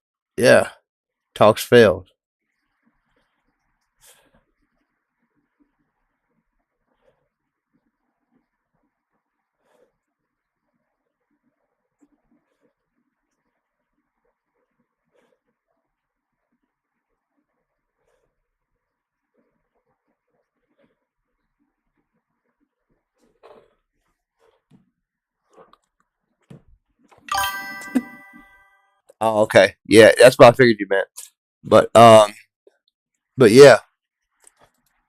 talks failed. Oh, okay. Yeah, that's what I figured you meant. But yeah.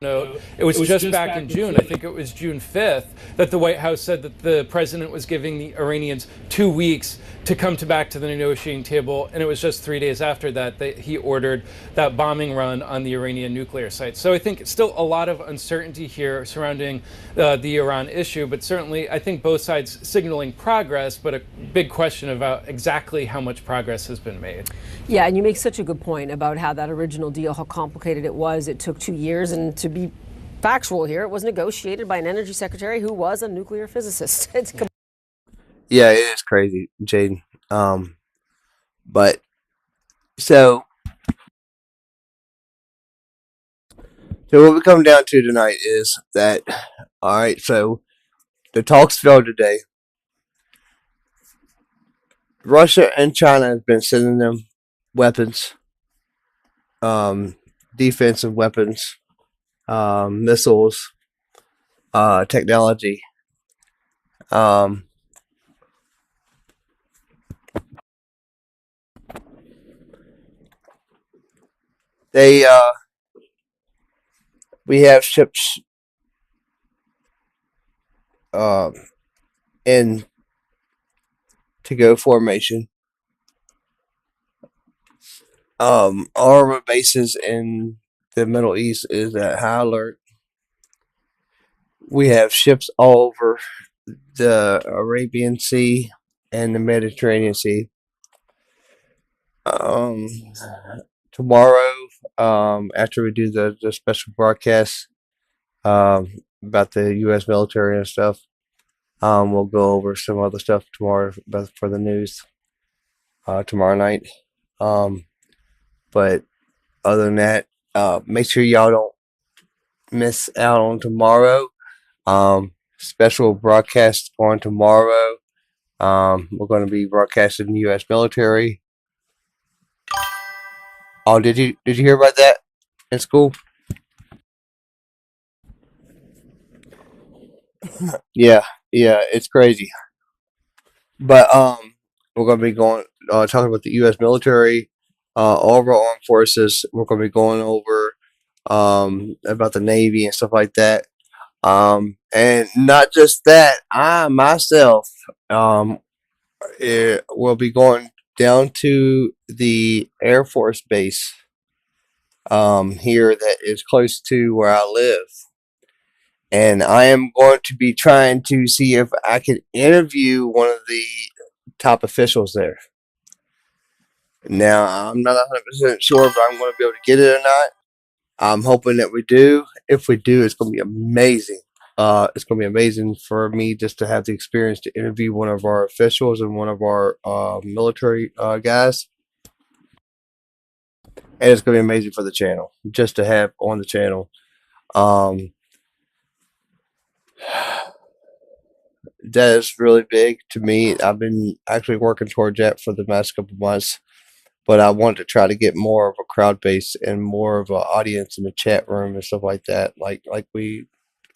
Note, it was just back in June, I think it was June 5th, that the White House said that the president was giving the Iranians 2 weeks to come back to the negotiating table, and it was just 3 days after that that he ordered that bombing run on the Iranian nuclear site. So I think still a lot of uncertainty here surrounding the Iran issue, but certainly I think both sides signaling progress, but a big question about exactly how much progress has been made. Yeah, and you make such a good point about how that original deal, how complicated it was. It took 2 years, and to be factual here, it was negotiated by an energy secretary who was a nuclear physicist. It's Yeah, it is crazy, Jaden. But so what we come down to tonight is that, all right, so the talks failed today. Russia and China have been sending them weapons, defensive weapons, missiles, technology. We have ships in to-go formation. Our bases in the Middle East is at high alert. We have ships all over the Arabian Sea and the Mediterranean Sea. Tomorrow, after we do the special broadcast about the U.S. military and stuff, we'll go over some other stuff tomorrow for the news tomorrow night. But other than that, make sure y'all don't miss out on tomorrow. Special broadcast on tomorrow. We're going to be broadcasting the U.S. military. Oh, did you hear about that in school? Yeah, it's crazy. But we're going to be talking about the U.S. military, all of our armed forces. We're going to be going over about the Navy and stuff like that. And not just that, I myself will be going down to the Air Force Base here that is close to where I live. And I am going to be trying to see if I can interview one of the top officials there. Now, I'm not 100% sure if I'm going to be able to get it or not. I'm hoping that we do. If we do, it's going to be amazing. It's going to be amazing for me just to have the experience to interview one of our officials and one of our military guys. And it's going to be amazing for the channel, just to have on the channel. That is really big to me. I've been actually working towards that for the last couple of months. But I want to try to get more of a crowd base and more of an audience in the chat room and stuff like that, like we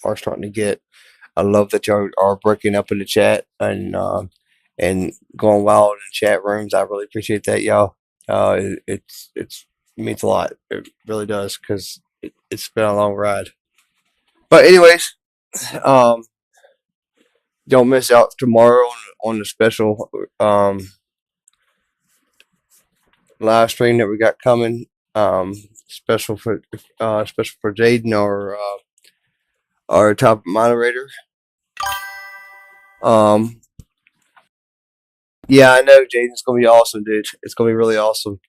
are starting to get. I love that y'all are breaking up in the chat and going wild in chat rooms. I really appreciate that, y'all. It means a lot. It really does, because it's been a long ride. But anyways, don't miss out tomorrow on the special live stream that we got coming. Special for Jaden, our top moderator. Yeah, I know, Jaden. It's gonna be awesome, dude. It's gonna be really awesome.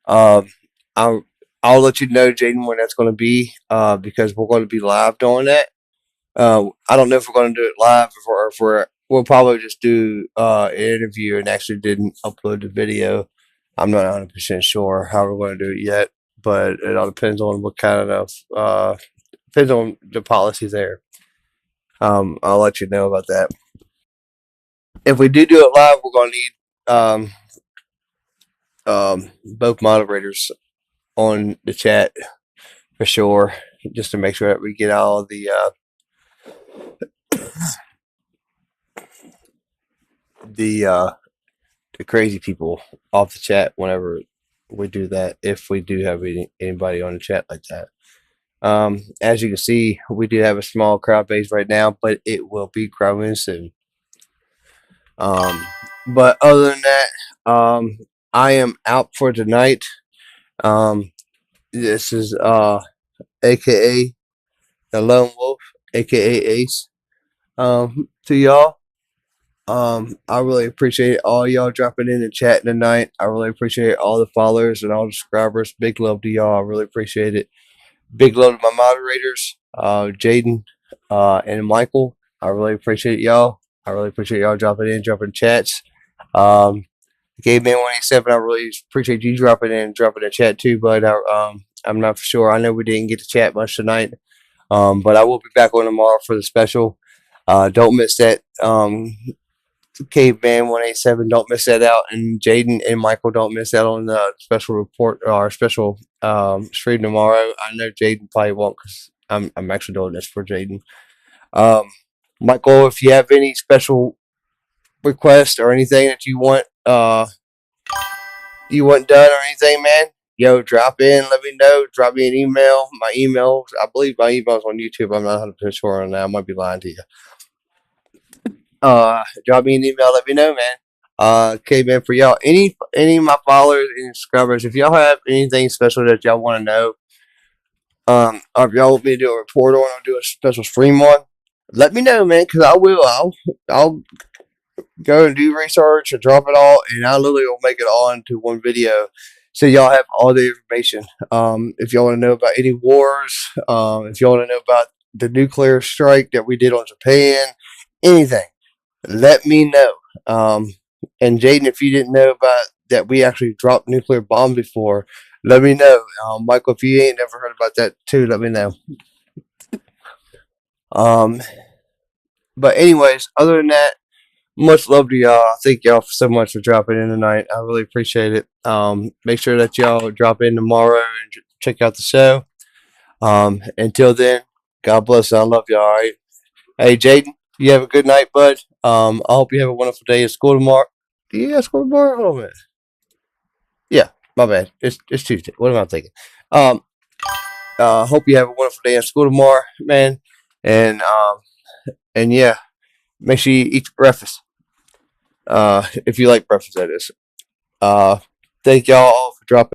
I'll let you know, Jaden, when that's gonna be. Because we're gonna be live doing that. I don't know if we're gonna do it live or if we'll probably just do an interview and actually didn't upload the video. I'm not 100% sure how we're going to do it yet, but it all depends on what kind of depends on the policy there. I'll let you know about that. If we do it live, we're going to need both moderators on the chat for sure, just to make sure that we get all of the crazy people off the chat whenever we do that, if we do have anybody on the chat like that. As you can see, we do have a small crowd base right now, but it will be growing soon. But other than that, I am out for tonight. This is aka the Lone Wolf, aka Ace. To y'all, I really appreciate all y'all dropping in and chatting tonight. I really appreciate all the followers and all the subscribers. Big love to y'all. I really appreciate it. Big love to my moderators, Jaden and Michael. I really appreciate y'all. I really appreciate y'all dropping in, dropping chats. Caveman 187, I really appreciate you dropping in, dropping a chat too, but I'm not for sure. I know we didn't get to chat much tonight, but I will be back on tomorrow for the special. Don't miss that. Caveman 187, don't miss that out, and Jaden and Michael, don't miss out on the special report or special stream tomorrow. I know Jaden probably won't because I'm actually doing this for Jaden. Michael, if you have any special requests or anything that you want done or anything, man, yo, drop in, let me know, drop me an email. My email, I believe my email's on YouTube. I'm not 100% sure on that. I might be lying to you. Drop me an email, let me know, man. Okay, man, for y'all, any of my followers and subscribers, if y'all have anything special that y'all want to know, or if y'all want me to do a report on or do a special stream on, let me know, man, because I will. I'll go and do research and drop it all, and I literally will make it all into one video, so y'all have all the information. If y'all want to know about any wars, if y'all want to know about the nuclear strike that we did on Japan, anything, let me know. And Jaden, if you didn't know about that, we actually dropped nuclear bombs before, let me know. Michael, if you ain't never heard about that too, let me know. But anyways, other than that, much love to y'all. Thank y'all so much for dropping in tonight. I really appreciate it. Make sure that y'all drop in tomorrow and check out the show. Until then, God bless. I love y'all. All right. Hey, Jaden, you have a good night, bud. I hope you have a wonderful day at school tomorrow. Do you have school tomorrow? Hold on a minute. Yeah, my bad. It's Tuesday. What am I thinking? Hope you have a wonderful day at school tomorrow, man. And yeah, make sure you eat your breakfast. If you like breakfast, that is. Thank y'all all for dropping.